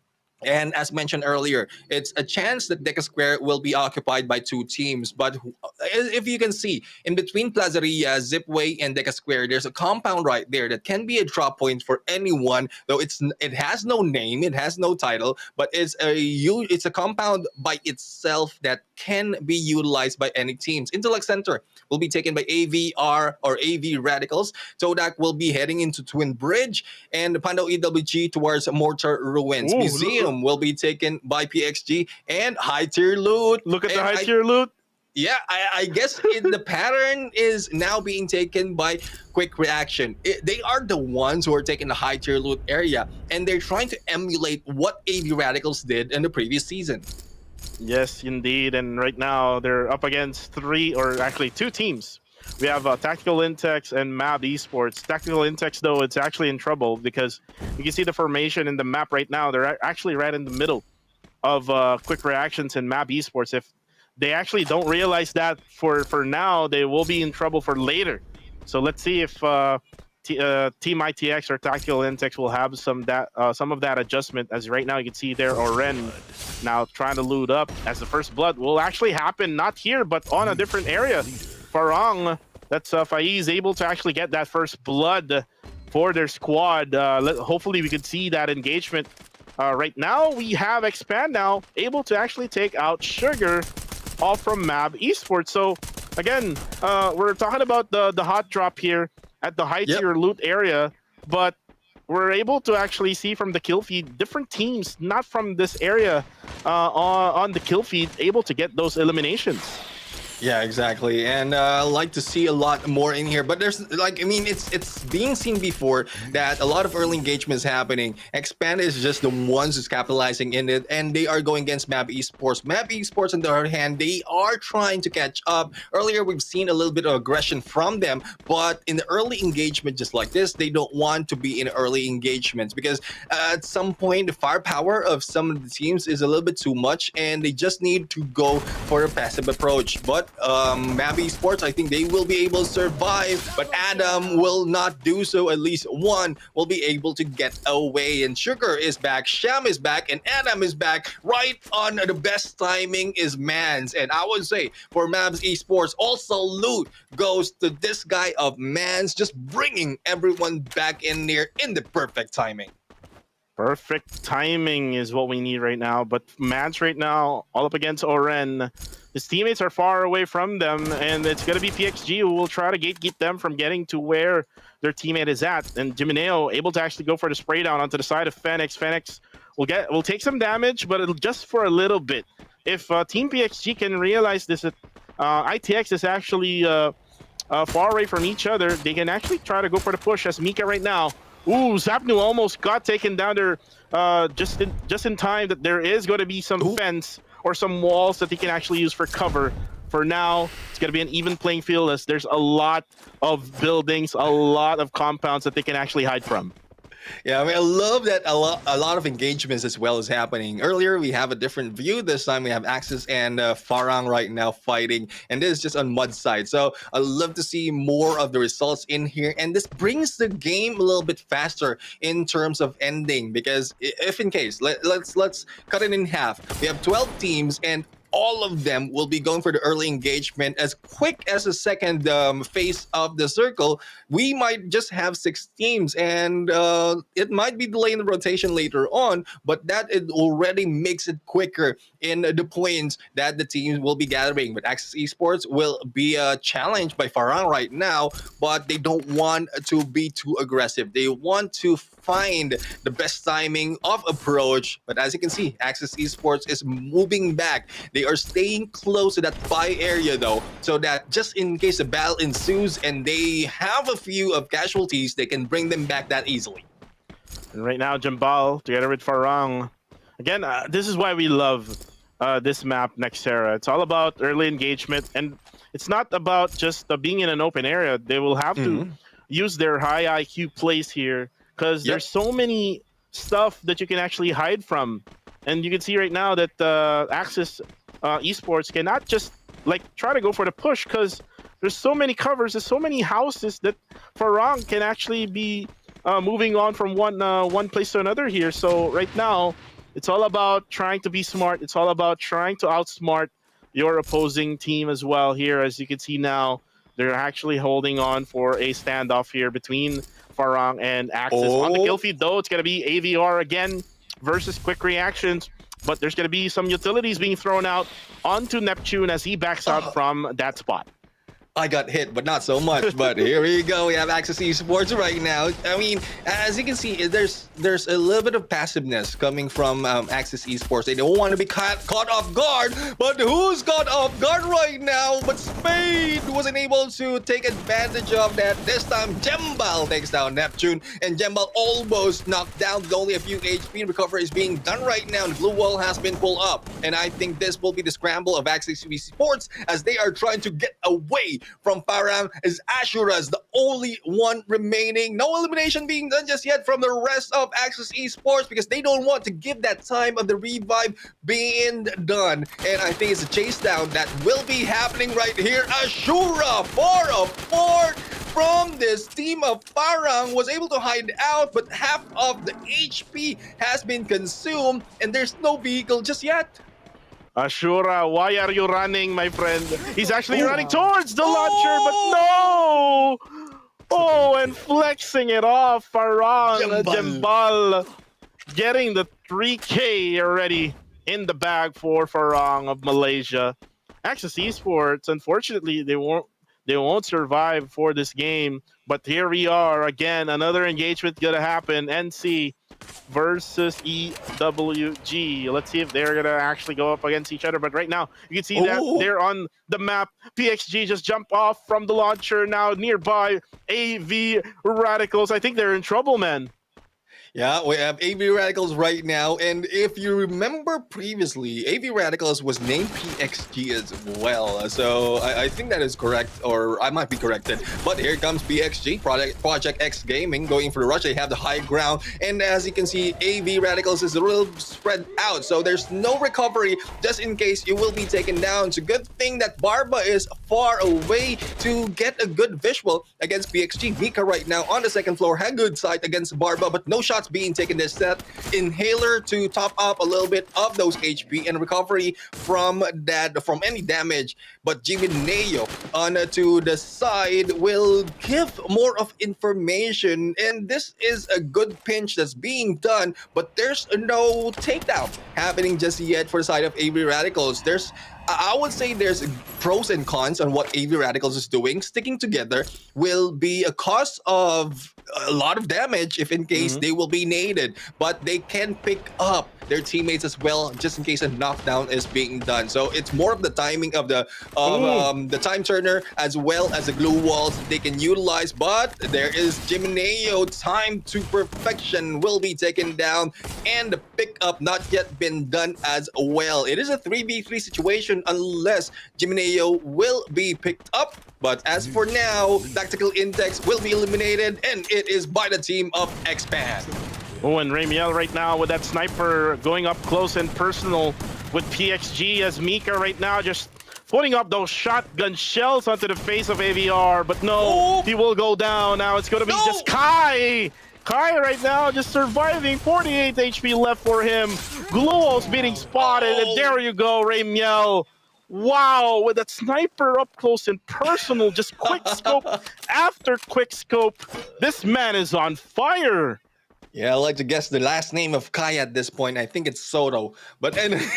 And as mentioned earlier, it's a chance that Deca Square will be occupied by 2 teams. But if you can see, in between Plazaria, Zipway, and Deca Square, there's a compound right there that can be a drop point for anyone. Though it has no name, it has no title, but it's a compound by itself that can be utilized by any teams. Intellect Center will be taken by AVR or AV Radicals. Todak will be heading into Twin Bridge, and Pando EWG towards Mortar Ruins. Ooh, Museum will be taken by PXG and High Tier Loot. Look at the And high tier loot. Yeah, I guess the pattern is now being taken by Quick Reaction. They are the ones who are taking the high tier loot area, and they're trying to emulate what AV Radicals did in the previous season. Yes, indeed. And right now they're up against 2 teams. We have Tactical Intex and Mab Esports. Tactical Intex, though, it's actually in trouble because you can see the formation in the map right now. They're actually right in the middle of Quick Reactions and Mab Esports. If they actually don't realize that for now, they will be in trouble for later. So let's see if Team ITX or Tactical Intex will have some of that adjustment. As right now, you can see there Oren now trying to loot up as the first blood will actually happen, not here, but on a different area. Farang, that's Faiz able to actually get that first blood for their squad. Hopefully we can see that engagement. Right now we have Expand now able to actually take out Sugar all from Mab Esports. So again, we're talking about the hot drop here at the high tier loot area, but we're able to actually see from the kill feed different teams not from this area on the kill feed able to get those eliminations. Yeah, exactly. And I like to see a lot more in here. But there's it's being seen before that a lot of early engagement is happening. Expand is just the ones who's capitalizing in it, and they are going against Map Esports. Map Esports, on the other hand, they are trying to catch up. Earlier, we've seen a little bit of aggression from them, but in the early engagement, just like this, they don't want to be in early engagements because at some point, the firepower of some of the teams is a little bit too much, and they just need to go for a passive approach. But Mab Esports, I think they will be able to survive, but Adam will not do so. At least one will be able to get away. And Sugar is back, Sham is back, and Adam is back. Right on the best timing is Mans. And I would say for Mabs Esports, also loot goes to this guy of Mans, just bringing everyone back in there in the perfect timing. Perfect timing is what we need right now. But Mans right now, all up against Oren. His teammates are far away from them, and it's going to be PXG who will try to gatekeep them from getting to where their teammate is at. And Jimineo able to actually go for the spray down onto the side of Fenix. Fenix will take some damage, but it'll just for a little bit. If Team PXG can realize this, ITX is actually far away from each other, they can actually try to go for the push as Mika right now. Ooh, Zapnu almost got taken down there just in time that there is going to be some fence or some walls that he can actually use for cover. For now, it's going to be an even playing field as there's a lot of buildings, a lot of compounds that they can actually hide from. Yeah, I mean, I love that a lot of engagements as well is happening. Earlier, we have a different view. This time, we have Axis and Farang right now fighting, and this is just on Mud side. So I love to see more of the results in here, and this brings the game a little bit faster in terms of ending. Because if in case, let's cut it in half. We have 12 teams, and all of them will be going for the early engagement as quick as the second phase of the circle. We might just have 6 teams, and it might be delaying the rotation later on, but that it already makes it quicker in the points that the teams will be gathering. But Axis Esports will be challenged by Farang right now, but they don't want to be too aggressive. They want to find the best timing of approach. But as you can see, Axis Esports is moving back. They are staying close to that buy area though, so that just in case the battle ensues and they have a few of casualties, they can bring them back that easily. And right now, Jambal, together with Farang. Again, this is why we love this map, Nextera. It's all about early engagement, and it's not about just being in an open area. They will have to use their high IQ plays here, because there's so many stuff that you can actually hide from. And you can see right now that Axis Esports cannot just try to go for the push, because there's so many covers, there's so many houses that Farang can actually be moving on from one place to another here. So right now, It's all about trying to be smart. It's all about trying to outsmart your opposing team as well here. As you can see now, they're actually holding on for a standoff here between Farang and Axis. On the kill feed, though, it's going to be AVR again versus Quick Reactions. But there's going to be some utilities being thrown out onto Neptune as he backs out from that spot. I got hit, but not so much. But here we go. We have Access Esports right now. I mean, as you can see, there's a little bit of passiveness coming from Access Esports. They don't want to be caught off guard. But who's caught off guard right now? But Spade wasn't able to take advantage of that. This time, Jembal takes down Neptune. And Jembal almost knocked down with only a few HP. Recovery is being done right now. The blue wall has been pulled up. And I think this will be the scramble of Access Esports as they are trying to get away from Farang, as Ashura is the only one remaining. No elimination being done just yet from the rest of Access Esports because they don't want to give that time of the revive being done. And I think it's a chase down that will be happening right here. Ashura, 4 of 4 from this team of Farang, was able to hide out, but half of the HP has been consumed and there's no vehicle just yet. Ashura, why are you running, my friend? He's actually running towards the launcher, but no! Oh, and flexing it off, Farang, Jembal, getting the 3K already in the bag for Farang of Malaysia. Access Esports, unfortunately, they won't survive for this game, but here we are again. Another engagement gonna happen. NC versus EWG. Let's see if they're gonna actually go up against each other. But right now, you can see that they're on the map. PXG just jumped off from the launcher. Now nearby, AV Radicals. I think they're in trouble, man. Yeah, we have AV Radicals right now, and if you remember previously, AV Radicals was named PXG as well, so I think that is correct, or I might be corrected. But here comes PXG, Project X Gaming, going for the rush. They have the high ground, and as you can see, AV Radicals is a little spread out, so there's no recovery just in case you will be taken down. It's a good thing that Barba is far away to get a good visual against PXG. Mika right now on the second floor, had good sight against Barba, but no shots being taken this set. Inhaler to top up a little bit of those HP and recovery from any damage. But Jimineo on to the side will give more of information, and this is a good pinch that's being done, but there's no takedown happening just yet for the side of AV Radicals. I would say there's pros and cons on what AV Radicals is doing. Sticking together will be a cause of a lot of damage if in case they will be naded, but they can pick up their teammates as well just in case a knockdown is being done. So it's more of the timing of the time turner as well as the glue walls they can utilize. But there is Jimineo, time to perfection will be taken down, and the pickup not yet been done as well. It is a 3v3 situation unless Jimineo will be picked up. But as for now, Tactical Index will be eliminated, and it is by the team of Expand. Oh, and Ramiel right now with that sniper going up close and personal with PXG, as Mika right now just putting up those shotgun shells onto the face of AVR. But no, he will go down. Now it's going to be just Kai. Kai right now just surviving, 48 HP left for him. Gluo's being spotted, and there you go, Ramiel. Wow, with that sniper up close and personal, just quick scope after quick scope. This man is on fire. Yeah, I like to guess the last name of Kai at this point. I think it's Soto. But anyways,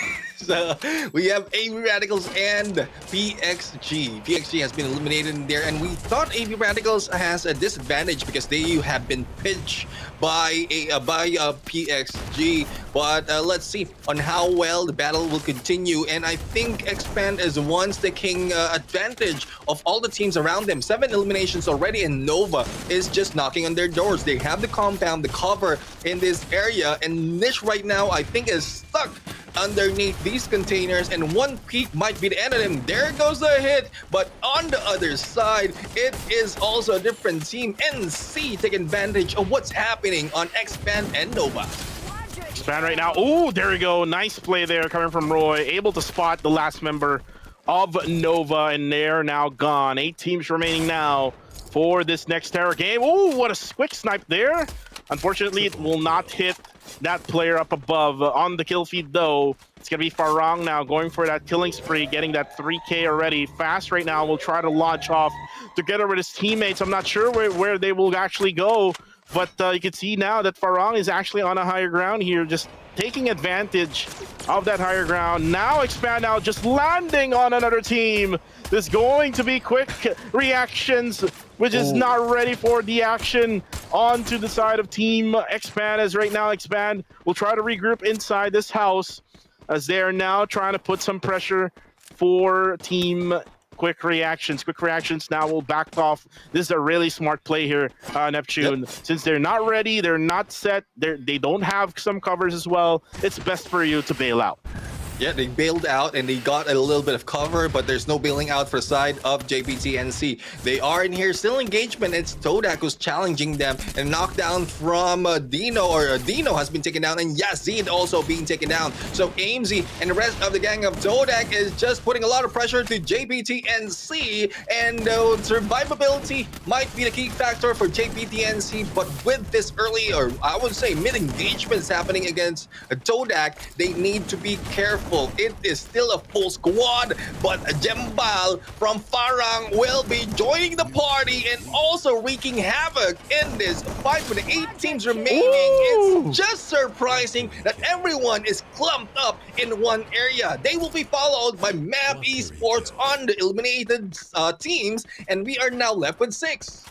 we have AV Radicals and PXG. PXG has been eliminated in there, and we thought AV Radicals has a disadvantage because they have been pinched by PXG. But let's see on how well the battle will continue. And I think Expand is the ones taking advantage of all the teams around them. 7 eliminations already, and Nova is just knocking on their doors. They have the compound, the cover in this area, and Niche right now I think is stuck underneath these containers, and one peek might be the end of him. There goes the hit, but on the other side it is also a different team. NC taking advantage of what's happening on Expand and Nova. Expand right now. Oh, there we go. Nice play there coming from Roy, able to spot the last member of Nova, and they're now gone. 8 teams remaining now for this next Terror game. Oh, what a quick snipe there. Unfortunately, it will not hit that player up above. On the kill feed, though, it's going to be Farang now going for that killing spree, getting that 3K already. Fast right now will try to launch off together with his teammates. I'm not sure where they will actually go, but you can see now that Farang is actually on a higher ground here, just taking advantage of that higher ground. Now Expand out, just landing on another team. There's going to be quick reactions, which is not ready for the action onto the side of Team Expand, as right now Expand will try to regroup inside this house as they are now trying to put some pressure for Team Quick Reactions. Quick Reactions now will back off. This is a really smart play here, Neptune. Yep. Since they're not ready, they're not set, they don't have some covers as well, it's best for you to bail out. Yeah, they bailed out and they got a little bit of cover, but there's no bailing out for the side of JPTNC. They are in here, still engagement. It's Todak who's challenging them, and knockdown from Dino has been taken down, and Yazid also being taken down. So AMZ and the rest of the gang of Todak is just putting a lot of pressure to JPTNC, and survivability might be the key factor for JPTNC, but with this early, or I would say mid-engagements happening against Todak, they need to be careful. It is still a full squad, but Jembal from Farang will be joining the party and also wreaking havoc in this fight with 8 teams remaining. It's just surprising that everyone is clumped up in one area. They will be followed by MAP Esports on the eliminated teams, and we are now left with 6.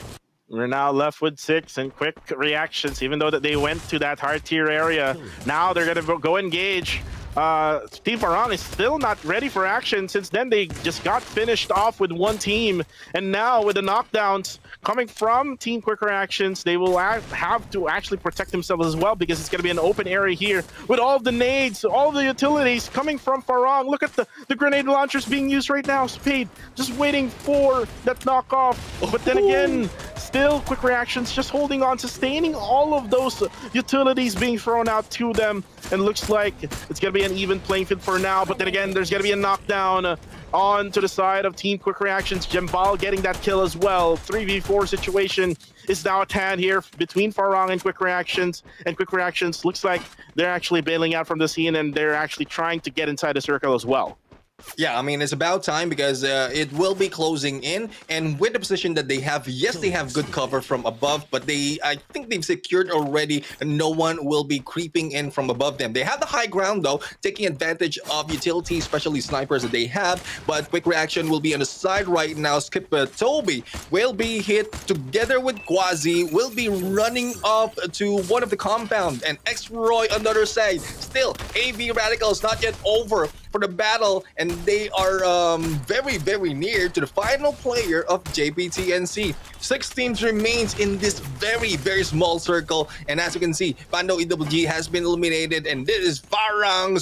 We're now left with 6, and Quick Reactions, even though that they went to that hard tier area, now they're going to go engage. Team Farang is still not ready for action, since then they just got finished off with one team, and now with the knockdowns coming from Team Quick Reactions, they will have to actually protect themselves as well, because it's going to be an open area here with all of the nades, all of the utilities coming from Farang. Look at the grenade launchers being used right now. Spade just waiting for that knockoff, but then again, still Quick Reactions just holding on, sustaining all of those utilities being thrown out to them, and looks like it's going to be an even playing field for now. But then again, there's going to be a knockdown on to the side of Team Quick Reactions. Jembal getting that kill as well. 3v4 situation is now at hand here between Farang and Quick Reactions, and Quick Reactions looks like they're actually bailing out from the scene, and they're actually trying to get inside the circle as well. Yeah, I mean, it's about time, because it will be closing in, and with the position that they have, yes, they have good cover from above, but I think they've secured already, and no one will be creeping in from above them. They have the high ground, though, taking advantage of utilities, especially snipers that they have, but Quick Reaction will be on the side right now. Skip Toby will be hit together with Quasi, will be running up to one of the compound, and X-Roy on the other side. Still, AV Radicals not yet over for the battle, and they are very, very near to the final player of JPTNC. 6 teams remains in this very, very small circle, and as you can see, Pando EWG has been eliminated, and this is Farang.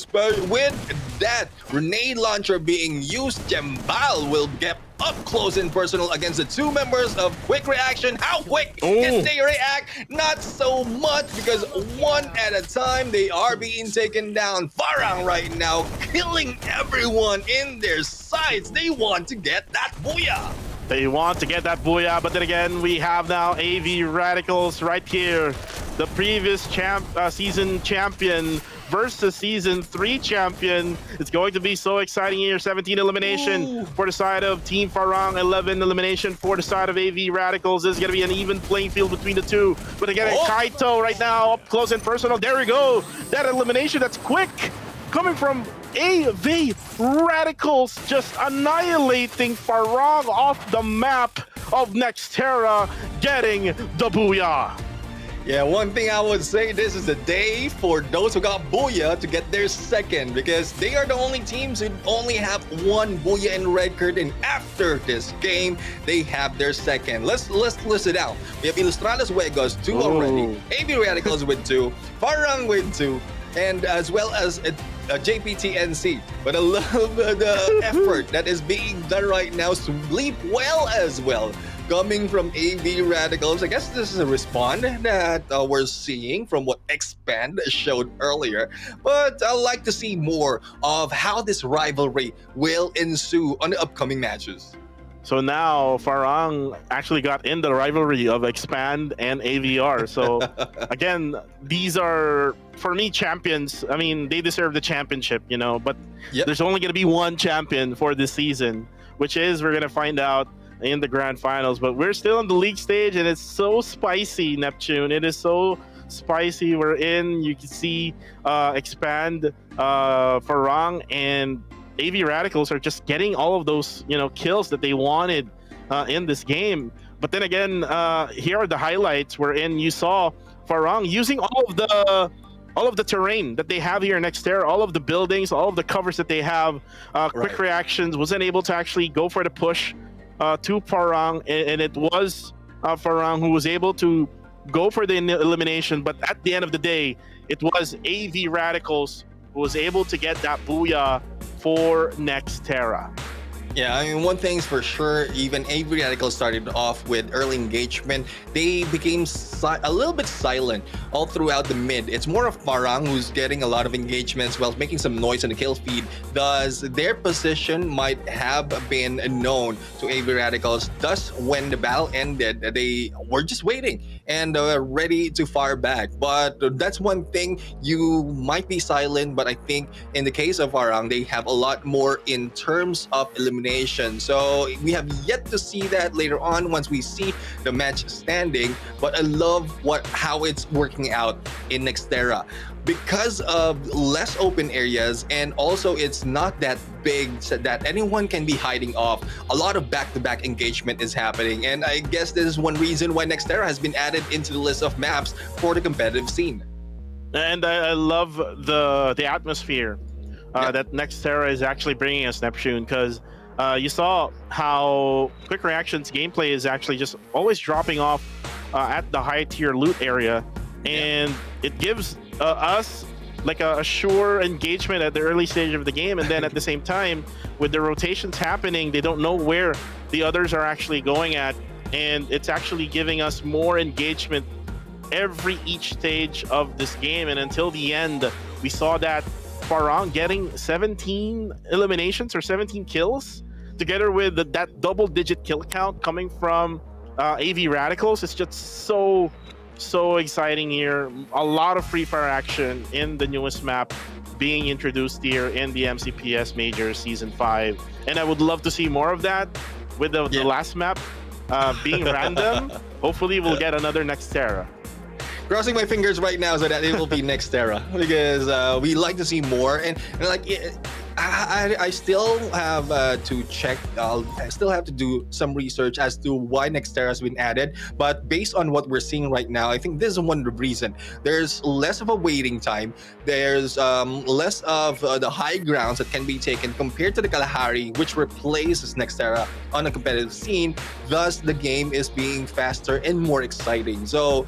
With that grenade launcher being used, Jembal will get up close and personal against the 2 members of Quick Reaction. How quick can they react? Not so much, because one at a time they are being taken down. Farang right now killing everyone in their sights. They want to get that booyah. They want to get that booyah, but then again, we have now AV Radicals right here. The previous season champion versus season 3 champion. It's going to be so exciting here. 17 elimination for the side of Team Farang, 11 elimination for the side of AV Radicals. This is going to be an even playing field between the two. But again, Kaito right now up close and personal. There we go. That elimination, that's quick. Coming from AV Radicals, just annihilating Farang off the map of Nextera, getting the booyah. Yeah, one thing I would say, this is the day for those who got booyah to get their second, because they are the only teams who only have 1 booyah in red card, and after this game, they have their second. Let's list it out. We have Ilustrados Juegos 2 already, AV Radicals with 2, Farang with 2, and as well as JPTNC. But I love the effort that is being done right now. Sleep well as well, coming from AV Radicals. I guess this is a response that we're seeing from what Expand showed earlier. But I'd like to see more of how this rivalry will ensue on the upcoming matches. So now Farang actually got in the rivalry of Expand and AVR. So again, these are, for me, champions. I mean, they deserve the championship, you know, but Yep. there's only going to be one champion for this season, which is we're going to find out in the grand finals. But we're still on the league stage, and it's so spicy, Neptune. It is so spicy. We're in. You can see Expand, Farang, and AV Radicals are just getting all of those, you know, kills that they wanted in this game. But then again, here are the highlights. Wherein you saw Farang using all of the terrain that they have here in Xterra, all of the buildings, all of the covers that they have. Quick Right. reactions, wasn't able to actually go for the push to Farang, and it was Farang who was able to go for the elimination. But at the end of the day, it was AV Radicals who was able to get that booyah for Nextera. Yeah, I mean, one thing's for sure, even AV Radical started off with early engagement. They became a little bit silent all throughout the mid. It's more of Farang who's getting a lot of engagements while making some noise on the kill feed. Thus, their position might have been known to AV Radicals. Thus, when the battle ended, they were just waiting and ready to fire back. But that's one thing, you might be silent, but I think in the case of Farang, they have a lot more in terms of elimination. So we have yet to see that later on once we see the match standing. But I love how it's working out in Nextera because of less open areas, and also it's not that big so that anyone can be hiding off. A lot of back-to-back engagement is happening, and I guess this is one reason why Nextera has been added into the list of maps for the competitive scene. And I love the atmosphere that Nextera is actually bringing us, Neptune, because you saw how Quick Reaction's gameplay is actually just always dropping off at the high tier loot area, and it gives us like a sure engagement at the early stage of the game. And then at the same time, with the rotations happening, they don't know where the others are actually going at, and it's actually giving us more engagement each stage of this game. And until the end, we saw that Farang getting 17 eliminations or 17 kills together with that double-digit kill count coming from AV Radicals. It's just so exciting here. A lot of free fire action in the newest map being introduced here in the MCPS Majors Season 5. And I would love to see more of that with the last map being random. Hopefully we'll get another Nextera. Crossing my fingers right now so that it will be Nextera, because we like to see more, and like I still have to check. I still have to do some research as to why Nextera has been added. But based on what we're seeing right now, I think this is one reason. There's less of a waiting time. There's less of the high grounds that can be taken compared to the Kalahari, which replaces Nextera on a competitive scene. Thus, the game is being faster and more exciting. So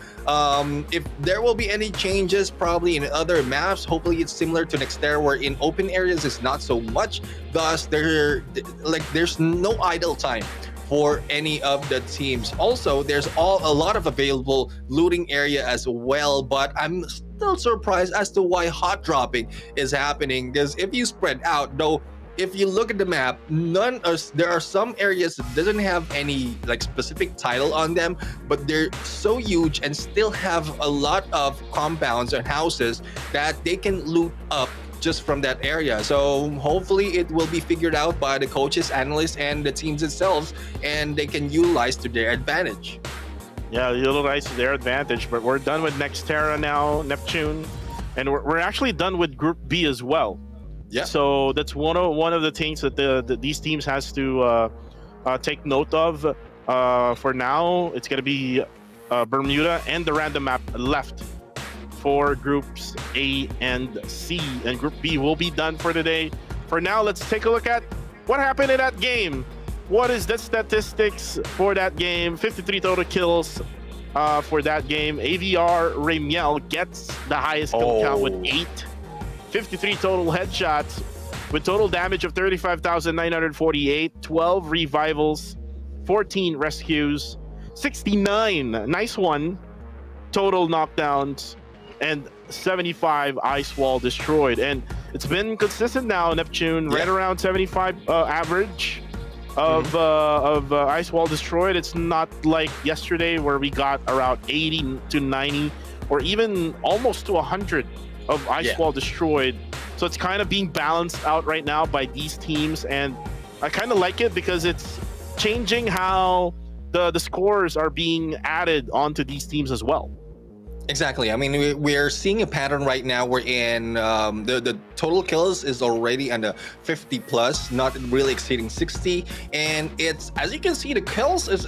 if there will be any changes, probably in other maps, hopefully it's similar to Nextera, where in open areas it's not so much. Thus, there's no idle time for any of the teams. Also, there's a lot of available looting area as well, but I'm still surprised as to why hot dropping is happening, because if you spread out, though, if you look at the map, there are some areas that doesn't have any like specific title on them, but they're so huge and still have a lot of compounds and houses that they can loot up just from that area. So hopefully it will be figured out by the coaches, analysts, and the teams themselves, and they can utilize to their advantage. Yeah, utilize to their advantage. But we're done with Nextera now, Neptune, and we're actually done with Group B as well. Yeah. So that's one of the things that these teams has to take note of. For now, it's going to be Bermuda and the random map left for groups A and C, and Group B will be done for today. For now, let's take a look at what happened in that game. What is the statistics for that game? 53 total kills for that game. AVR Ramiel gets the highest kill count with 8. 53 total headshots with total damage of 35,948, 12 revivals, 14 rescues, 69, nice one, total knockdowns, and 75 ice wall destroyed. And it's been consistent now, Neptune, right around 75 average. of Ice Wall destroyed. It's not like yesterday where we got around 80 to 90 or even almost to 100 of Ice Wall destroyed. So it's kind of being balanced out right now by these teams, and I kind of like it because it's changing how the scores are being added onto these teams as well. Exactly. I mean, we're seeing a pattern right now wherein the total kills is already under 50 plus, not really exceeding 60, and it's, as you can see, the kills is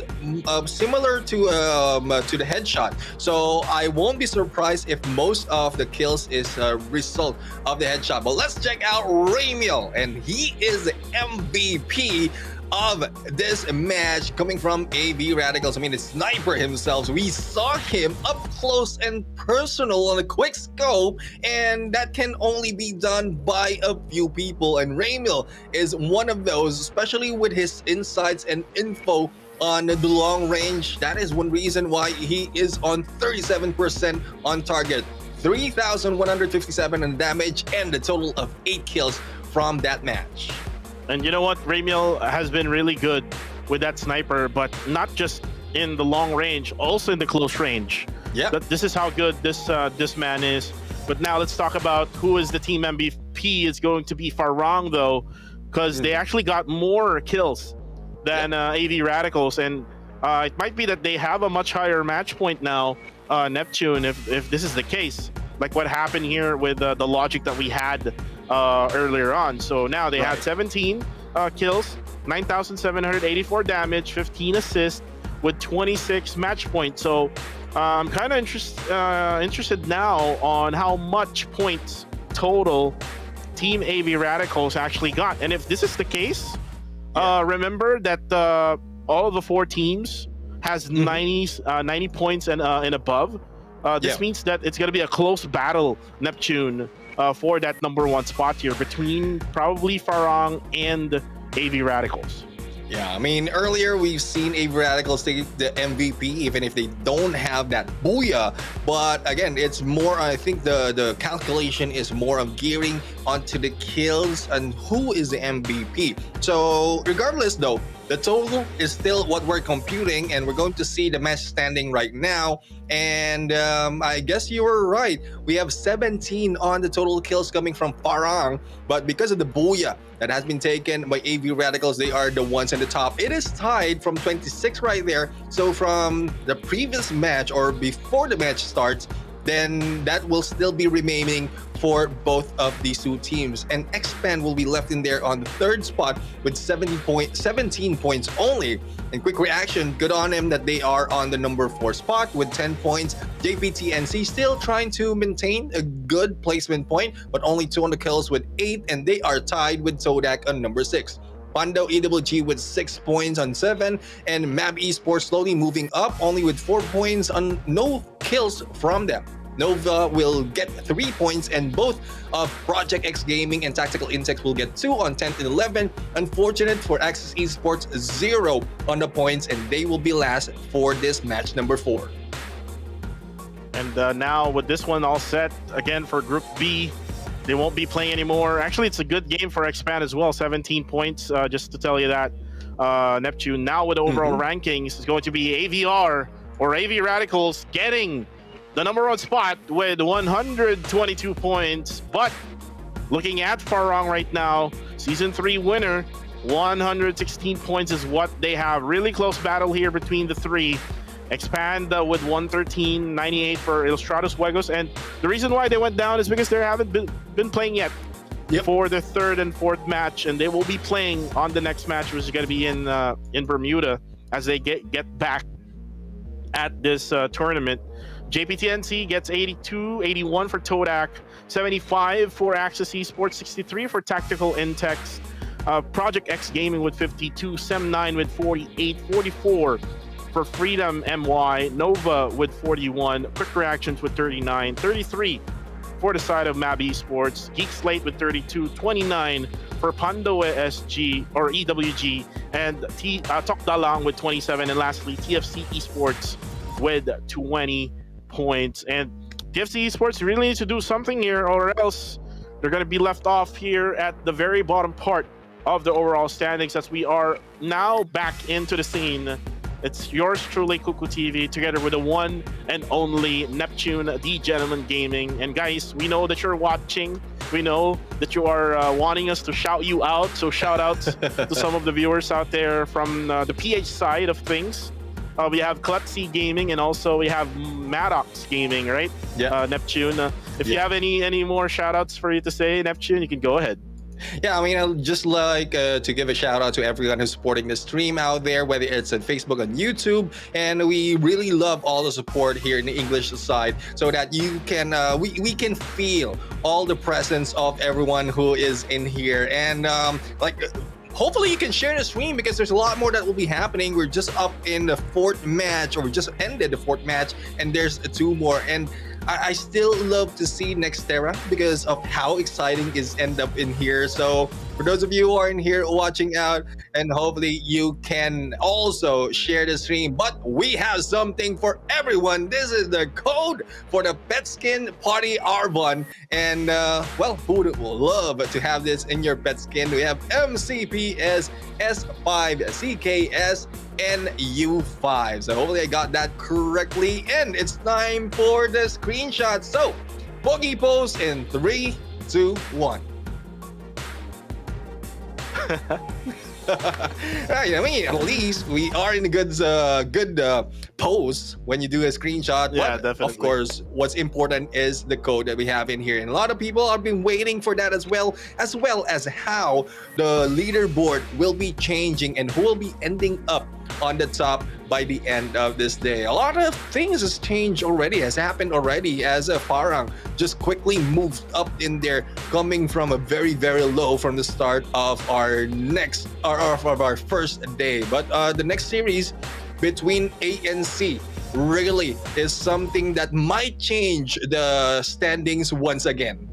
similar to the headshot. So I won't be surprised if most of the kills is a result of the headshot. But let's check out Ramiel, and he is the MVP of this match, coming from AV Radicals. I mean, the sniper himself. We saw him up close and personal on a quick scope, and that can only be done by a few people. And Ramiel is one of those, especially with his insights and info on the long range. That is one reason why he is on 37% on target, 3,157 in damage, and a total of 8 kills from that match. And you know what? Ramiel has been really good with that sniper, but not just in the long range, also in the close range. Yeah. This is how good this man is. But now let's talk about who is the team MVP. It's going to be Farang, though, because they actually got more kills than AV Radicals. And it might be that they have a much higher match point now, Neptune, if this is the case. Like what happened here with the logic that we had earlier on. So now they had 17 kills, 9,784 damage, 15 assists with 26 match points. So I'm kind of interested now on how much points total Team AV Radicals actually got. And if this is the case, remember that all of the 4 teams has 90 points and above. This means that it's going to be a close battle, Neptune, for that #1 spot here between probably Farang and AV Radicals. Yeah, I mean, earlier we've seen AV Radicals take the MVP, even if they don't have that booyah. But again, it's more, I think the calculation is more of gearing onto the kills and who is the MVP. So regardless though, the total is still what we're computing, and we're going to see the match standing right now. And I guess you were right. We have 17 on the total kills coming from Farang, but because of the booyah that has been taken by AV Radicals, they are the ones in the top. It is tied from 26 right there. So from the previous match or before the match starts, then that will still be remaining for both of these two teams. And Expand will be left in there on the 3rd spot with 17 points only. And quick reaction, good on him that they are on the #4 spot with 10 points. JPTNC still trying to maintain a good placement point, but only 2 on the kills with 8, and they are tied with Todak on #6. Pando EWG with 6 points on 7, and Mab Esports slowly moving up, only with 4 points on no kills from them. Nova will get 3 points, and both of Project X Gaming and Tactical Insects will get 2 on 10th and 11. Unfortunate for Axis Esports, 0 on the points, and they will be last for this match #4. And now with this one all set, again for Group B, they won't be playing anymore. Actually, it's a good game for Expand as well, 17 points, just to tell you that. Neptune now with overall rankings is going to be AVR or AV Radicals getting the #1 spot with 122 points. But looking at Farang right now, Season 3 winner, 116 points is what they have. Really close battle here between the 3. Expand with 113, 98 for Ilustrados Juegos. And the reason why they went down is because they haven't been playing yet for the 3rd and 4th match. And they will be playing on the next match, which is going to be in Bermuda as they get back at this tournament. JPTNC gets 82, 81 for Todak, 75 for Axis Esports, 63 for Tactical Intex, Project X Gaming with 52, Sem9 with 48, 44 for Freedom MY, Nova with 41, Quick Reactions with 39, 33 for the side of Mab Esports, Geek Slate with 32, 29 for Pando SG or EWG, and Tok Dalang with 27, and lastly TFC Esports with 20 points. And TFC Esports really needs to do something here, or else they're going to be left off here at the very bottom part of the overall standings, as we are now back into the scene. It's yours truly, Cuckoo TV, together with the one and only Neptune, the Gentleman Gaming. And guys, we know that you're watching. We know that you are wanting us to shout you out. So shout out to some of the viewers out there from the PH side of things. We have Klutzy Gaming, and also we have Maddox Gaming, right? Yeah. Neptune. If you have any more shout outs for you to say, Neptune, you can go ahead. Yeah, I mean, I'd just like to give a shout out to everyone who's supporting the stream out there, whether it's on Facebook, on YouTube, and we really love all the support here in the English side, so that you can we can feel all the presence of everyone who is in here, and hopefully you can share the stream, because there's a lot more that will be happening. We're just up in the 4th match, or we just ended the 4th match, and there's 2 more, and I still love to see Nextera because of how exciting is end up in here. So for those of you who are in here watching out, and hopefully you can also share the stream. But we have something for everyone. This is the code for the pet skin party R1, and well, who would love to have this in your pet skin? We have MCPS S5 CKS NU5. So hopefully I got that correctly, and it's time for the screenshot. So bogey pose in 3, 2, 1. Right, I mean, at least we are in a good pose when you do a screenshot. Yeah, but definitely. of course, what's important is the code that we have in here, and a lot of people have been waiting for that as well as how the leaderboard will be changing and who will be ending up on the top by the end of this day. A lot of things has changed already, has happened already, as Farang just quickly moved up in there, coming from a very, very low from the start of our first day. But the next series between A and C really is something that might change the standings once again.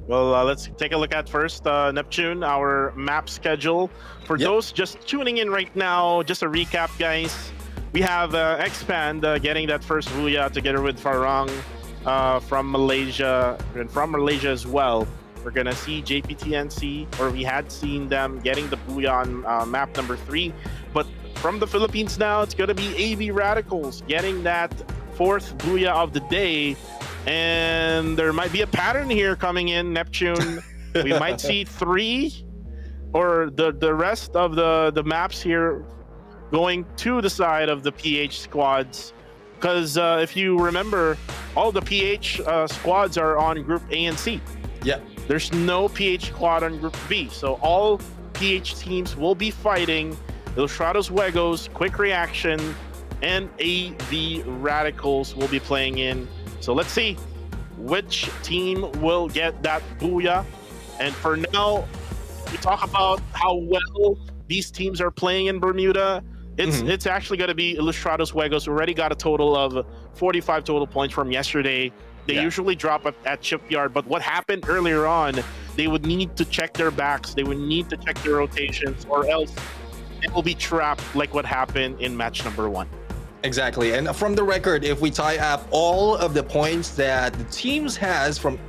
Well, let's take a look at first, Neptune, our map schedule. For those just tuning in right now, just a recap, guys. We have Expand getting that first Booyah together with Farang from Malaysia, and from Malaysia as well. We're going to see JPTNC, or we had seen them getting the Booyah on map number 3. But from the Philippines now, it's going to be AV Radicals getting that 4th Booyah of the day. And there might be a pattern here coming in, Neptune. We might see 3 or the rest of the maps here going to the side of the PH squads. Because if you remember, all the PH squads are on Group A and C. Yeah. There's no PH squad on Group B. So all PH teams will be fighting Ilustrados Juegos, Quick Reaction, and AV Radicals will be playing in. So let's see which team will get that Booyah. And for now, we talk about how well these teams are playing in Bermuda. It's actually going to be Ilustrados Juegos, who already got a total of 45 total points from yesterday. They usually drop at Shipyard, but what happened earlier on, they would need to check their backs, they would need to check their rotations, or else it will be trapped like what happened in match number 1. Exactly. And from the record, if we tie up all of the points that the teams has from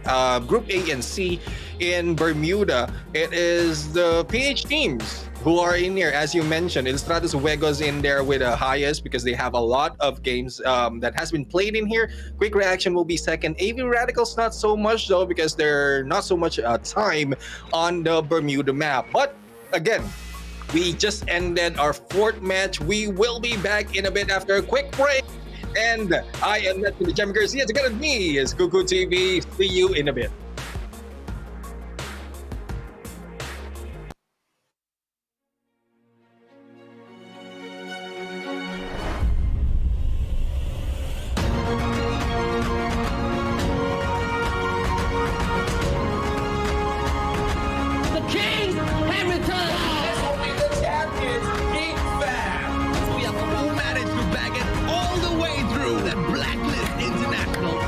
Group A and C in Bermuda, it is the PH teams who are in here. As you mentioned, Ilustrados Juegos in there with the highest, because they have a lot of games that has been played in here. Quick Reaction will be second. AV Radicals not so much though, because they're not so much time on the Bermuda map. But again, we just ended our 4th match. We will be back in a bit after a quick break. And I am Neptune Jam Garcia. Together with me is Cuckoo TV. See you in a bit. The king has returned. Who managed to bag it all the way through that blacklist international?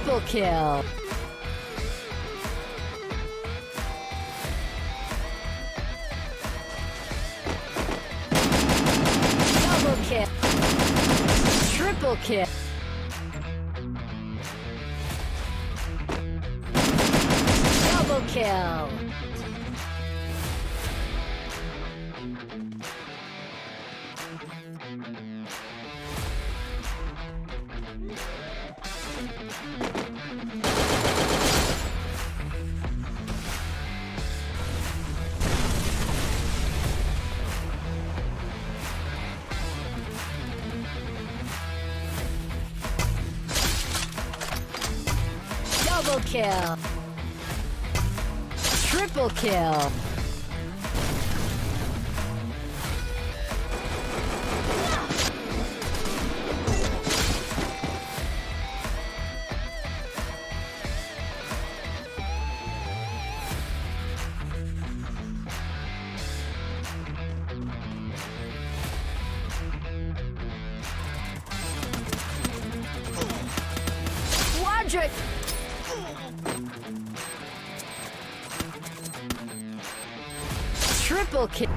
Triple kill. Double kill. Triple kill. Double kill. Double kill. Triple kill. Quadric. Triple kill.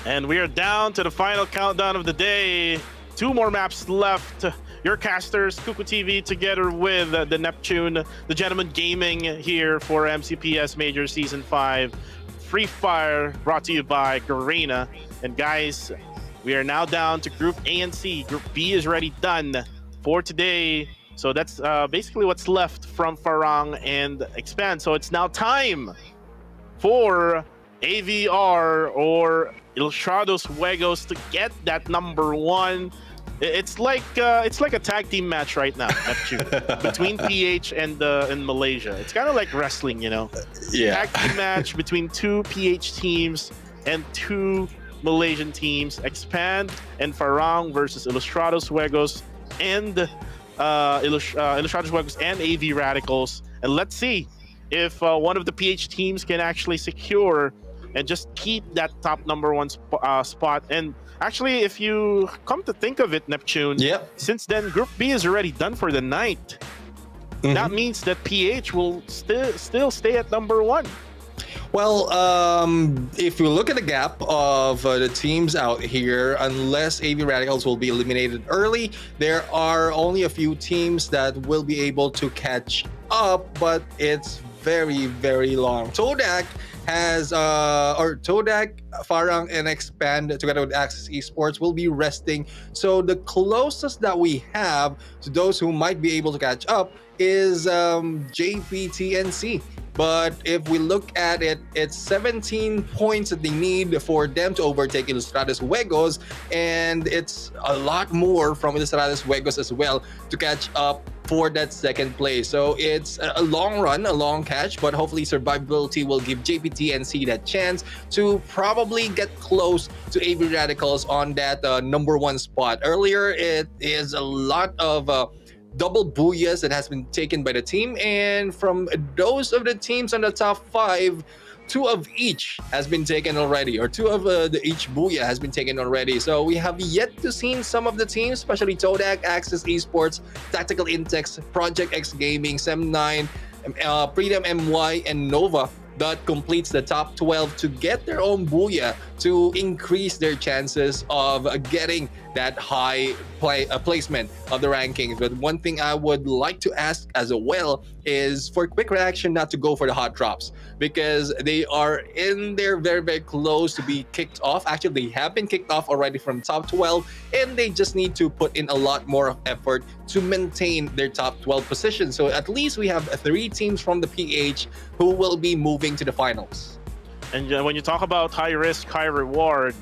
And we are down to the final countdown of the day. 2 more maps left. Your casters, Kuku TV, together with the Neptune, the Gentleman Gaming here for MCPS Major Season 5. Free Fire, brought to you by Garena. And guys, we are now down to Group A and C. Group B is already done for today. So that's basically what's left from Farang and Expand. So it's now time for AVR or Ilustrados Juegos to get that number 1. It's like a tag team match right now, Neptune, between PH and Malaysia. It's kind of like wrestling, you know. Yeah. Tag team match between 2 PH teams and 2 Malaysian teams. Expand and Farang versus Ilustrados Juegos and Ilustrados Juegos and AV Radicals. And let's see if one of the PH teams can actually secure and just keep that top number 1 spot. And actually, if you come to think of it, Neptune, since then Group B is already done for the night. That means that PH will still stay at number 1. Well, if you look at the gap of the teams out here, unless AV Radicals will be eliminated early, there are only a few teams that will be able to catch up, but it's very, very long. Todak has Todak, Farang, and Expand together with Access Esports will be resting. So the closest that we have to those who might be able to catch up is JPTNC. But if we look at it, it's 17 points that they need for them to overtake Ilustrados Juegos, and it's a lot more from Ilustrados Juegos as well to catch up for that second place. So it's a long run, a long catch, but hopefully survivability will give JPTNC that chance to probably get close to AV Radicals on that number 1 spot. Earlier, it is a lot of double booyahs that has been taken by the team, and from those of the teams on the top 5, 2 of each has been taken already, or 2 of each booyah has been taken already. So we have yet to see some of the teams, especially Todak, Access Esports, Tactical Intex, Project X Gaming, Sem9, Freedom MY, and Nova, that completes the top 12 to get their own booyah to increase their chances of getting that high placement of the rankings. But one thing I would like to ask as well is for Quick Reaction not to go for the hot drops, because they are in there very, very close to be kicked off. Actually, they have been kicked off already from top 12, and they just need to put in a lot more effort to maintain their top 12 position. So at least we have 3 teams from the PH who will be moving to the finals. And when you talk about high risk, high reward,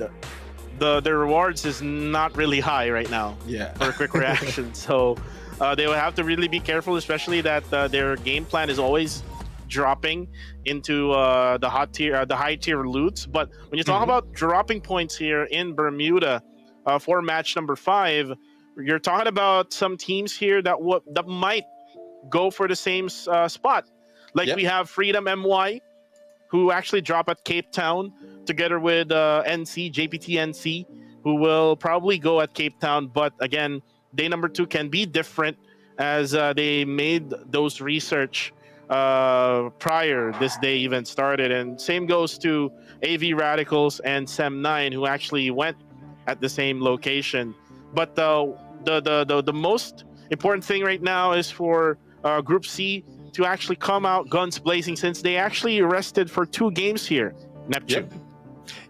the rewards is not really high right now for Quick Reaction. So they will have to really be careful, especially that their game plan is always dropping into the high tier loots. But when you talk about dropping points here in Bermuda for match number 5, you're talking about some teams here that might go for the same spot. Like we have Freedom MY, who actually drop at Cape Town together with JPTNC, who will probably go at Cape Town. But again, day number 2 can be different, as they made those research prior this day even started. And same goes to AV Radicals and Sem9, who actually went at the same location. But the most important thing right now is for Group C to actually come out guns blazing, since they actually rested for 2 games here, Neptune.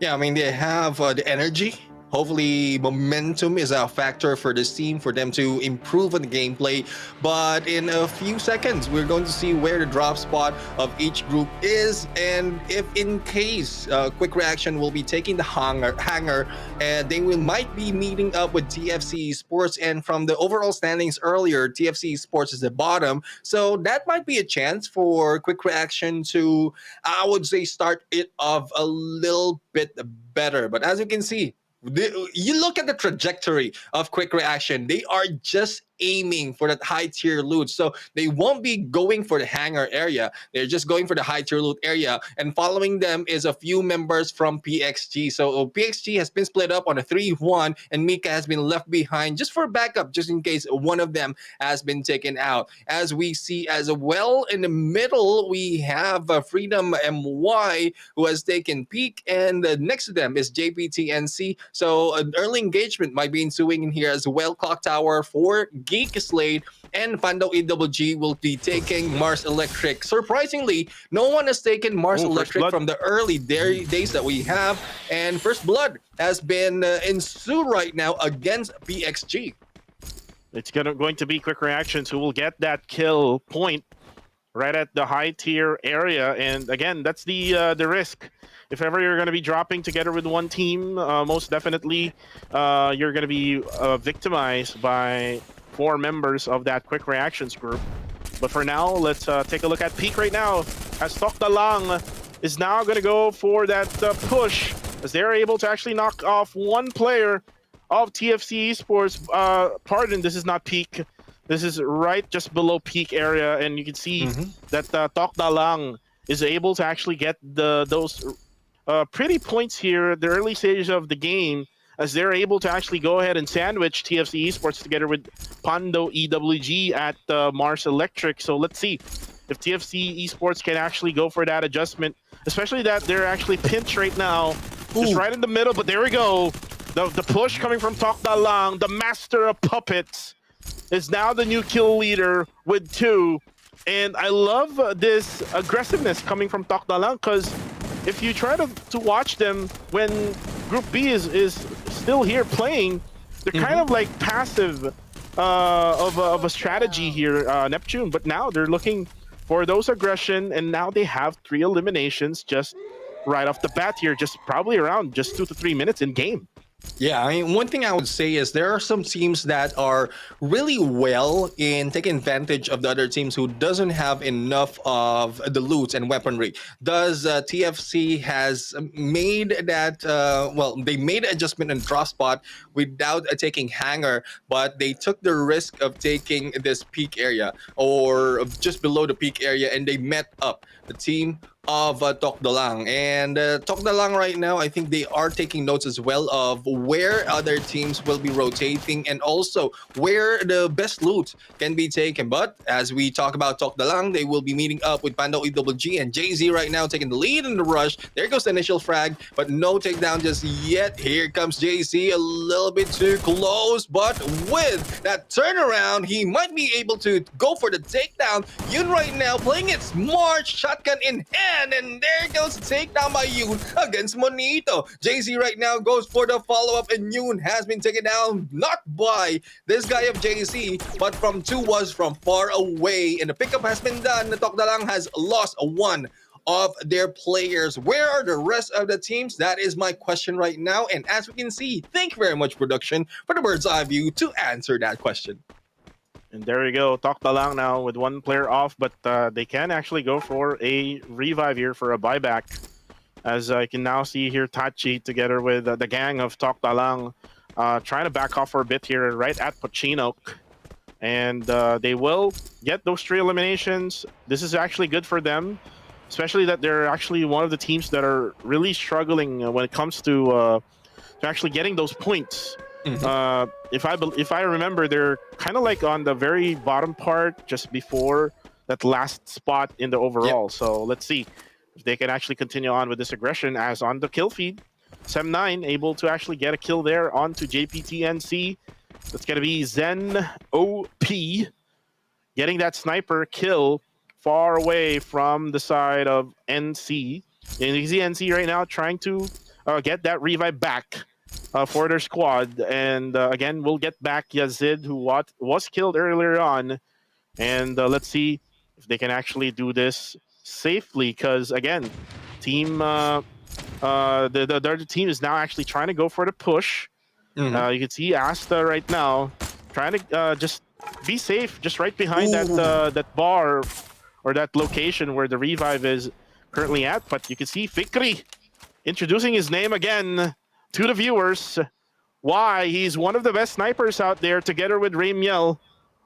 Yeah, I mean, they have the energy. Hopefully, momentum is a factor for this team for them to improve on the gameplay. But in a few seconds, we're going to see where the drop spot of each group is. And if in case Quick Reaction will be taking the hanger, and they might be meeting up with TFC Sports. And from the overall standings earlier, TFC Sports is the bottom. So that might be a chance for Quick Reaction to, I would say, start it off a little bit better. But as you can see, You look at the trajectory of quick reaction. They are just aiming for that high tier loot. So they won't be going for the hangar area. They're just going for the high tier loot area. And following them is a few members from PXG. So PXG has been split up on a 3-1, and Mika has been left behind just for backup, just in case one of them has been taken out. As we see as well in the middle, we have Freedom MY who has taken peak, and next to them is JPTNC. So an early engagement might be ensuing in here as well. Clock Tower for Geek Slade and Fando EWG will be taking Mars Electric. Surprisingly, no one has taken Mars Electric from the early days that we have, and First Blood has been ensue right now against PXG. It's going to be Quick Reactions who will get that kill point right at the high tier area, and again, that's the risk. If ever you're going to be dropping together with one team, most definitely you're going to be victimized by 4 members of that Quick Reactions group. But for now, let's take a look at Peak right now, as Tokdalang is now going to go for that push, as they're able to actually knock off one player of TFC Esports. Pardon, this is not Peak. This is right just below Peak area, and you can see that Tokdalang is able to actually get those pretty points here at the early stages of the game, as they're able to actually go ahead and sandwich TFC Esports together with Pando EWG at Mars Electric. So let's see if TFC Esports can actually go for that adjustment, especially that they're actually pinched right now, just right in the middle. But there we go. The push coming from Tokdalang, the master of puppets, is now the new kill leader with 2. And I love this aggressiveness coming from Tokdalang, because if you try to watch them when Group B is still here playing, they're kind of like passive of a strategy here, Neptune. But now they're looking for those aggression, and now they have 3 eliminations just right off the bat here, just probably around just 2 to 3 minutes in game. Yeah, I mean, one thing I would say is there are some teams that are really well in taking advantage of the other teams who doesn't have enough of the loot and weaponry. Does TFC has made that, they made an adjustment in drop spot without taking hangar, but they took the risk of taking this peak area or just below the peak area, and they met up the team of Tokdalang. And Tokdalang right now, I think they are taking notes as well of where other teams will be rotating and also where the best loot can be taken. But as we talk about Tokdalang, they will be meeting up with Pando EWG and Jay-Z right now taking the lead in the rush. There goes the initial frag, but no takedown just yet. Here comes Jay-Z, a little bit too close, but with that turnaround, he might be able to go for the takedown. Yun right now playing it smart, shotgun in hand. And there goes the takedown by Yoon against Monito. Jay-Z right now goes for the follow-up, and Yoon has been taken down, not by this guy of Jay-Z, but from was from far away. And the pickup has been done. The Tokdalang has lost 1 of their players. Where are the rest of the teams? That is my question right now. And as we can see, thank you very much, production, for the bird's eye view to answer that question. And there we go, Tokdalang now with 1 player off, but they can actually go for a revive here for a buyback. As I can now see here, Tachi together with the gang of Tokdalang trying to back off for a bit here right at Pochinok. And they will get those 3 eliminations. This is actually good for them, especially that they're actually one of the teams that are really struggling when it comes to actually getting those points. If I remember, they're kind of like on the very bottom part, just before that last spot in the overall. Yep. So let's see if they can actually continue on with this aggression. As on the kill feed, Sem9 able to actually get a kill there onto JPTNC. That's gonna be Zen OP getting that sniper kill far away from the side of NC. And you see NC right now trying to get that revive back for their squad. And again, we'll get back Yazid, who was killed earlier on. And let's see if they can actually do this safely, because again, the other team is now actually trying to go for the push. You can see Asta right now trying to just be safe, just right behind that bar or that location where the revive is currently at. But you can see Fikri introducing his name again, to the viewers why he's one of the best snipers out there, together with Ramiel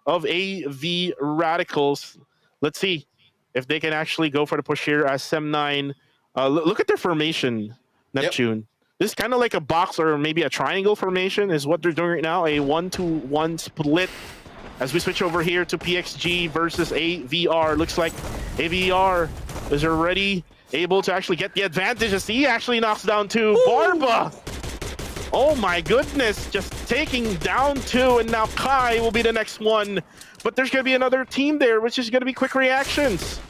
of AV Radicals. Let's see if they can actually go for the push here as Sem9. Look at their formation, Neptune. This is kind of like a box or maybe a triangle formation is what they're doing right now. A 1-2-1 split. As we switch over here to PXG versus AVR. Looks like AVR is already able to actually get the advantage as he actually knocks down 2. Barba! Oh my goodness, just taking down 2, and now Kai will be the next one. But there's going to be another team there, which is going to be Quick Reactions.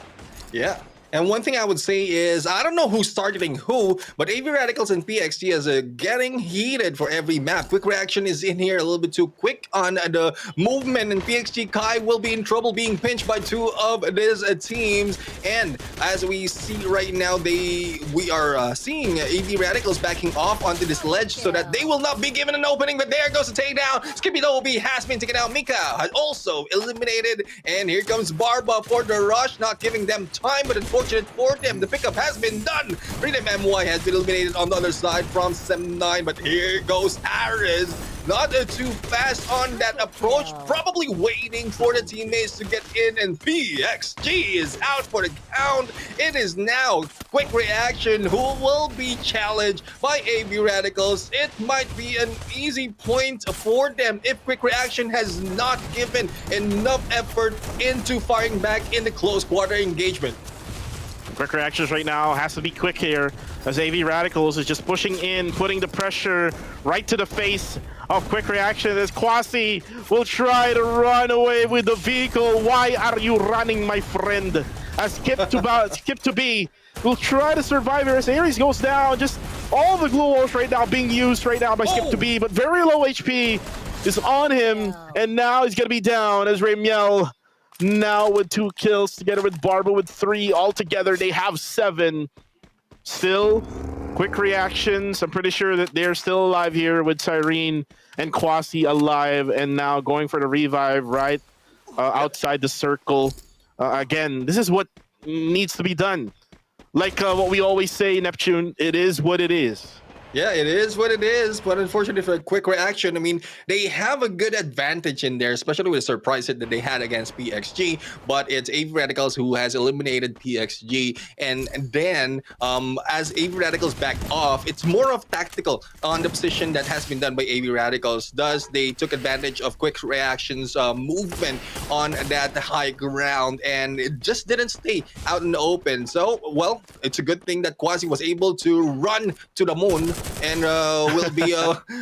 Yeah. And one thing I would say is, I don't know who's targeting who, but AV Radicals and PXG is getting heated for every map. Quick Reaction is in here a little bit too quick on the movement, and PXG Kai will be in trouble being pinched by 2 of these teams. And as we see right now, we are seeing AV Radicals backing off onto this ledge so that they will not be given an opening, but there goes the takedown. Skippy Doby has been taken out. Mika has also eliminated, and here comes Barba for the rush, not giving them time, but unfortunately for them, the pickup has been done. Freedom MY has been eliminated on the other side from Sem9, but here goes Ares. Not too fast on that approach, probably waiting for the teammates to get in, and PXG is out for the count. It is now Quick Reaction who will be challenged by AV Radicals. It might be an easy point for them if Quick Reaction has not given enough effort into firing back in the close quarter engagement. Quick Reactions right now has to be quick here as AV Radicals is just pushing in, putting the pressure right to the face of Quick Reaction as Kwasi will try to run away with the vehicle. Why are you running, my friend? As Skip to B will try to survive here as Ares goes down. Just all the glue walls right now being used right now by Skip to B, but very low HP is on him, and now he's gonna be down as Ramiel now with 2 kills together with Barba with 3. Altogether they have 7. Still Quick Reactions, I'm pretty sure that they're still alive here with Cyrene and Kwasi alive, and now going for the revive right outside the circle. Again, this is what needs to be done. Like what we always say, Neptune, it is what it is. Yeah, it is what it is, but unfortunately for Quick Reaction, I mean, they have a good advantage in there, especially with the surprise hit that they had against PXG, but it's AV Radicals who has eliminated PXG, and then as AV Radicals back off, it's more of tactical on the position that has been done by AV Radicals. Thus, they took advantage of Quick Reaction's movement on that high ground, and it just didn't stay out in the open. So, well, it's a good thing that Kwasi was able to run to the moon, and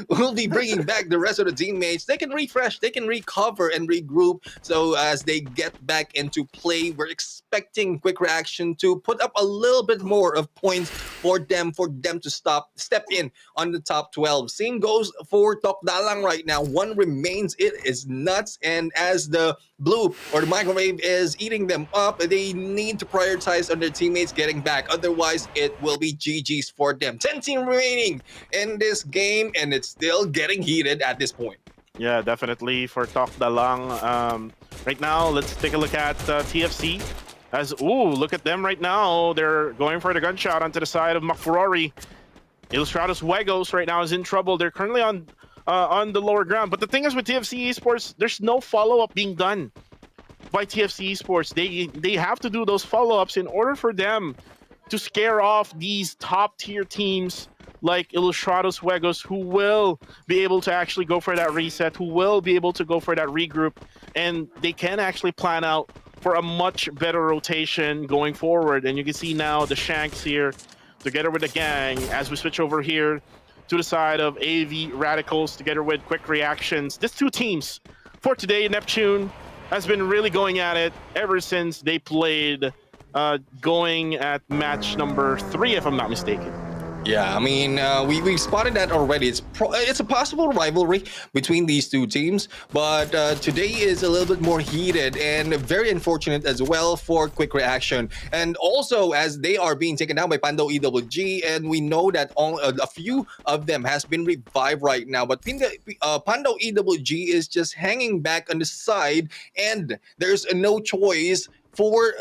will be bringing back the rest of the teammates. They can refresh, they can recover and regroup. So as they get back into play, we're expecting Quick Reaction to put up a little bit more of points for them to step in on the top 12. Same goes for Top Dalang right now. 1 remains. It is nuts, and as the blue or the microwave is eating them up, they need to prioritize on their teammates getting back. Otherwise, it will be GG's for them. 10 team remaining in this game, and it's still getting heated at this point. Yeah, definitely for Tok Dalang. Right now, let's take a look at TFC. Look at them right now. They're going for the gunshot onto the side of McRory. Illustrados Wegos right now is in trouble. They're currently on the lower ground. But the thing is with TFC Esports, there's no follow-up being done by TFC Esports. They have to do those follow-ups in order for them to scare off these top-tier teams like Illustrados Wegos, who will be able to actually go for that reset, who will be able to go for that regroup, and they can actually plan out for a much better rotation going forward. And you can see now the Shanks here together with the gang as we switch over here to the side of AV Radicals together with Quick Reactions. These 2 teams for today, Neptune has been really going at it ever since they played going at match number 3, if I'm not mistaken. Yeah, I mean, we've spotted that already. It's a possible rivalry between these 2 teams, but today is a little bit more heated and very unfortunate as well for Quick Reaction. And also, as they are being taken down by Pando EWG, and we know that a few of them has been revived right now, but Pando EWG is just hanging back on the side, and there's no choice for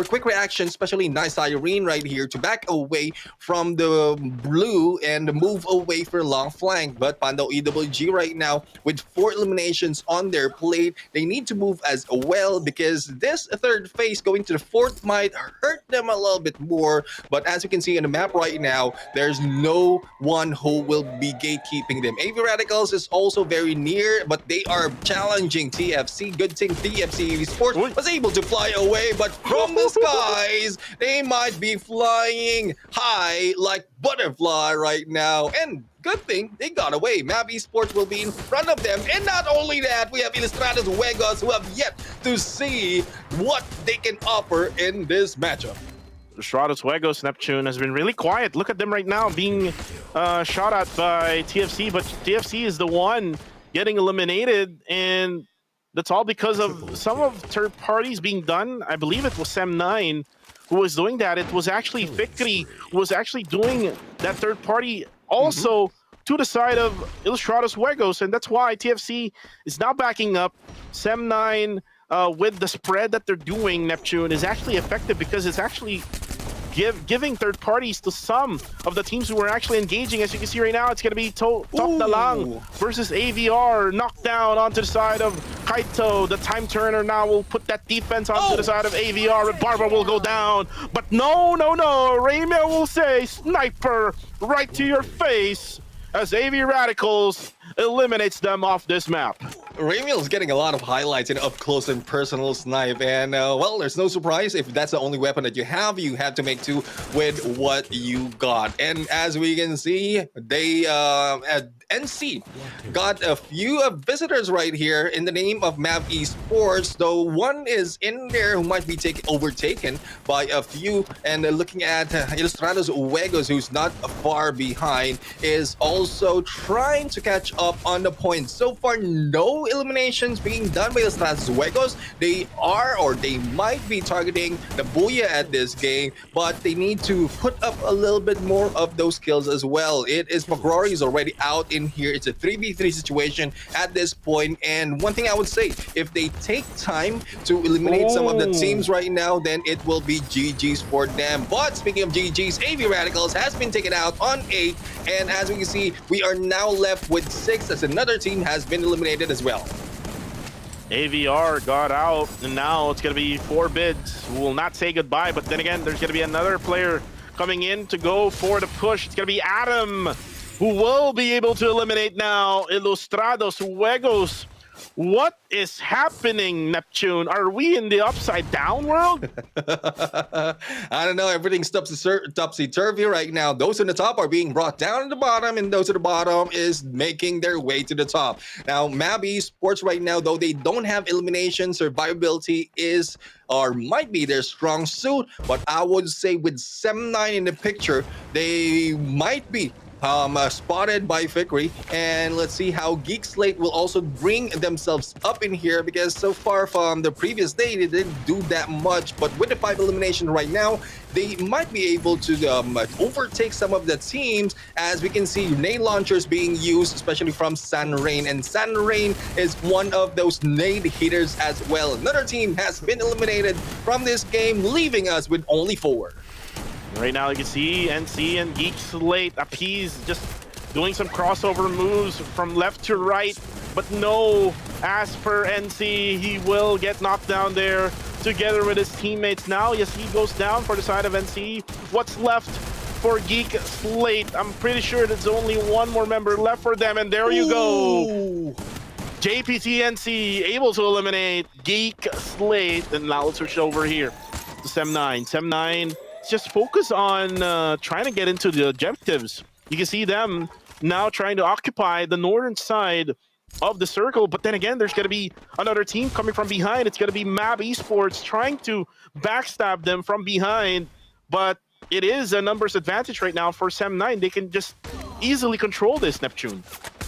quick reaction, especially nice Irene right here to back away from the blue and move away for long flank. But Pando EWG right now with 4 eliminations on their plate, they need to move as well because this third phase going to the fourth might hurt them a little bit more. But as you can see in the map right now, there's no one who will be gatekeeping them. AV Radicals is also very near, but they are challenging TFC. Good thing TFC Sports was able to fly away, but from the skies, they might be flying high like butterfly right now. And good thing they got away. Map Esports will be in front of them. And not only that, we have Ilustrados Juegos who have yet to see what they can offer in this matchup. Stratos Juegos Neptune has been really quiet. Look at them right now being shot at by TFC, but TFC is the one getting eliminated, and that's all because of some of third parties being done. I believe it was Sem9 who was doing that. It was actually Fikri who was actually doing that third party also to the side of Ilustrados Juegos, and that's why TFC is now backing up. Sem9 with the spread that they're doing, Neptune, is actually effective because it's actually giving third parties to some of the teams who are actually engaging. As you can see right now, it's going to be Top Dalang versus AVR. Knocked down onto the side of Kaito. The time turner now will put that defense onto the side of AVR. Barba will go down. But no. Raymond will say, sniper right to your face as AV Radicals eliminates them off this map. Ramiel's getting a lot of highlights in up close and personal snipe, and well, there's no surprise if that's the only weapon that you have to make do with what you got. And as we can see, they at NC got a few visitors right here in the name of Mav Esports, though one is in there who might be overtaken by a few. And looking at Ilustrados Juegos, who's not far behind, is also trying to catch up on the points. So far, no eliminations being done by Ilustrados Juegos. They are, or they might be targeting the Booyah at this game, but they need to put up a little bit more of those kills as well. It is McRory is already out in here. It's a 3v3 situation at this point, and one thing I would say, if they take time to eliminate some of the teams right now, then it will be GG's for them. But speaking of GG's, AV Radicals has been taken out on 8, and as we can see, we are now left with 6 as another team has been eliminated as well. AVR got out, and now it's going to be 4 bids who will not say goodbye, but then again, there's going to be another player coming in to go for the push. It's going to be Adam, who will be able to eliminate now Ilustrados Juegos. What is happening, Neptune? Are we in the upside down world? I don't know. Everything's topsy-turvy right now. Those in the top are being brought down to the bottom, and those at the bottom is making their way to the top. Now, Mab Esports right now, though they don't have elimination, survivability is or might be their strong suit. But I would say with Sem9 in the picture, they might be spotted by Fikri, and let's see how Geek Slate will also bring themselves up in here, because so far from the previous day they didn't do that much, but with the 5 elimination right now, they might be able to overtake some of the teams, as we can see nade launchers being used, especially from Sun Rain, and Sun Rain is one of those nade hitters as well. Another team has been eliminated from this game, leaving us with only 4. Right now, you can see NC and Geek Slate appease, just doing some crossover moves from left to right. But no, as per NC, he will get knocked down there together with his teammates. Now, yes, he goes down for the side of NC. What's left for Geek Slate? I'm pretty sure there's only one more member left for them, and there you go. JPT NC able to eliminate Geek Slate. And now let's switch over here to Sem9. Sem9 just focus on trying to get into the objectives. You can see them now trying to occupy the northern side of the circle, but then again, there's going to be another team coming from behind. It's going to be Mab Esports trying to backstab them from behind, but it is a numbers advantage right now for Sem9. They can just easily control this, Neptune.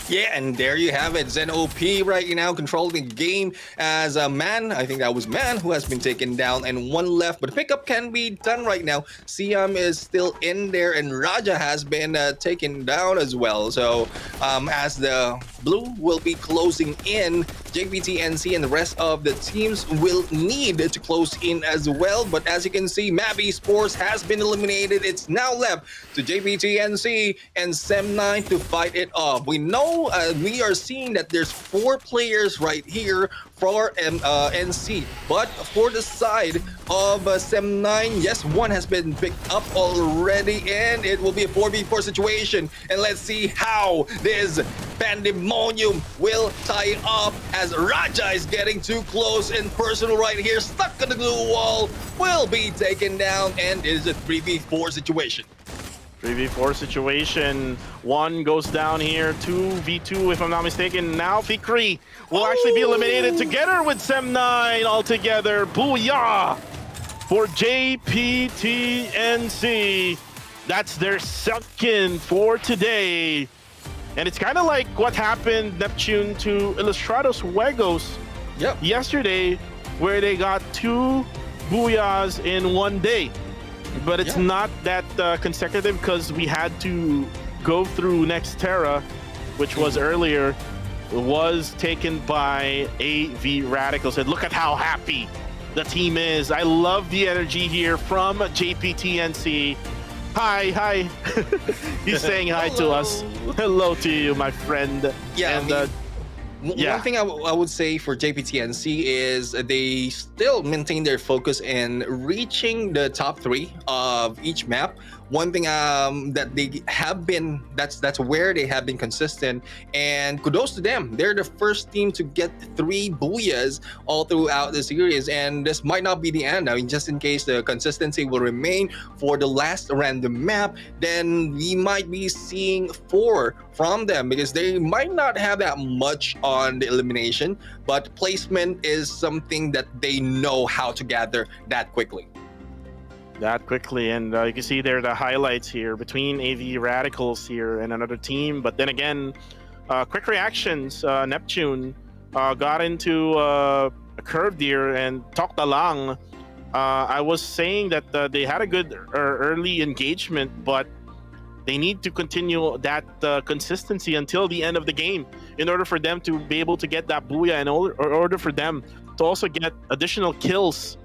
Yeah, and there you have it. Zen OP right now controlling the game as a Man. I think that was Man who has been taken down, and one left, but pickup can be done right now. Siam is still in there, and Raja has been taken down as well. So as the blue will be closing in JPTNC and the rest of the teams will need to close in as well. But as you can see, Mavi Sports has been eliminated. It's now left to JPTNC and Sem9 to fight it off. We know we are seeing that there's 4 players right here for NC, but for the side of Sem9, yes, one has been picked up already, and it will be a 4v4 situation. And let's see how this pandemonium will tie up as Raja is getting too close and personal right here, stuck on the glue wall, will be taken down, and it is a 3v4 situation. 3v4 situation. One goes down here. 2v2, if I'm not mistaken. Now Fikri will actually be eliminated together with Sem9 altogether. Booyah for JPTNC. That's their second for today. And it's kind of like what happened, Neptune, to Ilustrados Juegos yesterday, where they got 2 booyahs in one day. But it's not that consecutive because we had to go through Nextera, which was earlier. It was taken by AV Radicals. And look at how happy the team is. I love the energy here from JPTNC. Hi. He's saying hi to us. Hello to you, my friend. Yeah, and, one thing I would say for JPTNC is they still maintain their focus in reaching the top 3 of each map. One thing that they have been, that's where they have been consistent, and kudos to them. They're the first team to get 3 booyahs all throughout the series, and this might not be the end. I mean, just in case the consistency will remain for the last random map, then we might be seeing 4 from them, because they might not have that much on the elimination, but placement is something that they know how to gather that quickly. And you can see there the highlights here between AV Radicals here and another team. But then again, quick reactions. Neptune got into a curve deer and Toktalang. I was saying that they had a good early engagement, but they need to continue that consistency until the end of the game in order for them to be able to get that booyah, and in order for them to also get additional kills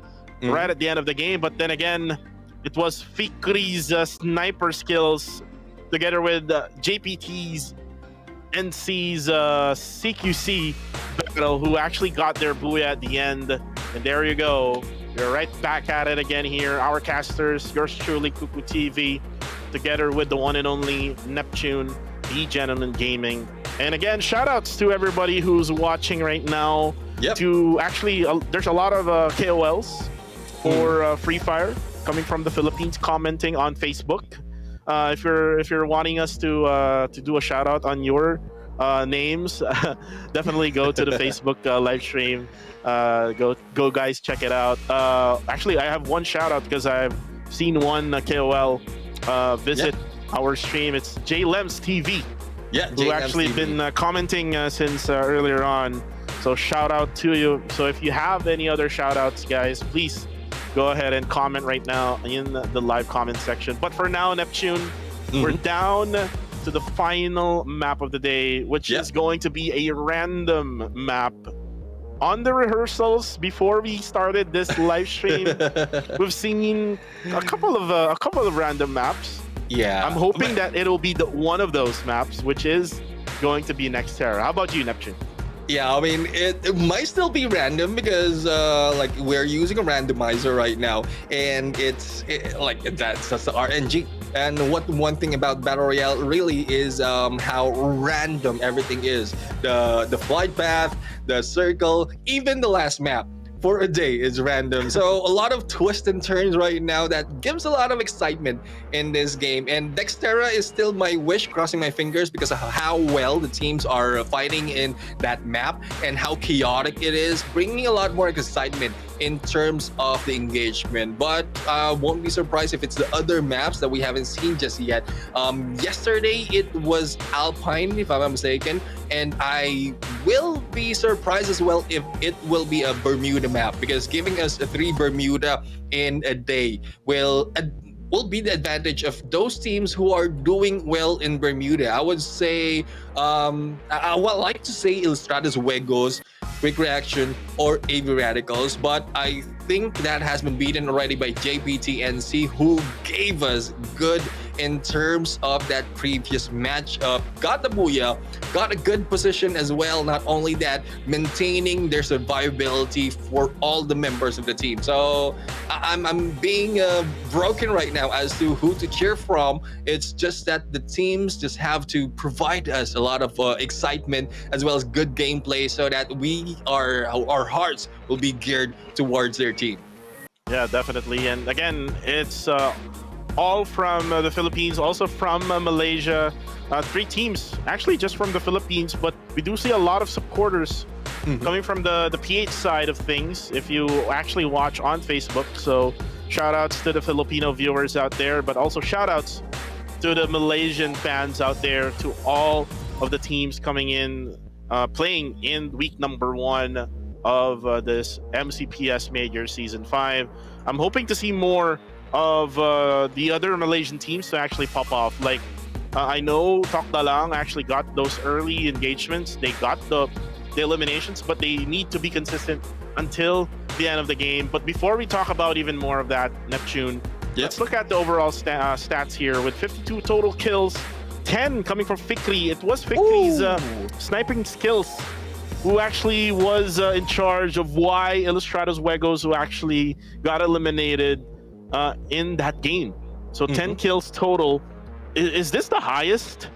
right at the end of the game. But then again, it was Fikri's sniper skills together with JPT's NC's CQC battle who actually got their booyah at the end. And there you go. You're right back at it again here. Our casters, yours truly, Cuckoo TV, together with the one and only Neptune, the Gentleman Gaming. And again, shout outs to everybody who's watching right now. To actually, there's a lot of KOLs for Free Fire coming from the Philippines commenting on Facebook. If you're wanting us to do a shout out on your names, definitely go to the Facebook live stream. Go guys, check it out. Actually, I have one shout out because I've seen one KOL visit our stream. It's JLems TV, who actually been commenting since earlier on. So shout out to you. So if you have any other shout outs, guys, please go ahead and comment right now in the live comment section. But for now, Neptune, we're down to the final map of the day, which is going to be a random map. On the rehearsals before we started this live stream, we've seen a couple of random maps. I'm hoping that it'll be one of those maps, which is going to be Nextera. How about you, Neptune? Yeah, I mean, it might still be random because like we're using a randomizer right now, and that's the RNG. And one thing about Battle Royale really is how random everything is. The flight path, the circle, even the last map for a day is random. So a lot of twists and turns right now that gives a lot of excitement in this game. And Nextera is still my wish, crossing my fingers, because of how well the teams are fighting in that map and how chaotic it is, bringing a lot more excitement in terms of the engagement. But won't be surprised if it's the other maps that we haven't seen just yet. Yesterday it was Alpine, if I'm not mistaken, and I will be surprised as well if it will be a Bermuda map, because giving us a 3 Bermuda in a day will be the advantage of those teams who are doing well in Bermuda. I would say I would like to say Ilustrados Juegos Quick Reaction, or AV Radicals. But I think that has been beaten already by JPTNC, who gave us good in terms of that previous matchup. Got the booyah, got a good position as well. Not only that, maintaining their survivability for all the members of the team. So I'm being broken right now as to who to cheer from. It's just that the teams just have to provide us a lot of excitement as well as good gameplay, so that our hearts will be geared towards their team. Yeah, definitely. And again, it's all from the Philippines, also from Malaysia. 3 teams actually just from the Philippines, but we do see a lot of supporters coming from the PH side of things, if you actually watch on Facebook. So shout outs to the Filipino viewers out there, but also shout outs to the Malaysian fans out there, to all of the teams coming in, playing in week number 1 of this MCPS Majors Season 5. I'm hoping to see more of the other Malaysian teams to actually pop off. Like, I know Tokdalang actually got those early engagements. They got the eliminations, but they need to be consistent until the end of the game. But before we talk about even more of that, Neptune, let's look at the overall stats here. With 52 total kills, 10 coming from Fikri. It was Fikri's sniping skills who actually was in charge of why Ilustrados Juegos, who actually got eliminated in that game. So 10 kills total. Is this the highest,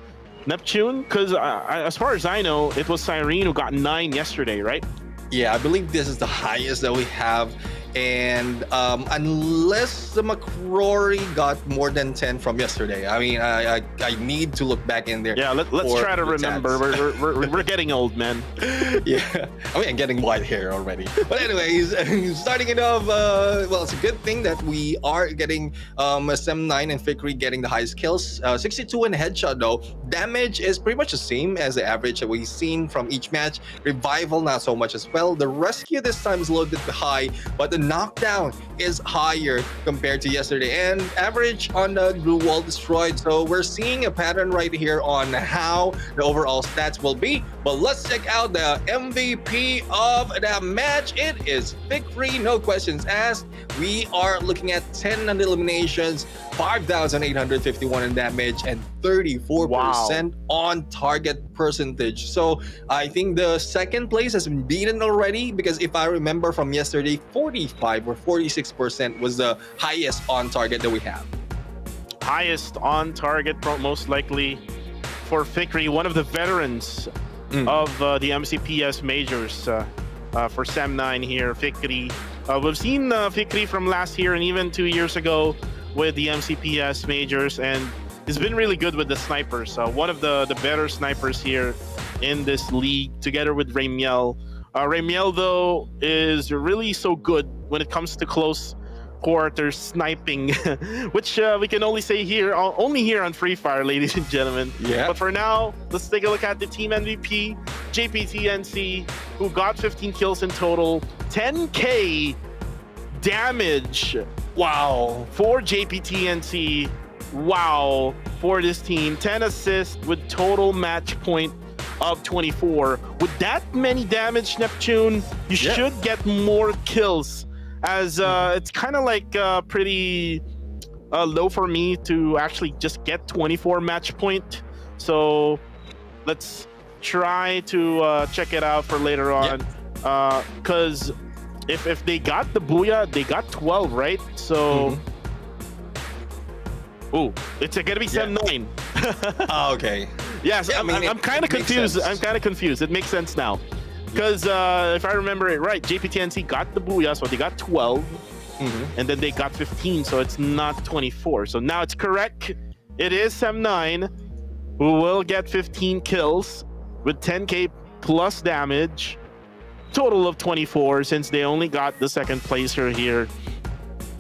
Neptune? Because as far as I know, it was Cyrene who got 9 yesterday, right? Yeah, I believe this is the highest that we have. And unless the McCrory got more than 10 from yesterday, I mean, I need to look back in there. Yeah, let's try to remember. We're getting old, man. Yeah, I mean, I'm getting white hair already. But anyways, starting it off, well, it's a good thing that we are getting SM9 and Fikri getting the highest kills. 62 in headshot though. Damage is pretty much the same as the average that we've seen from each match. Revival not so much as well. The rescue this time is a little bit high, but the knockdown is higher compared to yesterday, and average on the glue wall destroyed. So we're seeing a pattern right here on how the overall stats will be. But let's check out the MVP of the match. It is Fikri, no questions asked. We are looking at 10 eliminations, 5,851 in damage, and 34% on target percentage. So I think the second place has been beaten already, because if I remember from yesterday, 45 or 46% was the highest on target that we have. Highest on target, most likely for Fikri, one of the veterans of the MCPS Majors for SEM9 here. Fikri, we've seen Fikri from last year and even 2 years ago with the MCPS Majors, and he's been really good with the snipers. One of the better snipers here in this league, together with Ramiel. Ramiel, though, is really so good when it comes to close quarter sniping, which we can only say here, only here on Free Fire, ladies and gentlemen. Yeah. But for now, let's take a look at the team MVP, JPTNC, who got 15 kills in total, 10k damage. Wow. For JPTNC. Wow. For this team, 10 assists with total match point of 24. With that many damage, Neptune, you should get more kills, as it's kind of like pretty low for me to actually just get 24 match point. So let's try to check it out for later on, because if they got the booyah, they got 12, right? So ooh, it's gonna be 7-9. Okay. Yes, yeah, so I'm kind of confused. I'm kind of confused. It makes sense now, because if I remember it right, JPTNC got the booyah, so they got 12, and then they got 15, so it's not 24. So now it's correct. It is SEM9 who will get 15 kills with 10k plus damage, total of 24, since they only got the second placer here.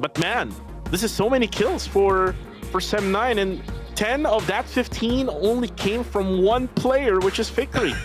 But man, this is so many kills for SEM9, and 10 of that 15 only came from one player, which is Fikri.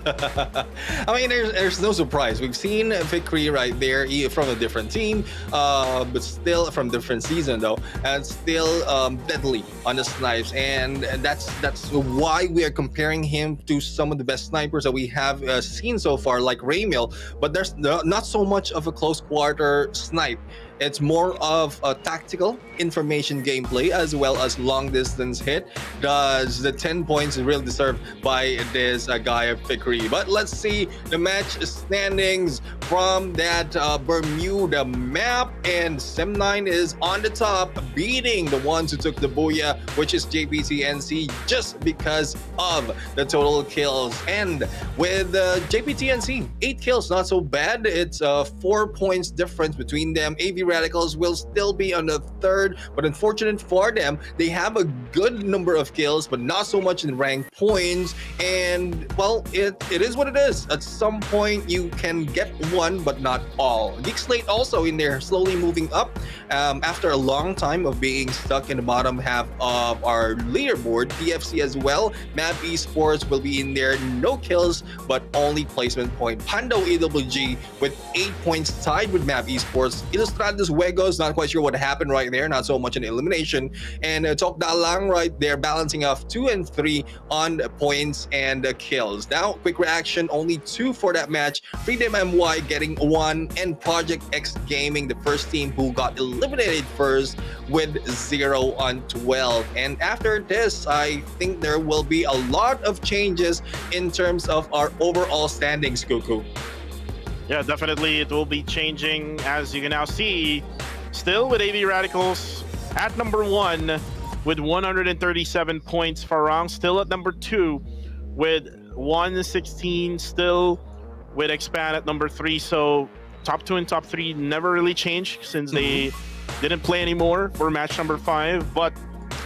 I mean, there's no surprise. We've seen Victory right there from a different team, but still from different season though, and still deadly on the snipes, and that's why we are comparing him to some of the best snipers that we have seen so far, like Raymil. But there's not so much of a close quarter snipe. It's more of a tactical information gameplay as well as long distance hit. Does the 10 points really deserved by this guy of Fikri? But let's see the match standings from that Bermuda map. And Sem9 is on the top, beating the ones who took the Booyah, which is JPTNC, just because of the total kills. And with JPTNC, 8 kills, not so bad. It's 4 points difference between them. AV Radicals will still be on the third, but unfortunate for them, they have a good number of kills, but not so much in rank points. And well, it is what it is. At some point, you can get one, but not all. Geek Slate also in there, slowly moving up after a long time of being stuck in the bottom half of our leaderboard. TFC as well. Map Esports will be in there, no kills, but only placement point. Pando EWG with 8 points, tied with Map Esports. Ilustrados Juegos, not quite sure what happened right there, not so much an elimination. And Tok Dalang right there, balancing off 2 and 3 on points and kills. Now, quick reaction, only 2 for that match. Freedom MY getting 1, and Project X Gaming, the first team who got eliminated first with 0 on 12. And after this, I think there will be a lot of changes in terms of our overall standings, Cuckoo. Yeah, definitely it will be changing, as you can now see. Still with AV Radicals at number 1 with 137 points. Farang still at number 2 with 116. Still with Expand at number 3. So top 2 and top 3 never really changed since they didn't play anymore for match number 5. But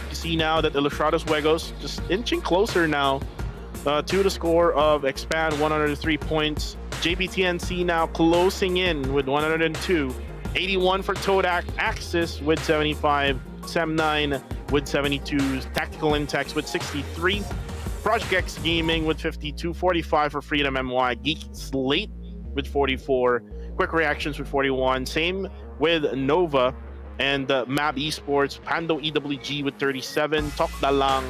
you see now that Ilustrados Juegos just inching closer now to the score of Expand, 103 points. JPTNC now closing in with 102. 81 for Todak Axis with 75. Sem9 with 72. Tactical Intex with 63. Project X Gaming with 52. 45 for Freedom MY. Geek Slate with 44. Quick Reactions with 41. Same with Nova and Map Esports. Pando EWG with 37. Tok Dalang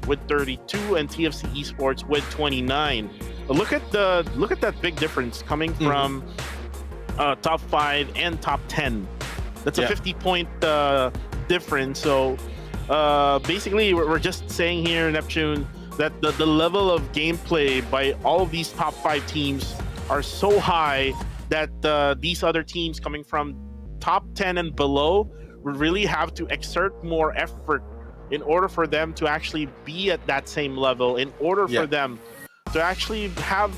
with 32, and TFC Esports with 29. Look at that big difference coming from top 5 and top 10. That's a 50-point difference. So basically, we're just saying here, Neptune, that the level of gameplay by all of these top 5 teams are so high that these other teams coming from top 10 and below would really have to exert more effort in order for them to actually be at that same level, in order for them to actually have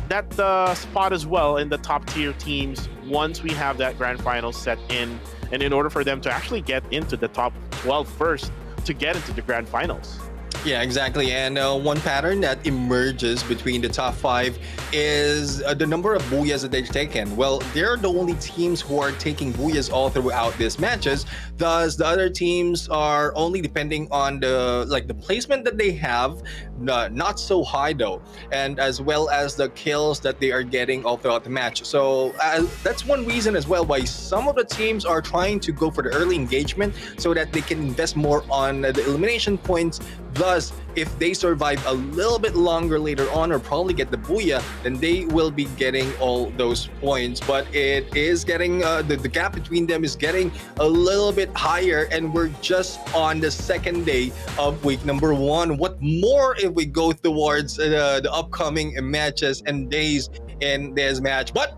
that spot as well in the top tier teams once we have that grand final set in, and in order for them to actually get into the top 12 first to get into the grand finals. Yeah, exactly. And one pattern that emerges between the top 5 is the number of booyahs that they've taken. Well, they're the only teams who are taking booyahs all throughout these matches. Thus, the other teams are only depending on the placement that they have, not so high though, and as well as the kills that they are getting all throughout the match. So that's one reason as well why some of the teams are trying to go for the early engagement so that they can invest more on the elimination points. Thus, if they survive a little bit longer later on or probably get the booyah, then they will be getting all those points. But it is getting, the gap between them is getting a little bit higher, and we're just on the second day of week number 1. What more if we go towards the upcoming matches and days in this match? But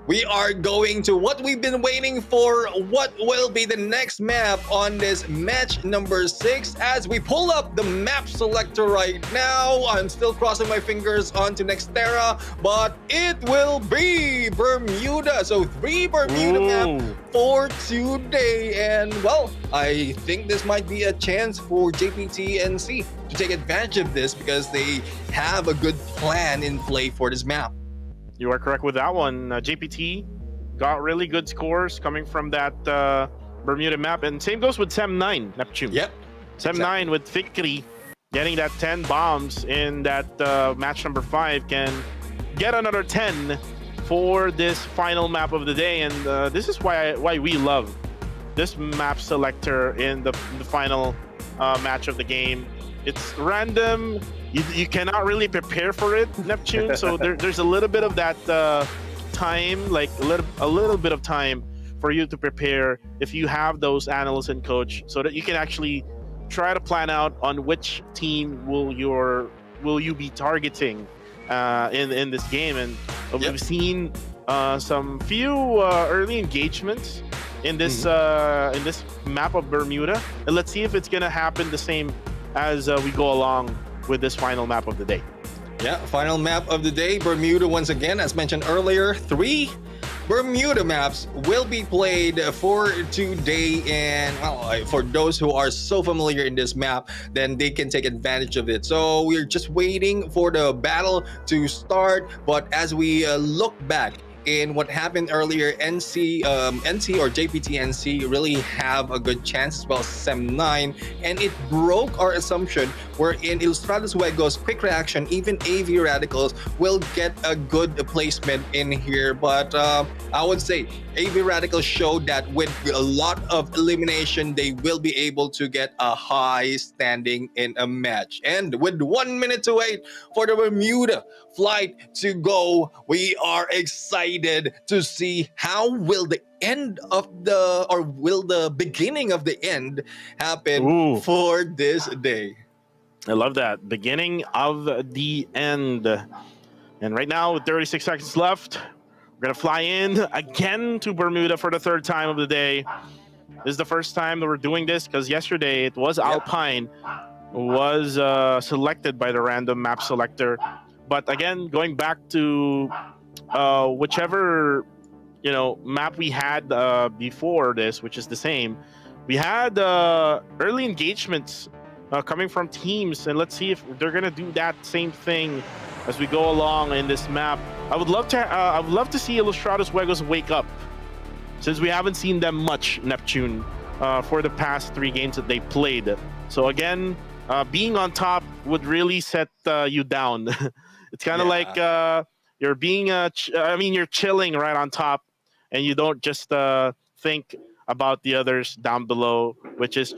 we are going to what we've been waiting for. What will be the next map on this match number 6? As we pull up the map selector right now, I'm still crossing my fingers on to Nextera, but it will be Bermuda. So 3 Bermuda map for today. And well, I think this might be a chance for JPTNC to take advantage of this because they have a good plan in play for this map. You are correct with that one. JPT got really good scores coming from that Bermuda map. And same goes with Sem9, Neptune. Yep. Sem9 with Fikri getting that 10 bombs in that match number 5 can get another 10 for this final map of the day. And this is why we love this map selector in the final match of the game. It's random. You cannot really prepare for it, Neptune. So there's a little bit of that time, like a little bit of time for you to prepare if you have those analysts and coach, so that you can actually try to plan out on which team will you be targeting in this game. And we've seen some few early engagements in this map of Bermuda, and let's see if it's gonna happen the same as we go along with this final map of the day. Yeah, final map of the day, Bermuda once again. As mentioned earlier, 3 Bermuda maps will be played for today, and well, for those who are so familiar in this map, then they can take advantage of it. So we're just waiting for the battle to start. But as we look back in what happened earlier, NC or JPT-NC really have a good chance as well as SEM9, and it broke our assumption wherein Ilustrados Juegos, Quick Reaction, even AV Radicals will get a good placement in here. But I would say AV Radicals showed that with a lot of elimination, they will be able to get a high standing in a match. And with 1 minute to wait for the Bermuda flight to go, we are excited to see how will the end of will the beginning of the end happen for this day. I love that. Beginning of the end. And right now, with 36 seconds left, we're going to fly in again to Bermuda for the 3rd time of the day. This is the first time that we're doing this, because yesterday it was Alpine was selected by the random map selector. But again, going back to whichever map we had before this, which is the same, we had early engagements coming from teams, and let's see if they're gonna do that same thing as we go along in this map. I would love to see Ilustrados Juegos wake up, since we haven't seen them much, Neptune, for the past 3 games that they played. So again, being on top would really set you down. It's kind of like you're being you're chilling right on top, and you don't just think about the others down below, which is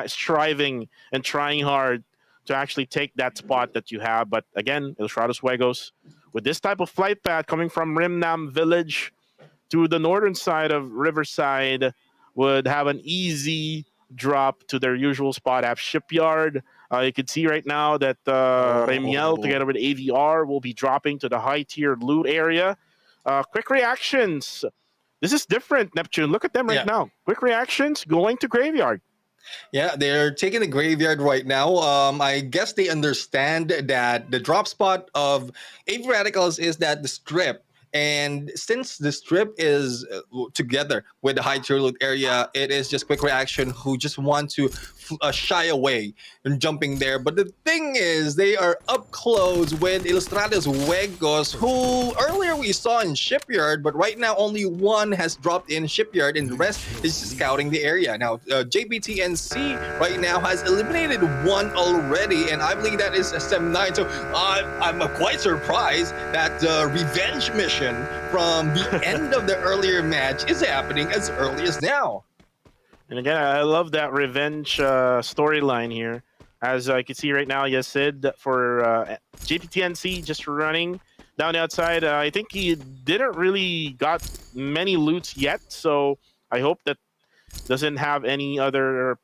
striving and trying hard to actually take that spot that you have. But again, Ilustrados Juegos, with this type of flight path coming from Rimnam Village to the northern side of Riverside, would have an easy drop to their usual spot at Shipyard. You can see right now that Remiel, together with AVR, will be dropping to the high-tier loot area. Quick Reactions. This is different, Neptune. Look at them right now. Quick Reactions going to Graveyard. Yeah, they're taking the Graveyard right now. I guess they understand that the drop spot of AV Radicals is that the strip. And since the strip is together with the high tier loot area, it is just Quick Reaction who just want to shy away and jumping there. But the thing is, they are up close with Ilustrados Juegos, who earlier we saw in Shipyard, but right now only one has dropped in Shipyard and the rest is scouting the area. Now, JPT-NC right now has eliminated one already, and I believe that is SM9. So I'm quite surprised that the revenge mission from the end of the earlier match is happening as early as now. And again, I love that revenge storyline here. As I can see right now, Yasid for JPT-NC just running down the outside. I think he didn't really got many loots yet, so I hope that doesn't have any other,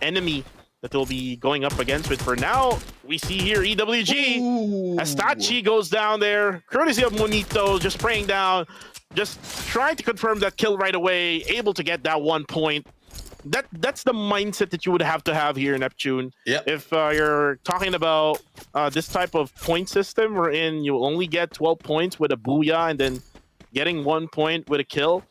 enemy that they'll be going up against. But for now, we see here EWG as Tachi goes down there, courtesy of Monito, just spraying down, just trying to confirm that kill right away, able to get that 1 point. That's the mindset that you would have to have here, Neptune. Yep. If you're talking about this type of point system wherein you only get 12 points with a booyah and then getting 1 point with a kill,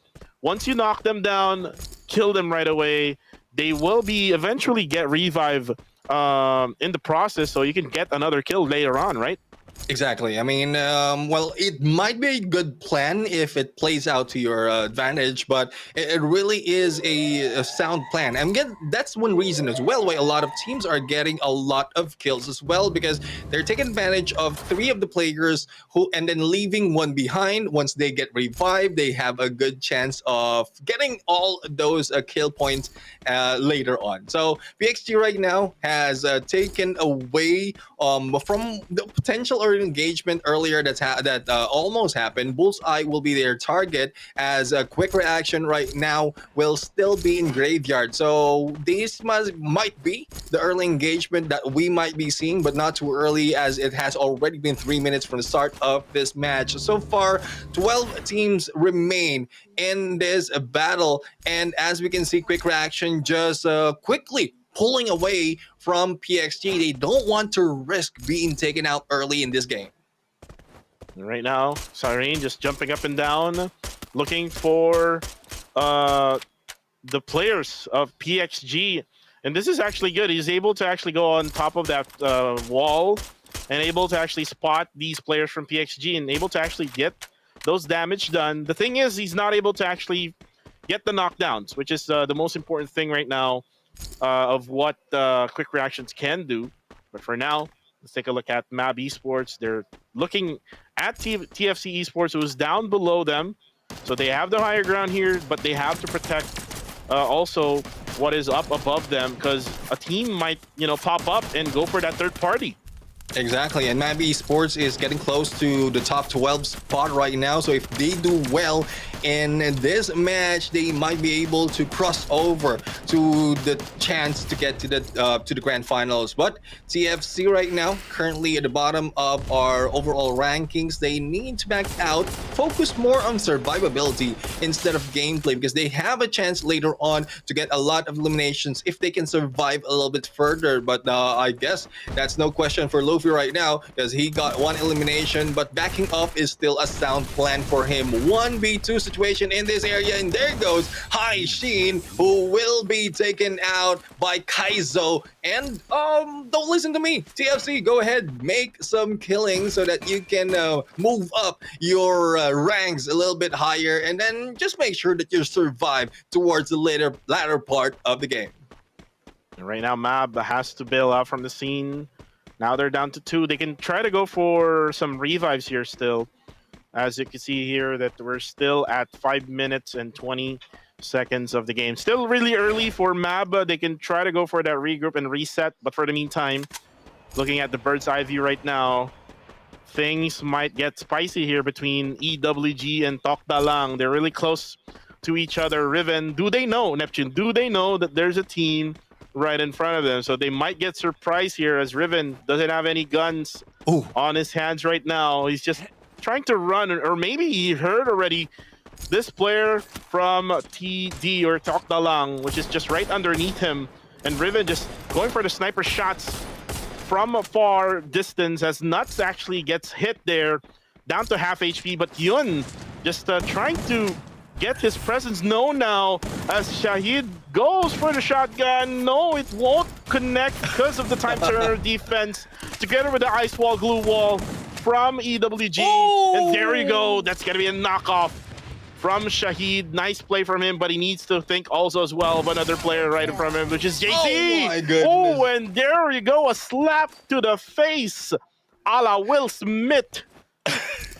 once you knock them down, kill them right away, they will be eventually get revive in the process, so you can get another kill later on, right? Exactly. I mean, well, it might be a good plan if it plays out to your advantage, but it really is a sound plan. And again, that's one reason as well why a lot of teams are getting a lot of kills as well, because they're taking advantage of three of the players who and then leaving one behind. Once they get revived, they have a good chance of getting all those kill points later on. So PXG right now has taken away from the potential or engagement earlier that almost happened. Bullseye will be their target, as a quick reaction right now will still be in graveyard. So this might be the early engagement that we might be seeing, but not too early, as it has already been 3 minutes from the start of this match. So far, 12 teams remain in this battle, and as we can see, quick reaction just quickly pulling away from PXG. They don't want to risk being taken out early in this game. Right now, Cyrene just jumping up and down, looking for the players of PXG. And this is actually good. He's able to actually go on top of that wall and able to actually spot these players from PXG and able to actually get those damage done. The thing is, he's not able to actually get the knockdowns, which is the most important thing right now of what quick reactions can do. But for now, let's take a look at MAB Esports. They're looking at TFC Esports, who is down below them. So they have the higher ground here, but they have to protect also what is up above them, because a team might, pop up and go for that third party. Exactly, and MAB Esports is getting close to the top 12 spot right now. So if they do well in this match, they might be able to cross over to the chance to get to the grand finals. But TFC right now, currently at the bottom of our overall rankings, they need to back out, focus more on survivability instead of gameplay, because they have a chance later on to get a lot of eliminations if they can survive a little bit further. But I guess that's no question for Luffy right now, because he got one elimination, but backing up is still a sound plan for him. 1v2 situation in this area, and there goes Hai Shin, who will be taken out by Kaizo. And don't listen to me, TFC, go ahead, make some killing so that you can move up your ranks a little bit higher, and then just make sure that you survive towards the latter part of the game. And right now, MAB has to bail out from the scene. Now they're down to 2. They can try to go for some revives here still. As you can see here, that we're still at 5 minutes and 20 seconds of the game. Still really early for MAB. They can try to go for that regroup and reset. But for the meantime, looking at the bird's eye view right now, things might get spicy here between EWG and Tokdalang. They're really close to each other. Riven, do they know, Neptune, do they know that there's a team right in front of them? So they might get surprised here, as Riven doesn't have any guns on his hands right now. He's just trying to run, or maybe he heard already this player from TD or Tokdalang, which is just right underneath him, and Riven just going for the sniper shots from a far distance, as Nuts actually gets hit there, down to half HP. But Yun just trying to get his presence known now, as Shahid goes for the shotgun. No, it won't connect because of the time turner defense, together with the ice wall, glue wall from EWG. And there you go. That's going to be a knockoff from Shahid. Nice play from him, but he needs to think also as well of another player right in front of him, which is JT. Oh my goodness. Oh, and there you go. A slap to the face a la Will Smith.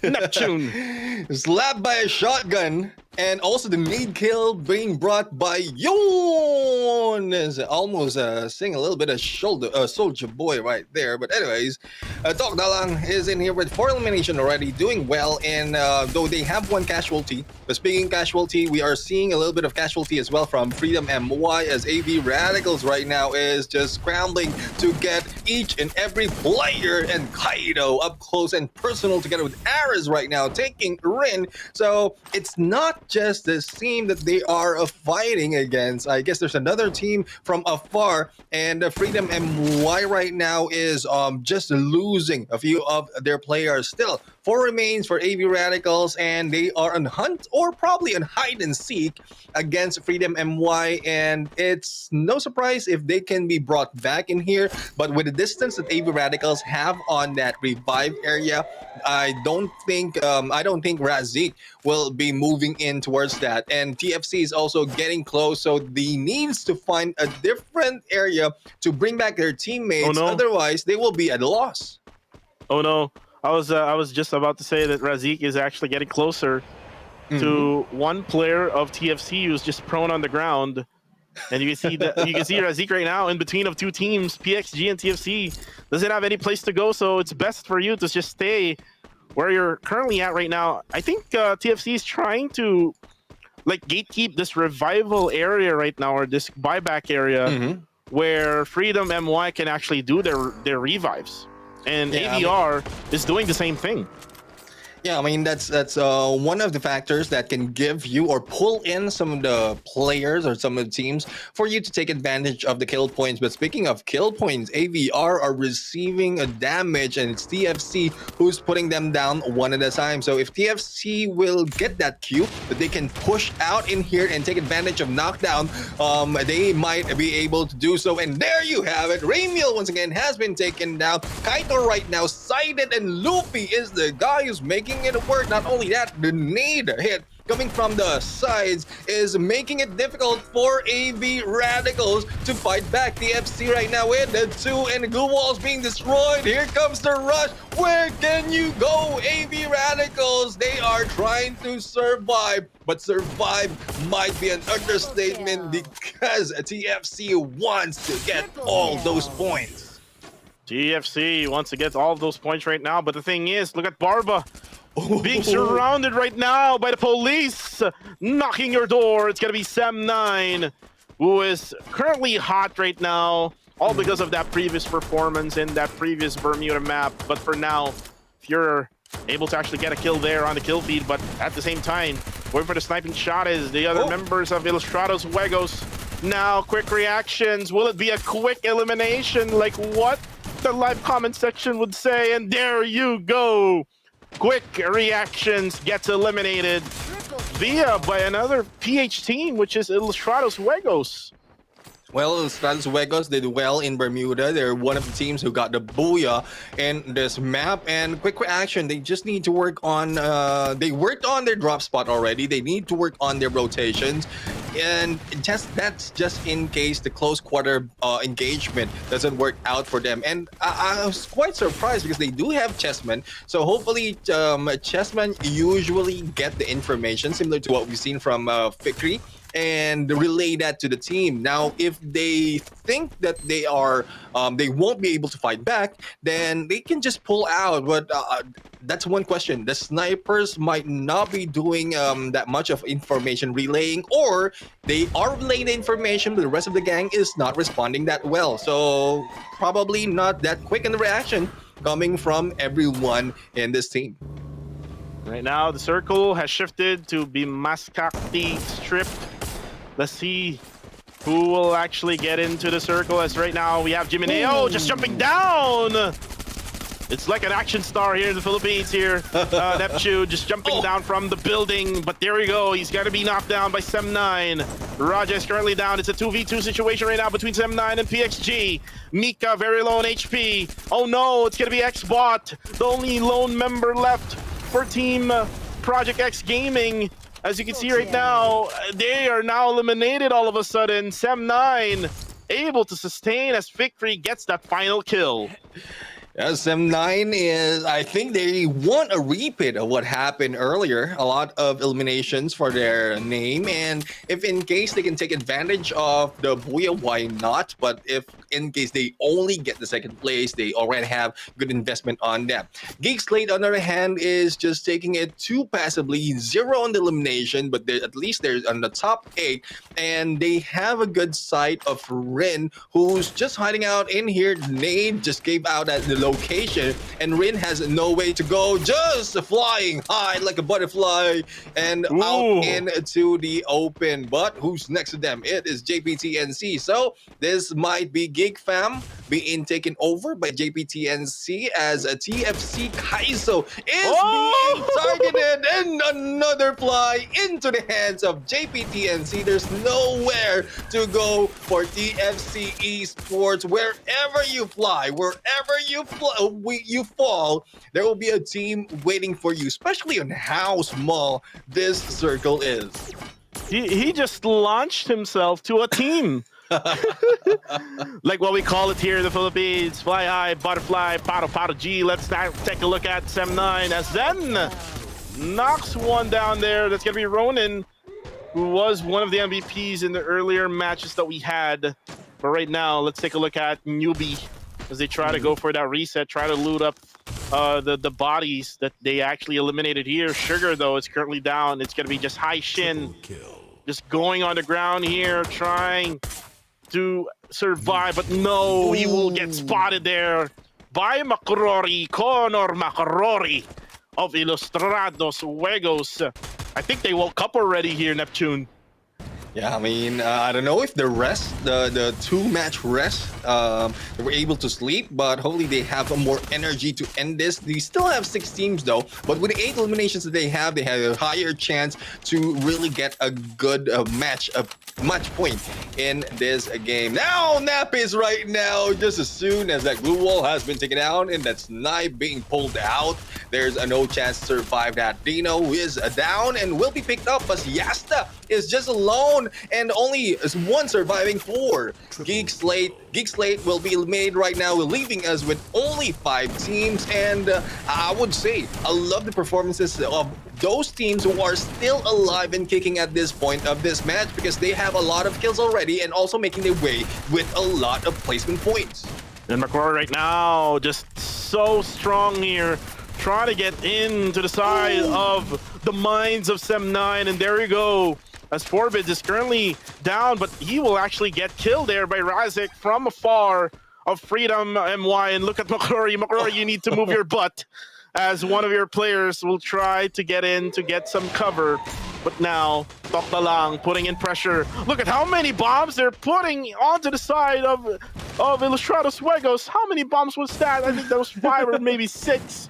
Neptune. Slapped by a shotgun, and also the nade kill being brought by Yoon. Is almost seeing a little bit of Soldier Boy right there. But anyways, Tokdalang is in here with 4 elimination already, doing well. And though they have 1 casualty, but speaking of casualty, we are seeing a little bit of casualty as well from Freedom MY, as AV Radicals right now is just scrambling to get each and every player, and Kaido up close and personal together with Ares right now taking Rin. So it's not just this team that they are fighting against. I guess there's another team from afar, and Freedom MY right now is just losing a few of their players. Still, 4 remains for AV Radicals, and they are on hunt or probably on hide and seek against Freedom MY, and it's no surprise if they can be brought back in here. But with the distance that AV Radicals have on that revive area, I don't think Razik will be moving in towards that. And TFC is also getting close, so they needs to find a different area to bring back their teammates. Oh, no. Otherwise, they will be at a loss. Oh no! I was just about to say that Razik is actually getting closer to one player of TFC who's just prone on the ground, and you can see that Razik right now in between of 2 teams. PXG and TFC doesn't have any place to go, so it's best for you to just stay where you're currently at right now. I think TFC is trying to like gatekeep this revival area right now, or this buyback area, where Freedom MY can actually do their revives. And AVR is doing the same thing. Yeah, I mean that's one of the factors that can give you or pull in some of the players or some of the teams for you to take advantage of the kill points. But speaking of kill points, AVR are receiving a damage, and it's TFC who's putting them down one at a time. So if TFC will get that Q that they can push out in here and take advantage of knockdown, they might be able to do so. And there you have it. Ramiel once again has been taken down. Kaito right now sighted, and Luffy is the guy who's making it work. Not only that, the nade hit coming from the sides is making it difficult for AV Radicals to fight back. The FC right now with the 2 and the glue walls being destroyed. Here comes the rush. Where can you go, AV Radicals? They are trying to survive, but survive might be an understatement because TFC wants to get all those points. TFC wants to get all of those points right now, but the thing is, look at Barba being surrounded right now by the police, knocking your door. It's going to be Sam9, who is currently hot right now, all because of that previous performance in that previous Bermuda map. But for now, if you're able to actually get a kill there on the kill feed, but at the same time, waiting for the sniping shot is the other members of Ilustrados Juegos. Now, quick reactions. Will it be a quick elimination like what the live comment section would say? And there you go. Quick reactions gets eliminated by another PH team, which is Ilustrados Juegos. Well, Ilustrados Juegos did well in Bermuda. They're one of the teams who got the booyah in this map. And quick reaction, they just need to work on, they worked on their drop spot already. They need to work on their rotations. And that's just in case the close quarter engagement doesn't work out for them. And I was quite surprised because they do have chessmen. So hopefully chessmen usually get the information similar to what we've seen from Fikri, and relay that to the team. Now, if they think that they won't be able to fight back, then they can just pull out. But that's one question. The snipers might not be doing that much of information relaying, or they are relaying the information, but the rest of the gang is not responding that well. So probably not that quick in the reaction coming from everyone in this team. Right now, the circle has shifted to be Mascati Strip. Let's see who will actually get into the circle, as right now we have Jimineo just jumping down. It's like an action star here in the Philippines here. Neptune just jumping down from the building, but there we go. He's got to be knocked down by Sem9. Raja is currently down. It's a 2v2 situation right now between Sem9 and PXG. Mika very low on HP. Oh no, it's going to be Xbot, the only lone member left for Team Project X Gaming. As you can see right now, they are now eliminated all of a sudden. Sem9 able to sustain as Victory gets that final kill. SM9 is, I think they want a repeat of what happened earlier. A lot of eliminations for their name, and if in case they can take advantage of the Booyah, why not? But if in case they only get the second place, they already have good investment on them. Geek Slate, on the other hand, is just taking it too passively, 0 on the elimination, but at least they're on the top 8, and they have a good sight of Rin, who's just hiding out in here. Nade just gave out at the location, and Rin has no way to go, just flying high like a butterfly and out into the open. But who's next to them? It is JPTNC. So this might be Gig Fam being taken over by JPTNC as a TFC Kaizo is being targeted, and another fly into the hands of JPTNC. There's nowhere to go for TFC Esports. Wherever you fly, wherever you fall, there will be a team waiting for you, especially on how small this circle is. He just launched himself to a team. Like what we call it here in the Philippines, fly high, butterfly, pato G. Let's now take a look at Sem9 as Zen knocks one down there. That's going to be Ronin, who was one of the MVPs in the earlier matches that we had. But right now, let's take a look at Newbie as they try to go for that reset, try to loot up the bodies that they actually eliminated here. Sugar, though, is currently down. It's going to be just High Shin just going on the ground here, trying to survive, but no, he will get spotted there by Makrori, Conor Makrori of Ilustrados Juegos. I think they woke up already here, Neptune. Yeah, I mean, I don't know if the rest, the two-match rest, they were able to sleep, but hopefully they have more energy to end this. They still have 6 teams though, but with the 8 eliminations that they have a higher chance to really get a good match point in this game. Now, Nap is right now, just as soon as that glue wall has been taken out and that snipe being pulled out, there's no chance to survive that. Dino is down and will be picked up, but Yasta is just alone and only one surviving for Geek Slate. Geek Slate will be made right now, leaving us with only 5 teams, and I would say I love the performances of those teams who are still alive and kicking at this point of this match, because they have a lot of kills already and also making their way with a lot of placement points. And McCrory right now just so strong here, trying to get into the side of the mines of Sem9, and there you go. As Forbids is currently down, but he will actually get killed there by Razik from afar of Freedom MY. And look at McCrory. McCrory, you need to move your butt, as one of your players will try to get in to get some cover. But now, Toktalang putting in pressure. Look at how many bombs they're putting onto the side of Ilustrados Juegos. How many bombs was that? I think that was 5 or maybe 6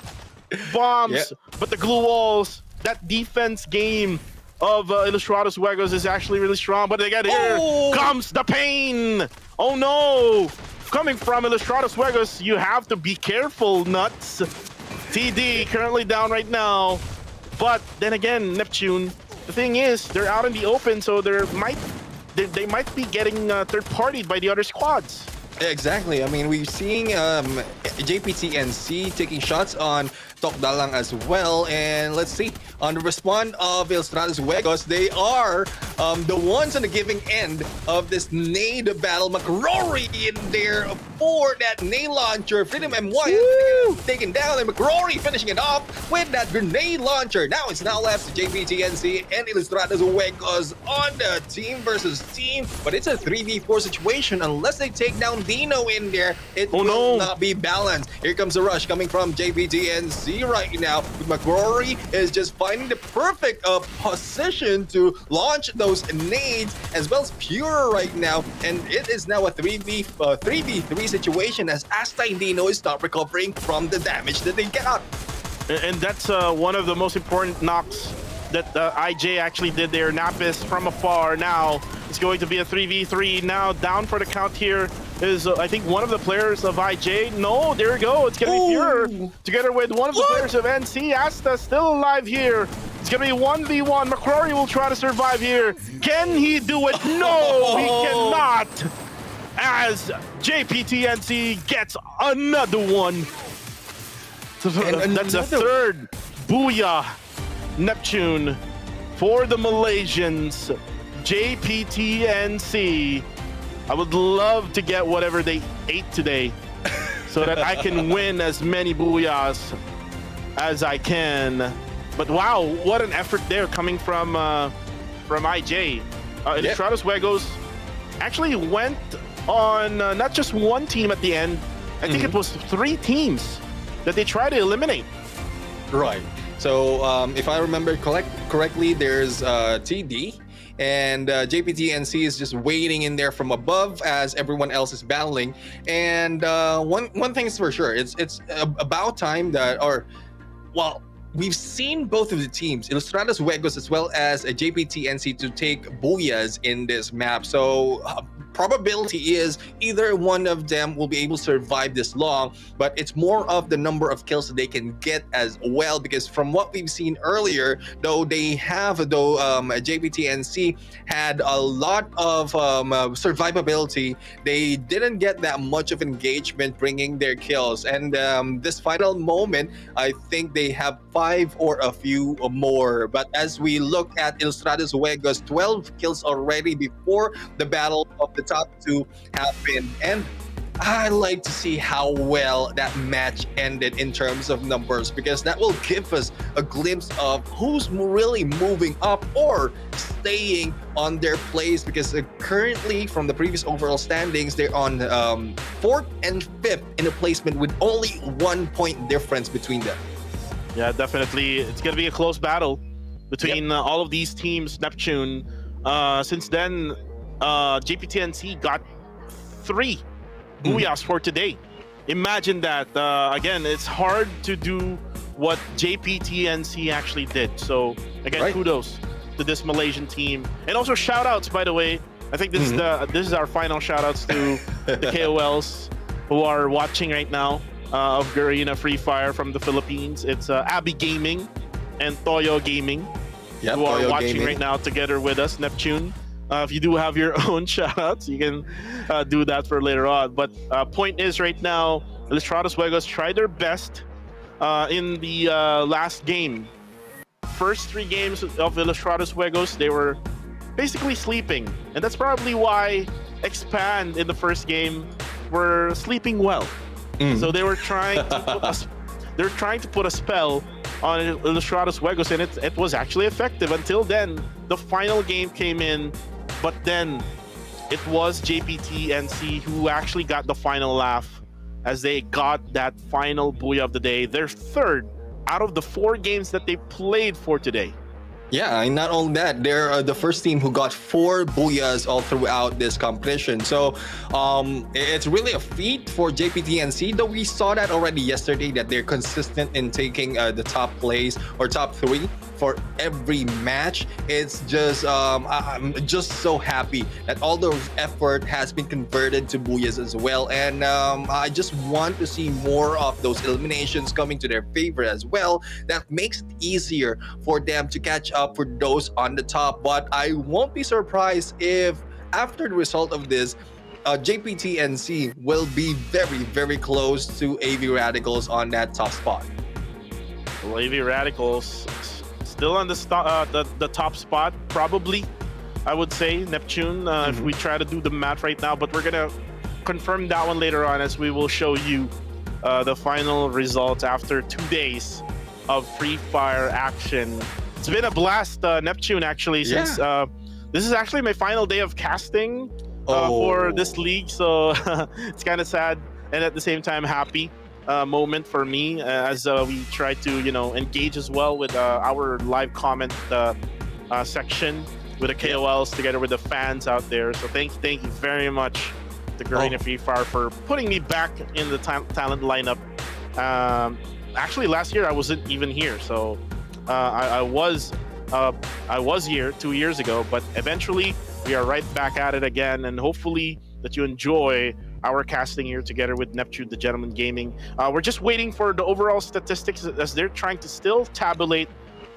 bombs. Yeah. But the glue walls, that defense game of Ilustrados Juegos is actually really strong. But again, here comes the pain. Oh no! Coming from Ilustrados Juegos, you have to be careful, nuts. TD currently down right now. But then again, Neptune, the thing is, they're out in the open, so they might be getting third-partied by the other squads. Exactly. I mean, we're seeing JPTNC taking shots on Tokdalang as well. And let's see, on the respawn of Ilustrados Juegos, they are the ones on the giving end of this nade battle. McRory in there for that nade launcher. Freedom MY taken down, and McRory finishing it off with that grenade launcher. Now it's now left to JPTNC and Ilustrados Juegos on the team versus team. But it's a 3v4 situation. Unless they take down Dino in there, it will not be balanced. Here comes the rush coming from JPTNC right now. McRory is just finding the perfect position to launch those nades, as well as Pure right now. And it is now a 3v3 situation, as Asta and Dino is not recovering from the damage that they got. And that's one of the most important knocks that IJ actually did there. Napis from afar. Now it's going to be a 3v3. Now down for the count here is I think one of the players of IJ. No, there we go. It's gonna be Pure together with one of the players of NC. Asta still alive here. It's gonna be 1v1. McCrory will try to survive here. Can he do it? No, he cannot. As JPTNC gets another one. That's a third booyah, Neptune, for the Malaysians. JPTNC. I would love to get whatever they ate today so that I can win as many booyahs as I can. But wow, what an effort there coming from IJ. Ilustrados Juegos actually went on not just one team at the end, I think it was 3 teams that they tried to eliminate. Right. So if I remember correctly, there's TD and JPTNC is just waiting in there from above as everyone else is battling. And one thing is for sure, it's about time that, or well, we've seen both of the teams, Ilustrados Juegos as well as JPTNC, to take booyahs in this map. So probability is either one of them will be able to survive this long, but it's more of the number of kills that they can get as well, because from what we've seen earlier, though JPTNC had a lot of survivability, they didn't get that much of engagement bringing their kills. And this final moment, I think they have 5 or a few more. But as we look at Ilustrados Juegos, 12 kills already before the battle of the top 2 happened. And I like to see how well that match ended in terms of numbers, because that will give us a glimpse of who's really moving up or staying on their place, because currently from the previous overall standings, they're on 4th and 5th in a placement with only 1 point difference between them. Yeah, definitely. It's going to be a close battle between all of these teams. Neptune, since then, JPTNC got 3 booyahs for today. Imagine that. Again, it's hard to do what JPTNC actually did. So again, kudos to this Malaysian team, and also shout outs, by the way. I think this is our final shout outs to the KOLs who are watching right now of Garena Free Fire from the Philippines. It's Abby Gaming and Toyo Gaming who are Toyo watching Gaming right now together with us. Neptune, if you do have your own shoutouts, you can do that for later on. But point is, right now, Ilustrados Juegos tried their best in the last game. First 3 games of Ilustrados Juegos, they were basically sleeping. And that's probably why Expand in the first game were sleeping well. So they were trying to put a spell on Ilustrados Juegos, and it was actually effective until then. The final game came in, but then it was JPTNC who actually got the final laugh, as they got that final booyah of the day, their 3rd out of the 4 games that they played for today. Yeah, and not only that, they're the first team who got 4 booyahs all throughout this competition. So it's really a feat for JPTNC, though we saw that already yesterday, that they're consistent in taking the top place or top 3 for every match. It's just I'm just so happy that all the effort has been converted to booyahs as well. And I just want to see more of those eliminations coming to their favor as well. That makes it easier for them to catch up for those on the top. But I won't be surprised if after the result of this, JPTNC will be very, very close to AV Radicals on that top spot. Well, AV Radicals still on the top spot, probably, I would say, Neptune, if we try to do the math right now. But we're going to confirm that one later on, as we will show you the final results after 2 days of Free Fire action. It's been a blast, Neptune, actually, since this is actually my final day of casting for this league. So it's kind of sad and at the same time happy moment for me, as we try to, engage as well with our live comment section with the KOLs together with the fans out there. So thank you very much to Garena Free Fire for putting me back in the talent lineup. Actually, last year I wasn't even here, so I was here 2 years ago, but eventually we are right back at it again, and hopefully that you enjoy our casting here together with Neptune, the Gentleman Gaming. We're just waiting for the overall statistics, as they're trying to still tabulate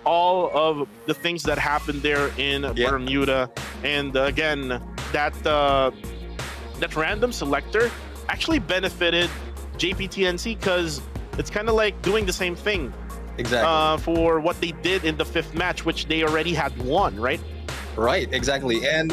all of the things that happened there in Bermuda. And again, that random selector actually benefited JPTNC, because it's kind of like doing the same thing. Exactly. For what they did in the 5th match, which they already had won, right? Right, exactly. And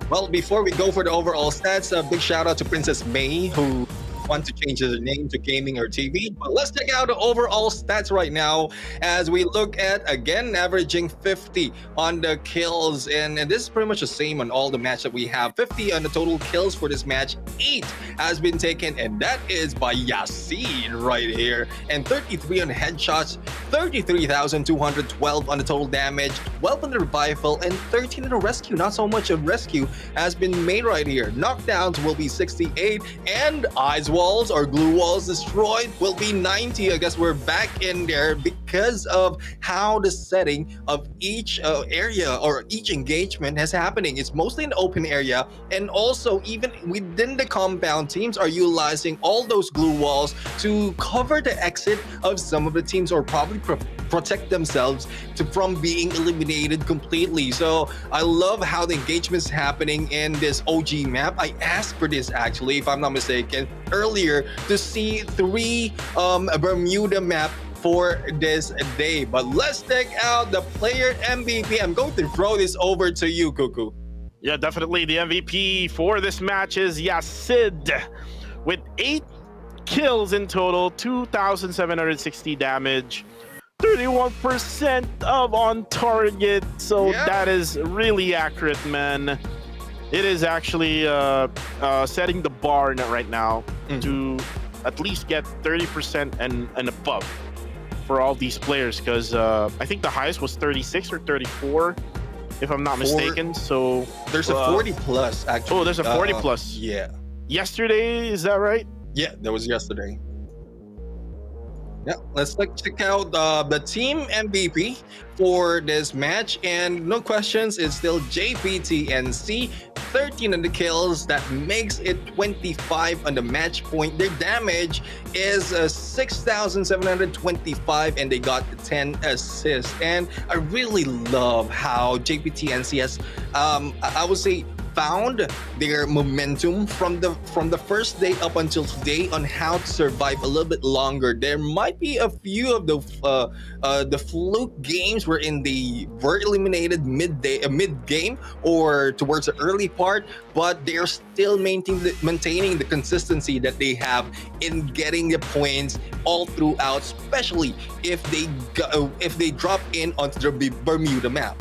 well, before we go for the overall stats, a big shout out to Princess May, who want to change their name to gaming or TV. But let's check out the overall stats right now as we look at, again, averaging 50 on the kills. And this is pretty much the same on all the match that we have. 50 on the total kills for this match. 8 has been taken, and that is by Yasin right here. And 33 on headshots, 33,212 on the total damage, 12 on the revival, and 13 on the rescue. Not so much of rescue has been made right here. Knockdowns will be 68, and ice walls or glue walls destroyed will be 90. I guess we're back in there because of how the setting of each area or each engagement is happening. It's mostly an open area, and also even within the compound, teams are utilizing all those glue walls to cover the exit of some of the teams, or probably protect themselves from being eliminated completely. So I love how the engagement's happening in this OG map. I asked for this actually, if I'm not mistaken, earlier to see 3 Bermuda map for this day. But let's check out the player MVP. I'm going to throw this over to you, Cuckoo. Yeah, definitely the MVP for this match is Yasid with 8 kills in total, 2,760 damage, 31% of on target. So that is really accurate, man. It is actually setting the bar right now to at least get 30% and above for all these players, because I think the highest was 36 or 34, if I'm not mistaken. So there's a 40 plus actually. Oh, there's a 40 plus. Yeah. Yesterday, is that right? Yeah, that was yesterday. Yeah, let's check out the team MVP for this match, and no questions, it's still JPTNC. 13 on the kills, that makes it 25 on the match point. Their damage is 6,725, and they got 10 assists. And I really love how JPTNC has, I would say, found their momentum from the first day up until today on how to survive a little bit longer. There might be a few of the fluke games wherein they were eliminated mid game or towards the early part, but they're still maintaining the consistency that they have in getting the points all throughout, especially if they drop in onto the Bermuda map.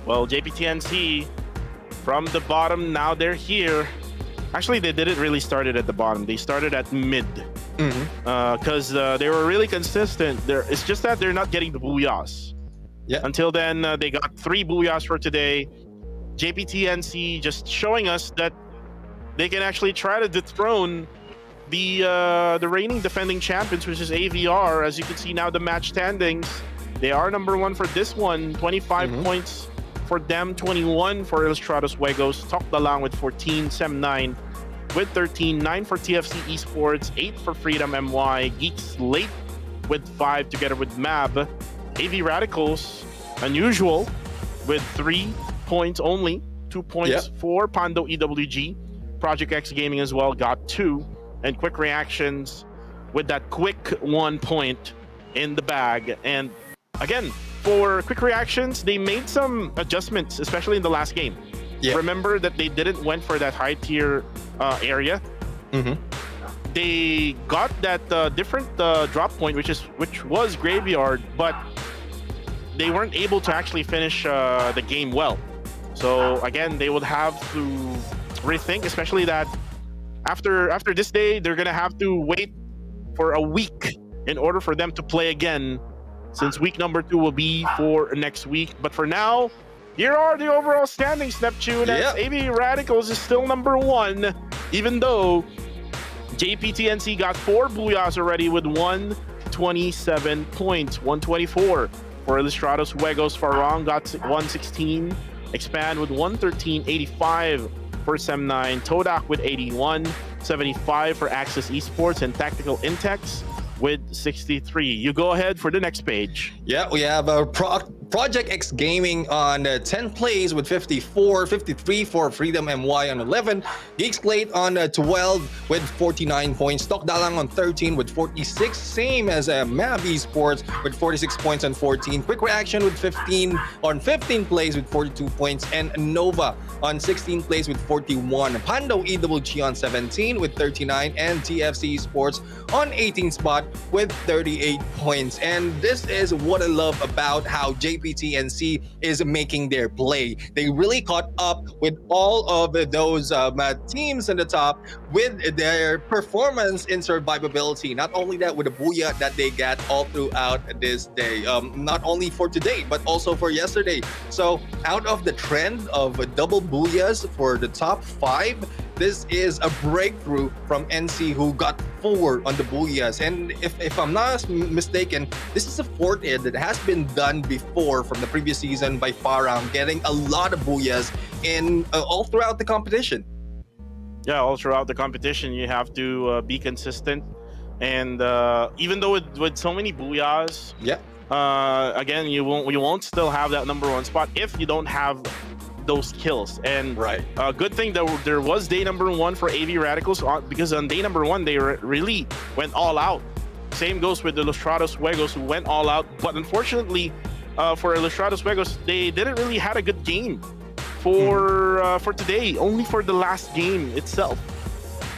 Well, JPTNC from the bottom, now they're here. Actually, they didn't really start it at the bottom. They started at mid because they were really consistent. It's just that they're not getting the booyahs. Yeah. Until then, they got 3 booyahs for today. JPTNC just showing us that they can actually try to dethrone the reigning defending champions, which is AVR. As you can see now, the match standings, they are number 1 for this one. 25 points for them, 21 for Ilustrados Juegos, Tok Dalang with 14, Sem 9 with 13, 9 for TFC Esports, 8 for Freedom MY, Geeks Late with 5 together with Mab, AV Radicals, Unusual with 3 points only, 2 points for Pando EWG, Project X Gaming as well got 2, and Quick Reactions with that quick 1 point in the bag. And again, for Quick Reactions, they made some adjustments, especially in the last game. Remember that they didn't went for that high tier area. They got that different drop point, which was Graveyard, but they weren't able to actually finish the game well. So again, they would have to rethink, especially that after this day, they're gonna have to wait for a week in order for them to play again, since week number 2 will be for next week. But for now, here are the overall standings, Neptune. As AV Radicals is still number 1, even though JPTNC got 4 booyahs already with 127 points, 124 for Ilustrados Juegos. Farong got 116, Expand with 113, 85 for Sem 9, Todak with 81, 75 for Access Esports, and Tactical Intex with 63. You go ahead for the next page. Yeah, we have Project X Gaming on 10th place with 54, 53 for Freedom MY on 11, Geekslate on 12 with 49 points, Tok Dalang on 13 with 46, same as Mab Esports with 46 points on 14, Quick Reaction with 15 on 15th place with 42 points, and Nova on 16th place with 41, Pando EWG on 17 with 39, and TFC Sports on 18th spot with 38 points. And this is what I love about how JPTNC is making their play. They really caught up with all of those teams in the top with their performance in survivability. Not only that, with the booyah that they got all throughout this day, not only for today but also for yesterday. So out of the trend of double booyahs for the top 5, this is a breakthrough from NC, who got 4 on the booyahs. And if I'm not mistaken, this is the 4th hit that has been done before from the previous season by Farang, getting a lot of booyahs in all throughout the competition. Yeah, all throughout the competition, you have to be consistent. And even though with so many booyahs, Yeah. again, you won't still have that number 1 spot if you don't have those kills. And Right. good thing that there was day number 1 for AV Radicals, because on day number 1 they really went all out. Same goes with the Ilustrados Juegos, who went all out. But unfortunately, for Ilustrados Juegos, they didn't really had a good game for today. Only for the last game itself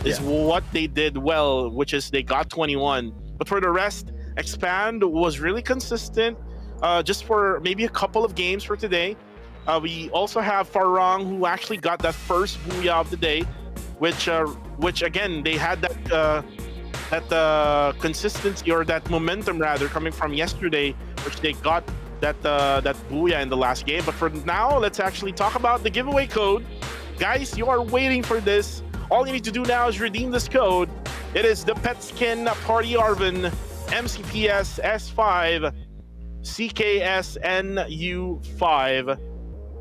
is what they did well, which is they got 21. But for the rest, Expand was really consistent, just for maybe a couple of games for today. We also have Farang, who actually got that first booyah of the day, which again, they had that consistency, or that momentum rather, coming from yesterday, which they got that booyah in the last game. But for now, let's actually talk about the giveaway code. Guys, you are waiting for this. All you need to do now is redeem this code. It is the Pet Skin Party Arvin MCPS S5 CKSNU5.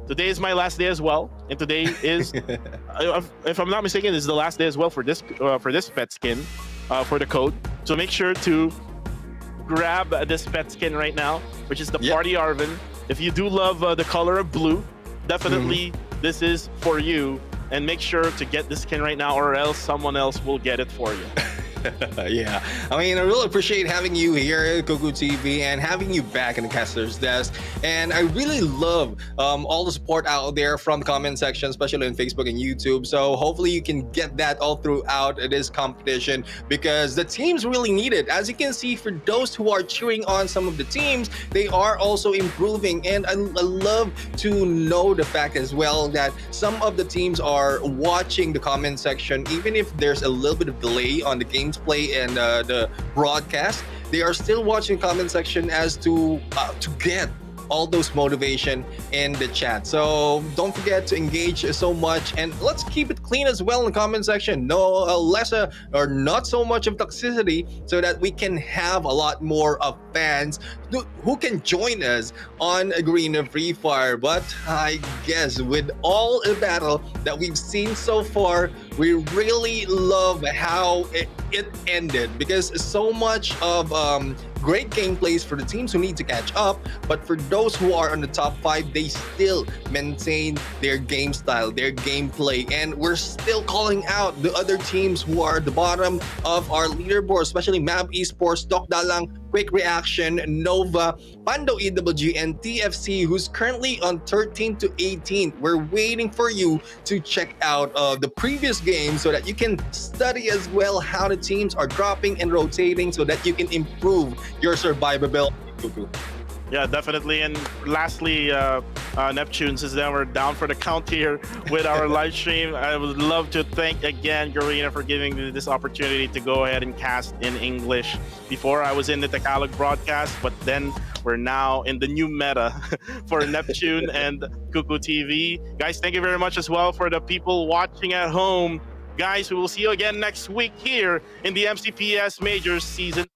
Today is my last day as well, and today is, if I'm not mistaken, is the last day as well for this pet skin, for the code. So make sure to grab this pet skin right now, which is the Party Arvin. If you do love the color of blue, definitely this is for you. And make sure to get this skin right now, or else someone else will get it for you. Yeah, I mean, I really appreciate having you here at Cuckoo TV and having you back in the caster's desk. And I really love all the support out there from the comment section, especially on Facebook and YouTube. So hopefully you can get that all throughout this competition, because the teams really need it. As you can see, for those who are cheering on some of the teams, they are also improving. And I love to know the fact as well that some of the teams are watching the comment section, even if there's a little bit of delay on the gameplay and the broadcast. They are still watching comment section as to get all those motivation in the chat. So don't forget to engage so much, and let's keep it clean as well in the comment section. No less or not so much of toxicity, so that we can have a lot more of fans who can join us on Green Free Fire. But I guess with all the battle that we've seen so far, we really love how it ended, because so much of great gameplays for the teams who need to catch up, but for those who are on the top 5, they still maintain their game style, their gameplay, and we're still calling out the other teams who are at the bottom of our leaderboard, especially Mab Esports, Tok Dalang, Quick Reaction, Nova, Pando EWG, and TFC, who's currently on 13 to 18. We're waiting for you to check out the previous game so that you can study as well how the teams are dropping and rotating, so that you can improve your survivability. Yeah, definitely. And lastly, Neptune, since then we're down for the count here with our live stream, I would love to thank again Garena for giving me this opportunity to go ahead and cast in English. Before, I was in the Tagalog broadcast, but then we're now in the new meta for Neptune and Cuckoo TV. Guys, thank you very much as well for the people watching at home. Guys, we will see you again next week here in the MCPS Majors season.